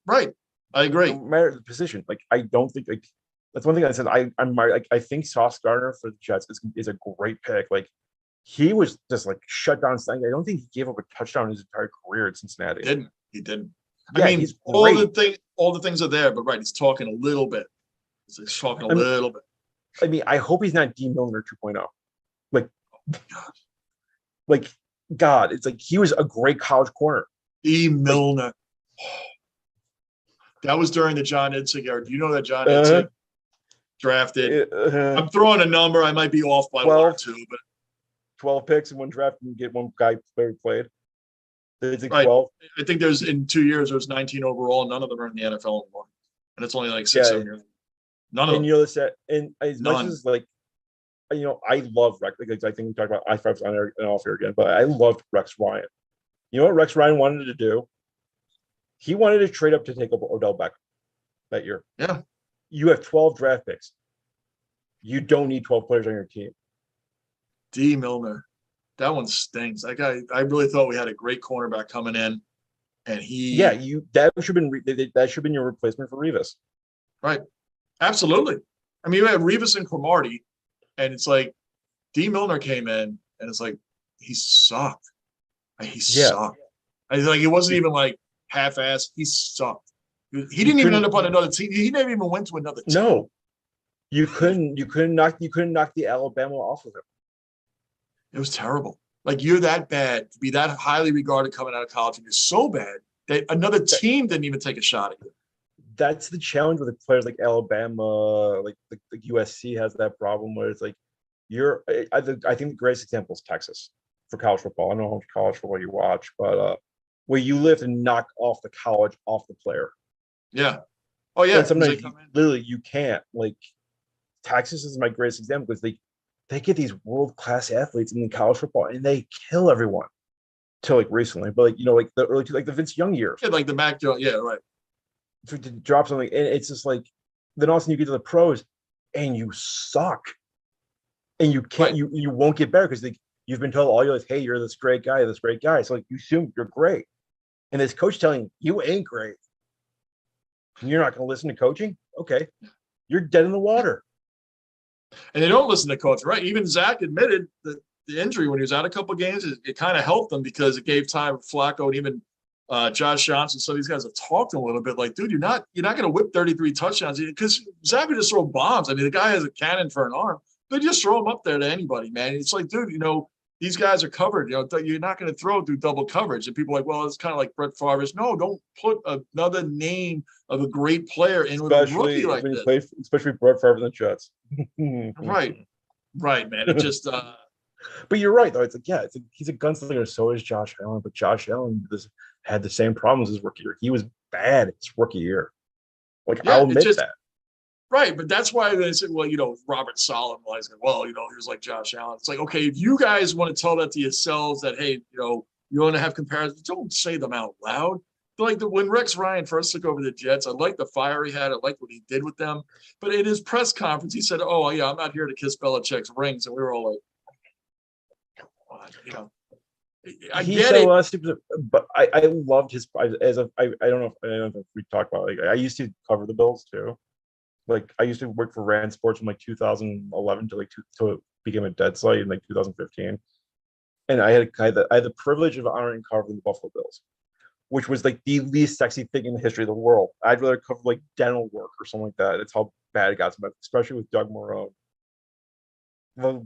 Right, I agree. No matter the position, like, I don't think, like, that's one thing I said. I think Sauce Gardner for the Jets is a great pick. Like, he was just like shut down. I don't think he gave up a touchdown in his entire career at Cincinnati. He didn't. Yeah, I mean, all the things are there, but right, he's talking a little bit. He's talking a little bit. I mean, I hope he's not D Milner 2.0. Like, God, it's like, he was a great college corner. D Milner. That was during the John Idzik era. Do you know that John Idzik drafted? I'm throwing a number. I might be off by 1 or 2, but 12 picks in one draft and get one guy played. Idzik, right. 12. I think in 2 years there's 19 overall. None of them are in the NFL anymore, and it's only like 6-7 years. None of them. And as much as, like, I love Rex. Like, I think we talked about I-5s on air and off here again, but I loved Rex Ryan. You know what Rex Ryan wanted to do? He wanted to trade up to take up Odell Beckham that year. Yeah. You have 12 draft picks. You don't need 12 players on your team. D Milner. That one stings. That guy, I really thought we had a great cornerback coming in, and that should have been your replacement for Revis. Right. Absolutely. I mean, you had Revis and Cromartie, and it's like D Milner came in, and it's like, he sucked. He sucked. Like, it wasn't even like half-assed. He sucked. He didn't even end up on another team. He never even went to another team. No, you couldn't knock the Alabama off of him. It was terrible. Like, you're that bad to be that highly regarded coming out of college, and you're so bad that another team didn't even take a shot at you. That's the challenge with the players like Alabama, like the USC has that problem where it's like, I think the greatest example is Texas for college football. I don't know how much college football you watch, but where you live and knock off the college off the player. Yeah. Oh yeah. And sometimes He's like, literally you can't. Like Texas is my greatest example because they get these world-class athletes in college football and they kill everyone till like recently. But like, like the early like the Vince Young years. yeah, like the Mac Jones. Yeah, right. To drop something, and it's just like then all of a sudden you get to the pros and you suck. And you can't Right. you won't get better because like you've been told all your life, hey, you're this great guy, this great guy. So like you assume you're great. And this coach telling you ain't great. And you're not gonna listen to coaching? Okay. You're dead in the water. And they don't listen to coach, right? Even Zach admitted that the injury when he was out a couple of games, it kind of helped them because it gave time for Flacco and even Josh Johnson. So these guys have talked a little bit like, dude, you're not going to whip 33 touchdowns because Zach would just throw bombs. I mean, the guy has a cannon for an arm. They just throw him up there to anybody, man. It's like, dude, these guys are covered. You're not going to throw through double coverage. And people are like, well, it's kind of like Brett Favre. No, don't put another name of a great player in with a rookie like this. Especially Brett Favre and the Jets. Right, man. It just. But you're right, though. It's like, yeah, he's a gunslinger. So is Josh Allen. But Josh Allen had the same problems his rookie year. He was bad his rookie year. Like, yeah, I'll admit that. Right, but that's why they said, well, Robert Saleh was like, well, he was like Josh Allen. It's like, okay, if you guys want to tell that to yourselves that, hey, you want to have comparisons, don't say them out loud. Like when Rex Ryan first took over the Jets, I liked the fire he had. I liked what he did with them. But in his press conference, he said, oh, yeah, I'm not here to kiss Belichick's rings. And we were all like, I get it. Stupid, but I loved his I don't know if we talked about it. Like I used to cover the Bills too. Like I used to work for Rand Sports from like 2011 to till it became a dead site in like 2015. And I had the privilege of honoring covering the Buffalo Bills, which was like the least sexy thing in the history of the world. I'd rather cover like dental work or something like that. That's how bad it got to me, especially with Doug Marrone.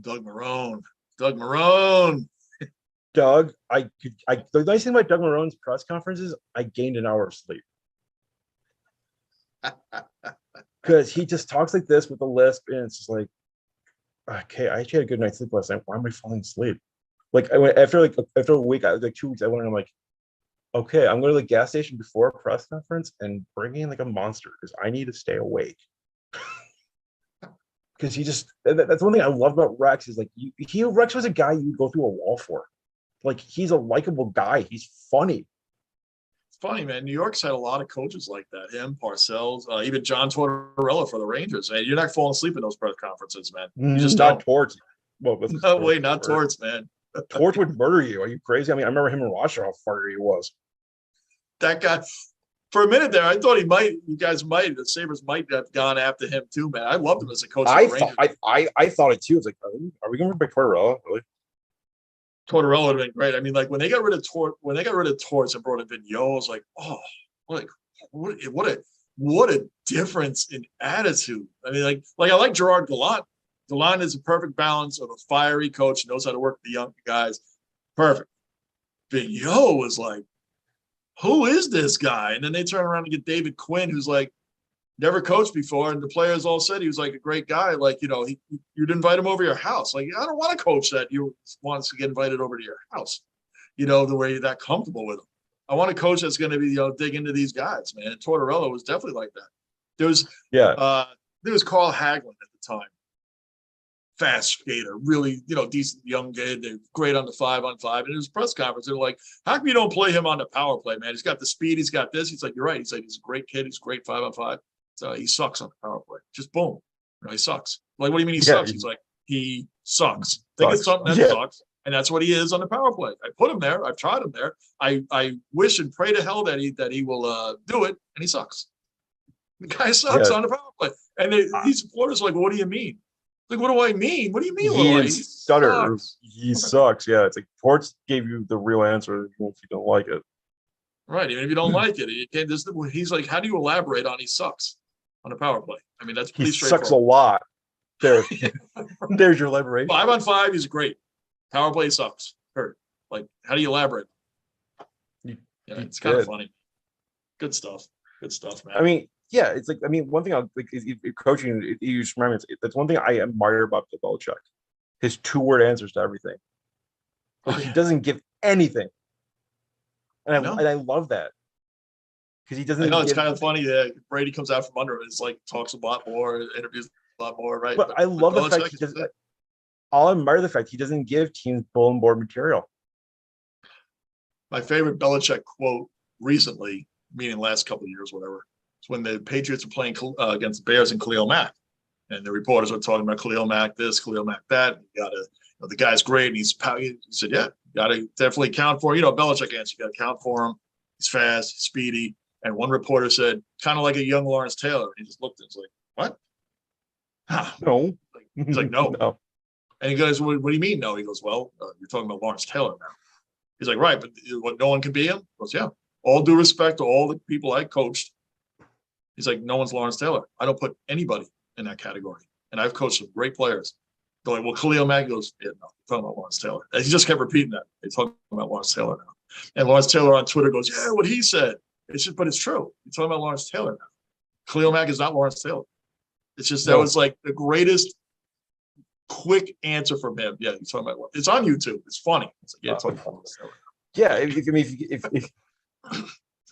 Doug Marrone. Doug, the nice thing about Doug Marrone's press conferences, I gained an hour of sleep. Because he just talks like this with a lisp, and it's just like, okay, I actually had a good night's sleep last night. Why am I falling asleep? Like after a week, like 2 weeks, I went and I'm like, okay, I'm going to the gas station before a press conference and bring in like a monster because I need to stay awake. Because that's one thing I love about Rex is like Rex was a guy you'd go through a wall for. Like he's a likable guy. He's funny. It's funny, man. New York's had a lot of coaches like that. Him, Parcells, even John Tortorella for the Rangers. Man, you're not falling asleep in those press conferences, man. You just not Torts. Well, no way, not Torts, man. Torts would murder you. Are you crazy? I mean, I remember him in Russia, how fiery he was. That guy, for a minute there, I thought the Sabres might have gone after him too, man. I loved him as a coach. I thought it too. It's like, are we going to bring Tortorella? Really? Tortorella would have been great. I mean, like when they got rid of Torts and brought in Vigneault, I was like, oh, what a difference in attitude. I mean, like I like Gerard Gallant. Gallant is a perfect balance of a fiery coach, knows how to work with the young guys. Perfect. Vigneault was like, who is this guy? And then they turn around and get David Quinn, who's like never coached before, and the players all said he was like a great guy. Like, you'd invite him over your house. Like, I don't want to coach that you wants to get invited over to your house, the way you're that comfortable with him. I want a coach that's going to be, dig into these guys, man. And Tortorella was definitely like that. There was Carl Hagelin at the time. Fast skater, really, decent young kid. They're great on the 5-on-5. And in his press conference, they're like, how come you don't play him on the power play, man? He's got the speed. He's got this. He's like, you're right. He's like, he's a great kid. He's great 5-on-5. So he sucks on the power play. Just boom. He sucks. Like, what do you mean he sucks? He's like, he sucks. Think it's something that sucks. And that's what he is on the power play. I put him there. I've tried him there. I wish and pray to hell that he will do it. And he sucks. The guy sucks on the power play. And these supporters are like, what do you mean? Like, what do I mean? What do you mean? He sucks. He sucks. Yeah, it's like Torts gave you the real answer if you don't like it. Right. Even if you don't like it, you can't. He's like, how do you elaborate on he sucks on a power play? I mean, that's pretty straightforward. He sucks a lot. There's your elaboration. 5-on-5 is great. Power play sucks. Hurt. Like, how do you elaborate? It's kind of funny. Good stuff, man. I mean, yeah, it's like, I mean, one thing is coaching, you just remember, that's one thing I admire about Bill Belichick. His 2-word answers to everything. Like, he doesn't give anything. And I know. I love that because he doesn't I know it's give. kind of funny that Brady comes out from under it. It's like talks a lot more, interviews a lot more, right? But I love the fact Belichick he is doesn't. I'll admire the fact he doesn't give teams bulletin board material. my favorite Belichick quote recently, meaning last couple of years, whatever, is when the Patriots were playing against the Bears and Khalil Mack. And the reporters were talking about Khalil Mack this, Khalil Mack that. You got to, the guy's great. And he said, yeah, you got to definitely count for, Belichick answer. You got to count for him. He's fast, he's speedy. And one reporter said, kind of like a young Lawrence Taylor. And he just looked at him, what? Huh. No. He's like, no. No. And he goes, what do you mean, no? He goes, well, you're talking about Lawrence Taylor now. He's like, right, but what, no one can be him? He goes, yeah. All due respect to all the people I coached. He's like, no one's Lawrence Taylor. I don't put anybody in that category. And I've coached some great players. They're like, well, Khalil Mack goes, yeah, no, we're talking about Lawrence Taylor. And he just kept repeating that. They're talking about Lawrence Taylor now. And Lawrence Taylor on Twitter goes, yeah, what he said. It's just, but it's true. You're talking about Lawrence Taylor now. Khalil Mack is not Lawrence Taylor. It's just, that was like the greatest quick answer from him. Yeah, you're talking about, it's on YouTube. It's funny. It's like, yeah, talking about Lawrence Taylor. Yeah,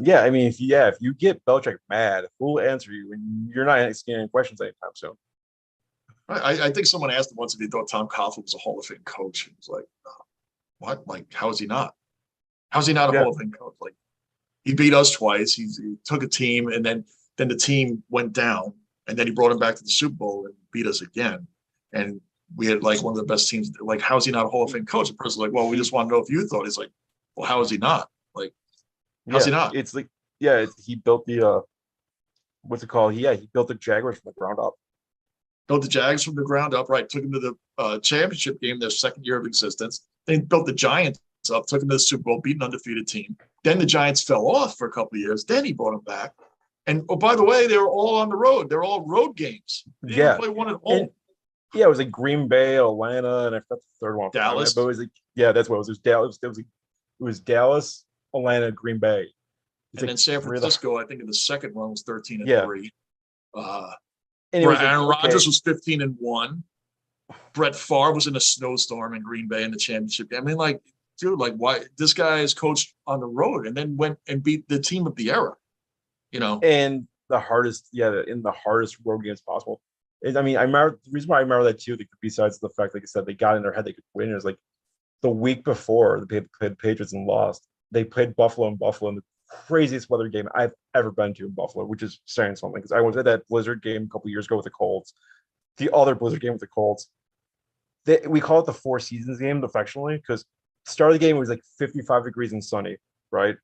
yeah, I mean, if you get Belichick mad, who'll answer you? And you're not asking any questions anytime soon. I think someone asked him once if he thought Tom Coughlin was a Hall of Fame coach. He was like, what? Like, how is he not? How's he not a Hall of Fame coach? Like, he beat us twice. He took a team, and then the team went down, and then he brought him back to the Super Bowl and beat us again. And we had like one of the best teams. Like, how is he not a Hall of Fame coach? The person's like, well, we just want to know if you thought. He's like, well, how is he not? Like, how's he not? It's like, he built the what's it called? He built the Jaguars from the ground up. Built the Jags from the ground up, right? Took him to the championship game, their second year of existence. Then built the Giants up, took him to the Super Bowl, beat an undefeated team. Then the Giants fell off for a couple of years. Then he brought them back. And oh, by the way, they were all on the road. They're all road games. They didn't play one at home. And, it was like Green Bay, Atlanta, and I forgot the third one. Dallas. But it was like, that's what it was. It was Dallas. It was Dallas, Atlanta, Green Bay. And then San Francisco, I think in the second run was 13-3. And Aaron Rodgers was 15-1. Brett Favre was in a snowstorm in Green Bay in the championship game. I mean, like, dude, like, why this guy is coached on the road and then went and beat the team of the era, And the hardest, in the hardest road games possible. I mean, I remember the reason why I remember that too, besides the fact, like I said, they got in their head they could win. It was like the week before they played the Patriots and lost. They played Buffalo in the craziest weather game I've ever been to in Buffalo, which is saying something because I was at that Blizzard game a couple years ago with the Colts. The other Blizzard game with the Colts. We call it the Four Seasons game affectionately because start of the game was like 55 degrees and sunny, right?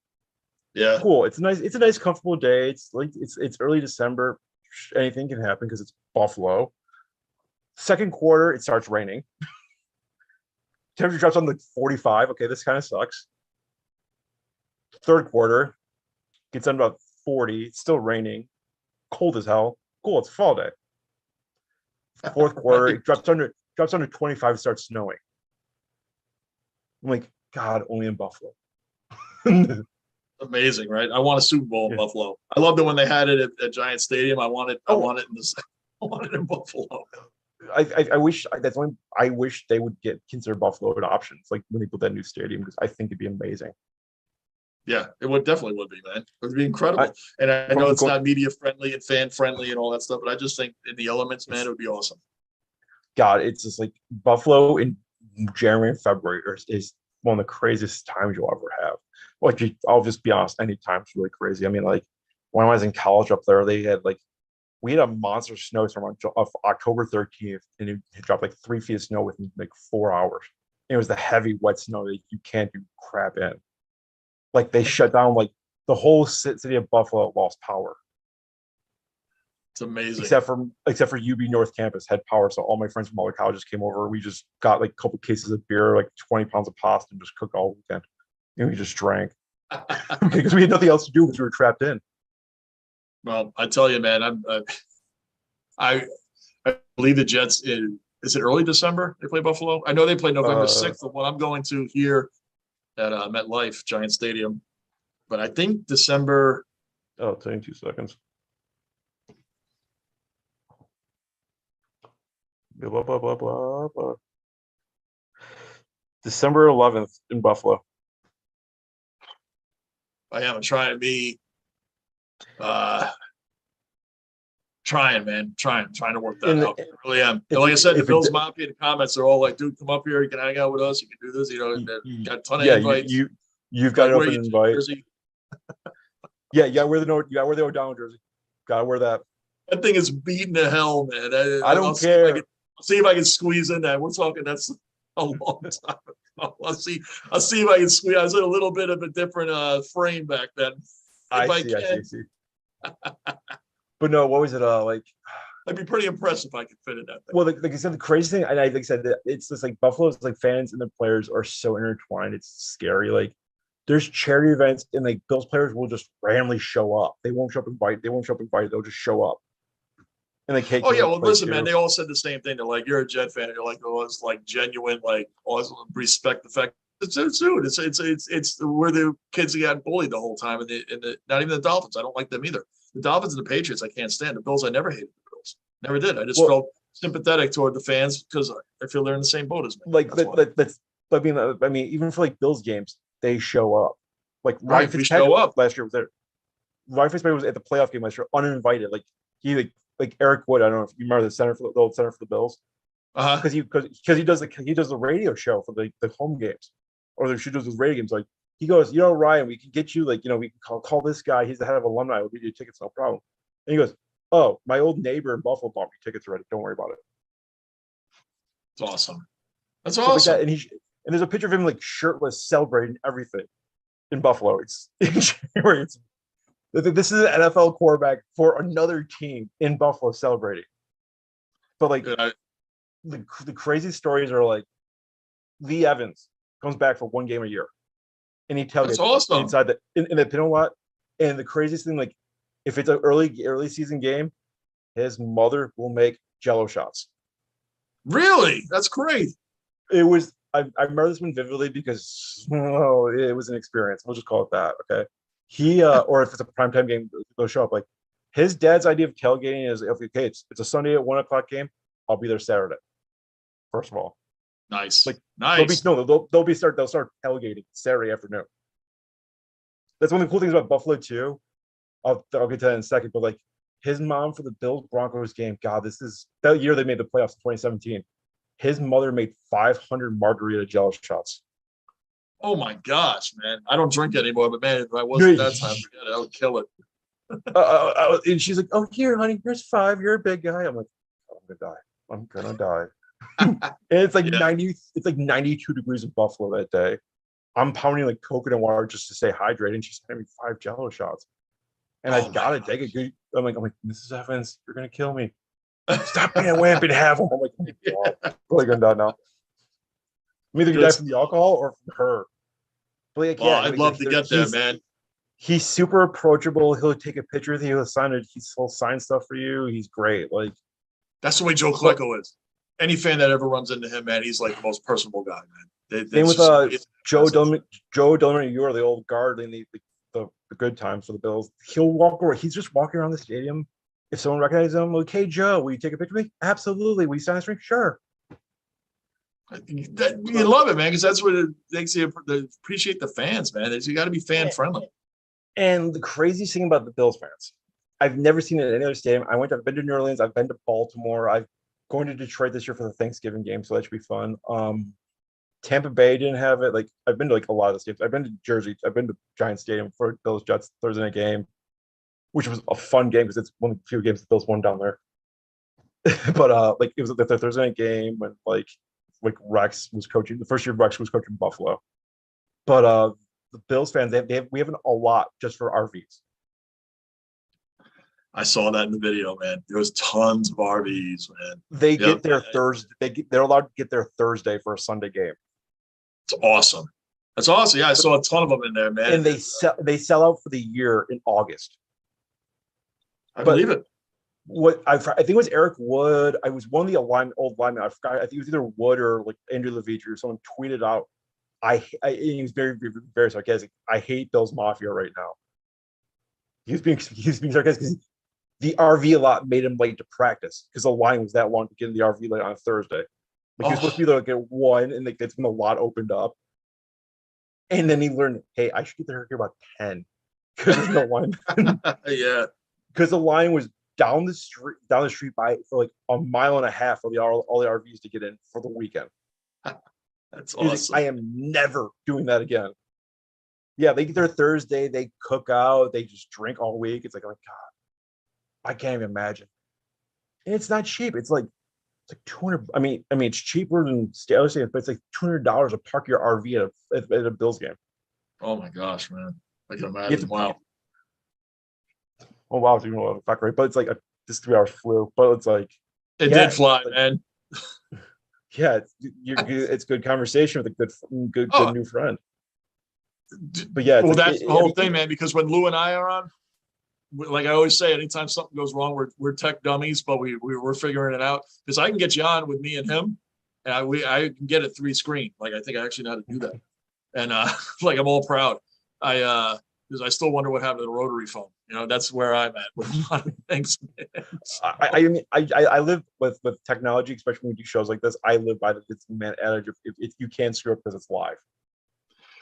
Yeah. Cool. It's a nice comfortable day. It's like it's early December. Anything can happen because it's Buffalo. Second quarter, it starts raining. Temperature drops on like 45. Okay, this kind of sucks. Third quarter gets down about 40. It's still raining. Cold as hell. Cool, it's fall day. Fourth quarter, it drops under 25, starts snowing. I'm like, God, only in Buffalo. Amazing, right? I want a Super Bowl in Buffalo. I loved it when they had it at Giant Stadium. I want it in Buffalo. I wish I wish they would consider Buffalo an option. It's like when they build that new stadium because I think it'd be amazing. Yeah, it definitely would be, man. It would be incredible. And I know it's not media friendly and fan friendly and all that stuff, but I just think in the elements, man, it would be awesome. God, it's just like Buffalo in January and February is one of the craziest times you'll ever have. Like, I'll just be honest, any time's really crazy. I mean, like when I was in college up there, we had a monster snowstorm of October 13th, and it dropped like 3 feet of snow within like 4 hours. It was the heavy, wet snow that you can't do crap in. Like they shut down, like the whole city of Buffalo lost power. It's amazing. Except for UB North Campus had power, so all my friends from other colleges came over. We just got like a couple cases of beer, like 20 pounds of pasta, and just cooked all weekend. And we just drank because we had nothing else to do because we were trapped in. Well, I tell you, man, I believe the Jets is it early December they play Buffalo? I know they play November 6th, the one I'm going to here at MetLife Giant Stadium, but I think December. Oh, tell you 2 seconds. Blah, blah, blah, blah, blah. December 11th in Buffalo. I am. I'm trying to be trying, man. Trying to work that And out. I really am. And if like I said, the if Bills it, Mafia in the comments are all like, dude, come up here, you can hang out with us, you can do this, and got a ton of yeah, invites. you've got Like, an where are open you, invite. Jersey? Yeah, you gotta wear the O'Donnell jersey. Gotta wear that. That thing is beating to hell, man. I I'll don't see if I care. can see if I can squeeze in that. We're talking that's a long time ago. I'll see if I can squeeze. I was in a little bit of a different frame back then. If I I can, see. But no, what was it? Like, I'd be pretty impressed if I could fit in that thing. well, like I said, the crazy thing, and like I said, that it's just like Buffalo's like fans and the players are so intertwined. It's scary. Like, there's charity events, and like Bills players will just randomly show up. They won't show up invited. They won't show up invited. They'll just show up. And like, hey, Oh can yeah, we well play listen, man, too? they all said the same thing. They're like, you're a Jet fan, and you're like, oh, it's like genuine, like also respect the fact dude, it's where the kids that got bullied the whole time, and the not even the Dolphins. I don't like them either. The Dolphins and the Patriots, I can't stand. The Bills, I never hated the Bills. Never did. I just Well, felt sympathetic toward the fans because I feel they're in the same boat as me. like That's why. that's I mean, even for like Bills games, they show up. Like Ryan Right, we show Fitzpatrick up. last year was there. Ryan Fitzpatrick was at the playoff game last year, uninvited. Like he like Eric Wood. I don't know if you remember the old center for the Bills, Uh-huh. because he does the radio show for the home games, or she does his radio games. Like he goes, Ryan, we can get you, like, we can call this guy. He's the head of alumni. We'll get you tickets, no problem. And he goes, oh, my old neighbor in Buffalo bought me tickets already. Don't worry about it. It's awesome. That's Stuff like awesome. that. And there's a picture of him like shirtless, celebrating everything in Buffalo. It's in January. This is an NFL quarterback for another team in Buffalo celebrating. But like Dude, the crazy stories are like Lee Evans comes back for one game a year, and he tailgates that's awesome. inside in the Pinot lot. And the craziest thing, like if it's an early season game, his mother will make Jello shots. Really? That's great. It was I remember this one vividly because it was an experience. We'll just call it that. Okay. He or if it's a primetime game, they'll show up. Like his dad's idea of tailgating is, okay, it's a Sunday at 1:00 game. I'll be there Saturday. First of all, Nice. like Nice. they'll start tailgating Saturday afternoon. That's one of the cool things about Buffalo too. I'll get to that in a second, but like his mom for the Bills Broncos game, God, this is that year they made the playoffs in 2017. His mother made 500 margarita Jello shots. Oh my gosh, man. I don't drink anymore, but man, if I wasn't that time, forget it. I would kill it. And she's like, "Oh, here, honey, here's 5. You're a big guy." I'm like, I'm gonna die. And it's like Yeah. 90. It's like 92 degrees in Buffalo that day. I'm pounding like coconut water just to stay hydrated, and she's having 5 Jello shots. And Oh I my gotta gosh. take a good. I'm like, Mrs. Evans, you're gonna kill me. Stop being a wimp and have them. I'm like, oh my God, I'm really gonna die now. I'm either gonna die from the alcohol or from her. But like, Oh, I'd love to get there, man. He's super approachable. He'll take a picture with you. He'll sign stuff for you. He's great. Like, That's the way Joe Klecko is. Any fan that ever runs into him, man, he's like the most personable guy, man. same with Joe Dillman. Dillman. You are the old guard in the good times for the Bills. He'll walk around. He's just walking around the stadium. If someone recognizes him, like, hey Joe, will you take a picture with me? Absolutely. Will you sign a string? Sure. You love it, man, because that's what it makes you appreciate the fans, man. You got to be fan friendly. And the craziest thing about the Bills fans, I've never seen it in any other stadium. I've been to New Orleans. I've been to Baltimore. I've going to Detroit this year for the Thanksgiving game, so that should be fun. Tampa Bay didn't have it. Like I've been to like a lot of the stadiums. I've been to Jersey. I've been to Giant Stadium for Bills Jets Thursday night game, which was a fun game because it's one of the few games the Bills won down there. But like it was the Thursday night game when like Rex was coaching the first year Rex was coaching Buffalo. But the Bills fans, we have a lot just for RVs. I saw that in the video, man. There was tons of RVs, man. They get their Thursday. They're allowed to get their Thursday for a Sunday game. It's awesome. That's awesome. Yeah, I saw a ton of them in there, man. And they sell out for the year in August. I believe it. What I think it was Eric Wood. I was one of the old linemen. I forgot. I think it was either Wood or like Andrew Levitre or someone tweeted out. He was very, very, very sarcastic. I hate Bills Mafia right now. He was being sarcastic because the RV lot made him late to practice because the line was that long to get in the RV late on a Thursday. Like he was supposed to be there like at 1, and like that's when the lot opened up. And then he learned, hey, I should get there here about 10. because there's no line. Yeah. Because the line was down the street by for like a mile and a half for all the RVs to get in for the weekend. That's He was awesome. like, I am never doing that again. Yeah, they get there Thursday, they cook out, they just drink all week. It's like, oh my God, I can't even imagine. And it's not cheap. It's like 200. I mean, it's cheaper than other states, but it's like $200 to park your RV at a Bills game. Oh my gosh, man. I can You have imagine. to- Wow. Oh wow, so you know fuck right, but it's like this 3 hours flew. But it's like, It yeah, did fly, like, man. yeah, it's good conversation with a good Oh. new friend. But yeah, it's Well, like, that's the whole thing, man. Because when Lou and I are on, like I always say, anytime something goes wrong, we're tech dummies, but we're figuring it out. Because I can get you on with me and him, and I can get it 3-screen. Like I think I actually know how to do that, and like I'm all proud. Because I still wonder what happened to the rotary phone. You know, that's where I'm at with a lot of things. I mean, I live with technology, especially when we do shows like this. I live by the man adage: if you can't screw up because it's live.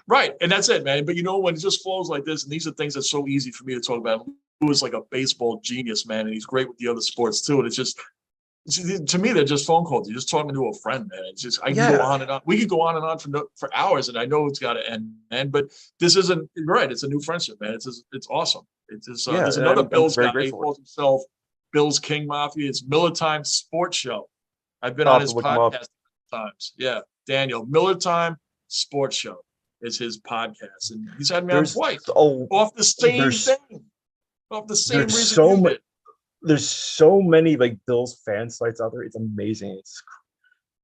Right, and that's it, man. But you know, when it just flows like this, and these are things that's so easy for me to talk about. Lou is like a baseball genius, man, and he's great with the other sports too. And it's just, to me, they're just phone calls. You're just talking to a friend, man. It's just I can go on and on. We could go on and on for hours, and I know it's got to end. But this isn't right. It's a new friendship, man. It's awesome. It's just, there's another Bills guy. He calls himself Bills King Mafia. It's Miller Time Sports Show. I've been on his podcast times. Yeah, Daniel, Miller Time Sports Show is his podcast, and he's had me on twice off the same thing, off the same reason. There's so many like Bills fan sites out there. It's amazing.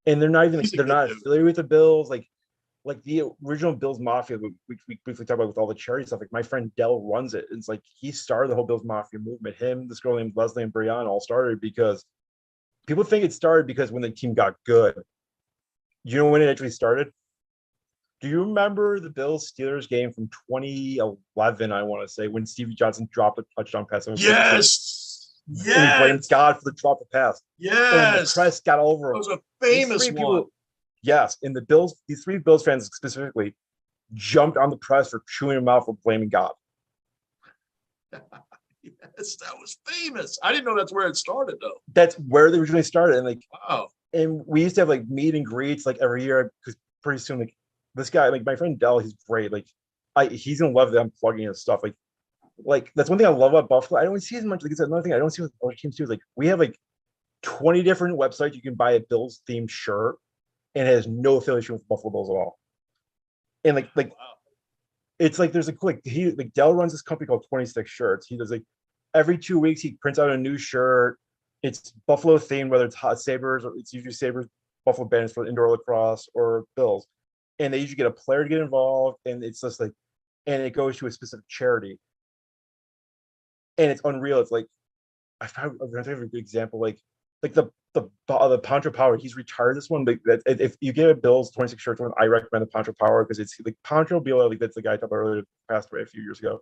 And they're not even they're not affiliated with the Bills. Like the original Bills Mafia, we briefly talked about with all the charity stuff. Like my friend Dell runs it. It's like he started the whole Bills Mafia movement. Him, this girl named Leslie and Brianna all started because people think it started because when the team got good. You know when it actually started? Do you remember the Bills Steelers game from 2011? I want to say when Stevie Johnson dropped a touchdown pass. Yes. And he blamed God for the drop of pass. Yes. And the press got over him. That was a famous one. Yes. And these 3 Bills fans specifically jumped on the press for chewing him out for blaming God. Yes, that was famous. I didn't know that's where it started though. That's where they originally started. And like, wow. And we used to have like meet and greets like every year because pretty soon like this guy, like my friend Dell, he's great. Like he's gonna love that I'm plugging his stuff. Like that's one thing I love about Buffalo. I don't see as much. Like it's another thing I don't see with other teams too. Like we have like 20 different websites you can buy a Bills themed shirt, and it has no affiliation with Buffalo Bills at all. And like wow. It's like there's like Dell runs this company called 26 Shirts. He does like every 2 weeks he prints out a new shirt. It's Buffalo themed, whether it's Hot Sabres or it's usually Sabres, Buffalo Bandits for indoor lacrosse or Bills. And they usually get a player to get involved, and it's just like, and it goes to a specific charity. And it's unreal. It's like I'm gonna have a good example, like the Poncho Power. He's retired this one, but if you get a Bills 26 shirt one, I recommend the Poncho Power because it's like Poncho Bila, like that's the guy I talked about earlier, passed away a few years ago.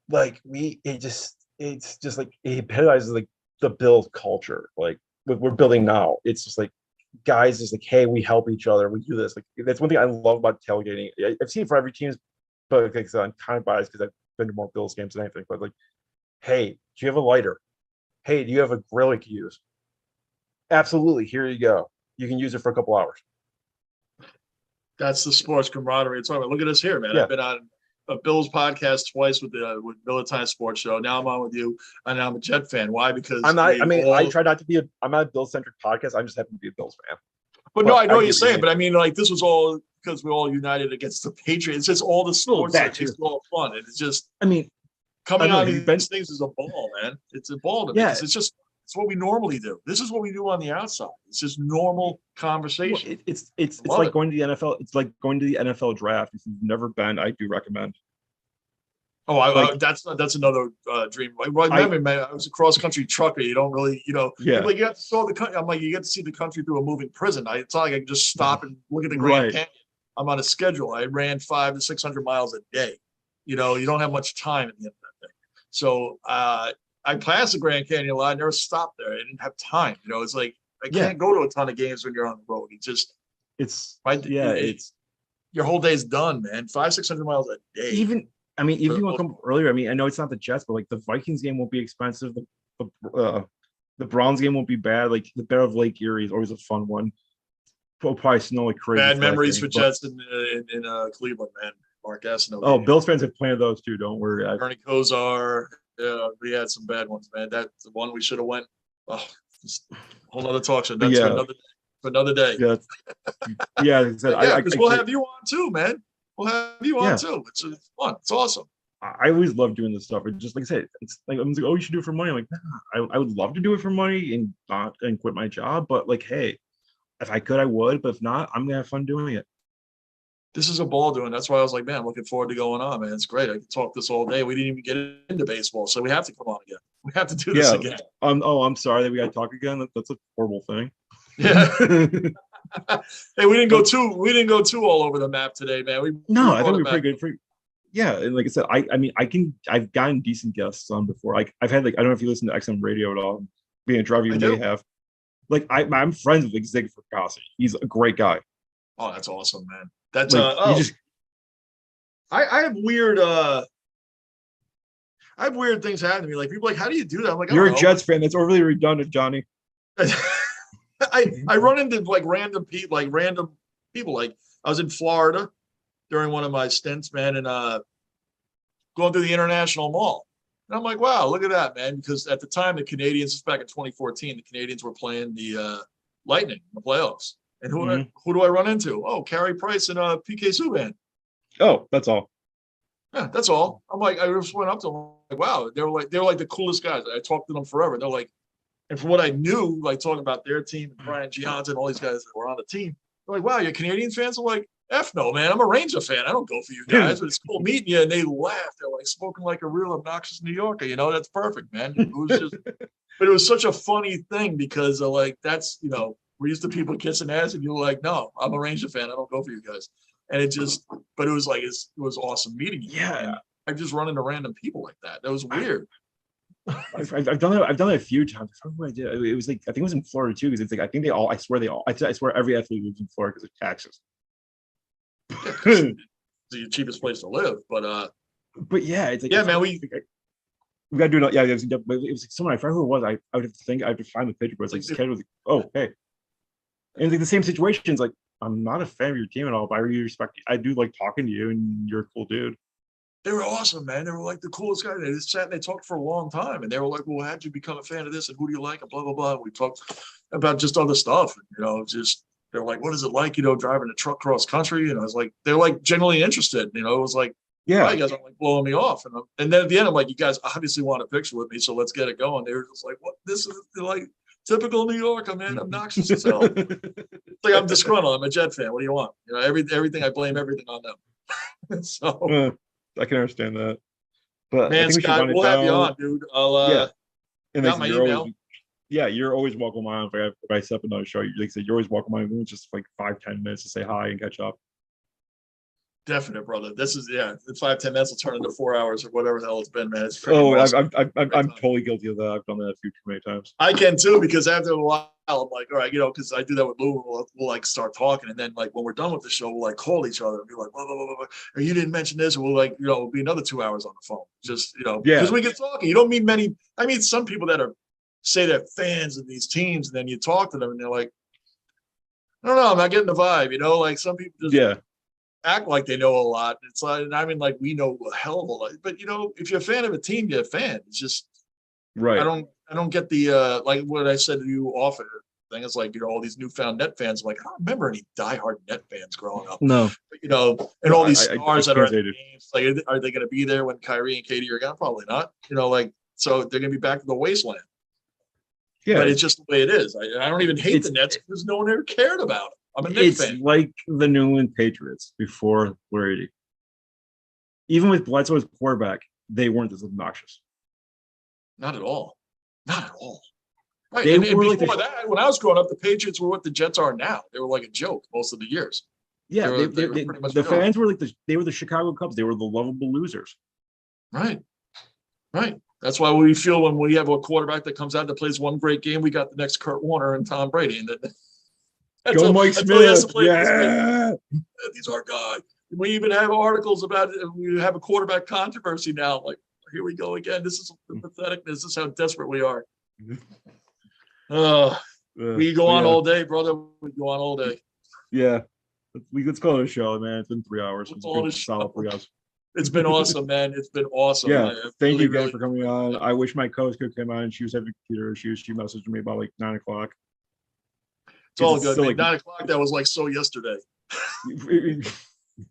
Like it's just like it epitomizes like the Bills culture, like what we're building now. It's just like guys just like, hey, we help each other, we do this. Like that's one thing I love about tailgating. I've seen it for every team, but like, I'm kind of biased because I've been to more Bills games than anything. But like, hey, do you have a lighter? Hey, do you have a grill you can use? Absolutely. Here you go. You can use it for a couple hours. That's the sports camaraderie. It's all right. Look at us here, man. Yeah. I've been on a Bills podcast twice with Miller Time Sports Show. Now I'm on with you, and I'm a Jet fan. Why? Because I'm not. I mean, I try not to be. I'm not a Bills centric podcast. I just happen to be a Bills fan. But no, I know what you're saying. But I mean, like this was all because we're all united against the Patriots. It's just all the sports that is all fun, and it's just. I mean, coming on these things is a ball, man. It's a ball to me. Yeah. It's what we normally do. This is what we do on the outside. It's just normal conversation. Well, it's like going to the NFL. It's like going to the NFL draft. If you've never been, I do recommend. Oh, that's another dream. Well, I remember, man, I was a cross country trucker. You don't really, yeah. Like you have to saw the country. I'm like, you get to see the country through a moving prison. It's not like I can just stop and look at the Grand Canyon. I'm on a schedule. I ran 500 to 600 miles a day. You don't have much time at the end of that thing. So I passed the Grand Canyon a lot. I never stopped there. I didn't have time. It's like I can't go to a ton of games when you're on the road. It's your whole day's done, man. 500-600 miles a day. I mean, if you want to come earlier, I mean, I know it's not the Jets, but like the Vikings game won't be expensive. The Browns game won't be bad. Like the Battle of Lake Erie is always a fun one. It'll probably snow like crazy. Bad for that memories game, for but- Jets in Cleveland, man. Mark Gastineau. Oh, Bills fans have plenty of those too. Don't worry. Ernie Kosar. We had some bad ones, man. That's the one we should have went. Oh, just a whole other talk show. That's Yeah. for another day. Yeah, yeah. Like I said, Yeah, because we'll have you on too, man. We'll have you on Yeah. too. It's fun. It's awesome. I always love doing this stuff. It's just like I said, it's like I'm like, oh, you should do it for money. I'm like, nah, I would love to do it for money and not and quit my job. But like, hey, if I could, I would. But if not, I'm gonna have fun doing it. This is a ball doing. That's why I was like, man, I'm looking forward to going on, man. It's great. I could talk this all day. We didn't even get into baseball, so we have to come on again. We have to do this Yeah. again. Oh, I'm sorry that we got to talk again. That's a horrible thing. Yeah. Hey, we didn't go too all over the map today, man. No, I brought think we it were pretty good. Yeah, and like I said, I mean, I've gotten decent guests on before. Like I've had like I don't know if you listen to XM Radio at all. Being a driver, you I may do. have. Like I'm friends with like Zig Fracassi. He's a great guy. Oh, that's awesome, man. That's Like, he just I have weird things happen to me. Like people are like, how do you do that? I'm like, I you're a don't know. Jets fan. That's overly redundant, Johnny. I run into like random people. Like I was in Florida during one of my stints, man, and going through the International Mall. And I'm like, wow, look at that, man. Because at the time, the Canadians, this was back in 2014, the Canadians were playing the Lightning in the playoffs. And who do I run into? Oh, Carey Price and PK Subban. Oh, that's all. Yeah, that's all. I'm like, I just went up to them, like, wow, they were like the coolest guys. I talked to them forever. They're like, and from what I knew, like talking about their team, Brian Giannis, all these guys that were on the team, they're like, wow, you're Canadian fans? I'm like, F no, man. I'm a Ranger fan. I don't go for you guys, but it's cool meeting you. And they laughed. They're like spoken like a real obnoxious New Yorker. You know, that's perfect, man. It was just, but it was such a funny thing because like that's, you know, we're used to people kissing ass, and you're like, no, I'm a Ranger fan. I don't go for you guys. And it just, but it was like, it was awesome meeting you. Yeah. And I've just run into random people like that. That was weird. I've done it. I've done it a few times. I forgot what I did. It was like I think it was in Florida too, because it's like I think they all. I swear every athlete lives in Florida because of taxes. It's the cheapest place to live. But yeah, it's like yeah, man, we got to do it. Yeah, it was like someone I forgot who it was. I would have to think. I have to find the picture, but it's like this kid was like, oh hey, and it's like the same situations. Like I'm not a fan of your team at all, but I really respect you. I do like talking to you, and you're a cool dude. they were awesome, man. They were like the coolest guys. They just sat and they talked for a long time. And they were like, well, how'd you become a fan of this? And who do you like? And blah, blah, blah. And we talked about just other stuff. And, you know, just, they're like, what is it like, you know, driving a truck cross country? And I was like, they're like genuinely interested. You know, it was like, Yeah, wow, you guys aren't like blowing me off. And then at the end, I'm like, you guys obviously want a picture with me. So let's get it going. They were just like, what? This is like typical New Yorker, man. Obnoxious as hell. It's like I'm disgruntled. I'm a Jet fan. What do you want? You know, everything, I blame everything on them. So, I can understand that. But I man, think we should Scott, run it we'll have you down. on, dude. I'll Yeah. And got like, my you're email. always, yeah, you're always welcome on. If I set up another show, like I said, you're always welcome on. It's just like 5-10 minutes to say hi and catch up. Definite, brother. This is, yeah, the 5-10 minutes will turn into 4 hours or whatever the hell it's been, man. It's freaking Oh, awesome. I'm totally guilty of that. I've done that a few too many times. I can too, because after a while, I'm like, all right, you know, because I do that with Lou. We'll like start talking, and then like when we're done with the show, we'll like call each other and be like, blah, blah, blah, blah, blah. Or you didn't mention this, and we'll like, you know, it'll be another 2 hours on the phone. Just, you know, Yeah. because we get talking. You don't meet many. I mean, some people that are say they're fans of these teams, and then you talk to them, and they're like, I don't know, I'm not getting the vibe. You know, like some people just Yeah, act like they know a lot. It's like, I mean, like we know a hell of a lot. But you know, if you're a fan of a team, you're a fan. It's just right. I don't get the like what I said to you often. Thing is like, you know, all these newfound net fans. I'm like, I don't remember any diehard net fans growing up. No, But, you know, and all these I stars that are at can't the say it. games, like, are they going to be there when Kyrie and Katie are gone? Probably not. You know, like, so they're going to be back to the wasteland. yeah, But it's just the way it is. I don't even hate the It's- Nets because no one ever cared about them. I'm a Knicks it's fan. like the New England Patriots before Brady. Even with Bledsoe as quarterback, they weren't as obnoxious. Not at all. Not at all. Right. They And were like before the- that, when I was growing up, the Patriots were what the Jets are now. They were like a joke most of the years. Yeah, They were pretty much the zero. fans were like they were the Chicago Cubs. They were the lovable losers. Right. Right. That's why we feel when we have a quarterback that comes out that plays one great game, we got the next Kurt Warner and Tom Brady. And then Go Mike until he has to Smith. play this Yeah. game, he's our guy. We even have articles about we have a quarterback controversy now. Like, here we go again. This is the patheticness. This is how desperate we are. We go on all day, brother. We go on all day. Yeah. Let's call it a show, man. It's been 3 hours. We'll It's call been it a show. solid 3 hours. It's been awesome, man. It's been awesome. Yeah. I Thank really, you again really- for coming on. I wish my co-host could come on, and she was having computer issues. She messaged me about like 9 o'clock. It's all It's good. still Man. like- 9 o'clock. That was like so yesterday.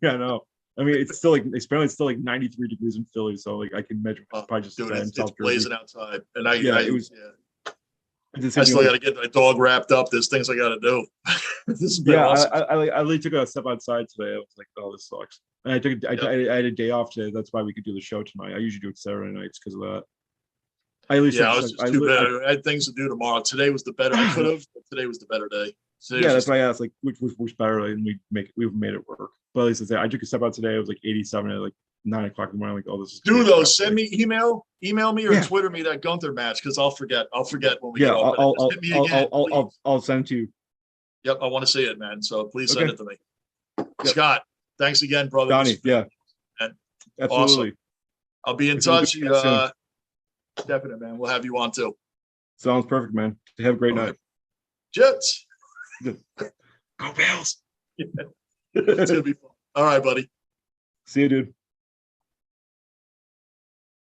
Yeah, no. I mean, it's still like apparently it's still like 93 degrees in Philly, so like I can measure Oh, probably just Dude, in it's South Jersey. blazing outside, and I It was- It's the I same still thing, got to get my dog wrapped up. There's things I got to do. This has been yeah, awesome. I literally took a step outside today. I was like, oh, this sucks. And I had a day off today. That's why we could do the show tonight. I usually do it Saturday nights because of that. I at least Yeah, I was just too bad. I had things to do tomorrow. Today was the better. I could have, but today was the better day. Today yeah, was that's just- why I asked, like, which works better, and we've made it work. But at least I say I took a step out today. It was like 87 at like 9 o'clock in the morning. Like, oh, this is Do those. Send me email me or Yeah. Twitter me that Gunther match because I'll forget. I'll forget when we Yeah, get off. I'll Just hit me again, please. I'll send to you. Yep, I want to see it, man. So please send Okay. it to me. Yep. Scott, thanks again, brother. Donnie, yeah, man. absolutely. I'll be in If we'll touch. do that Definite, man. We'll have you on too. Sounds perfect, man. Have a great All night. Jets. Go Bills. It's gonna be fun. All right, buddy. See you, dude.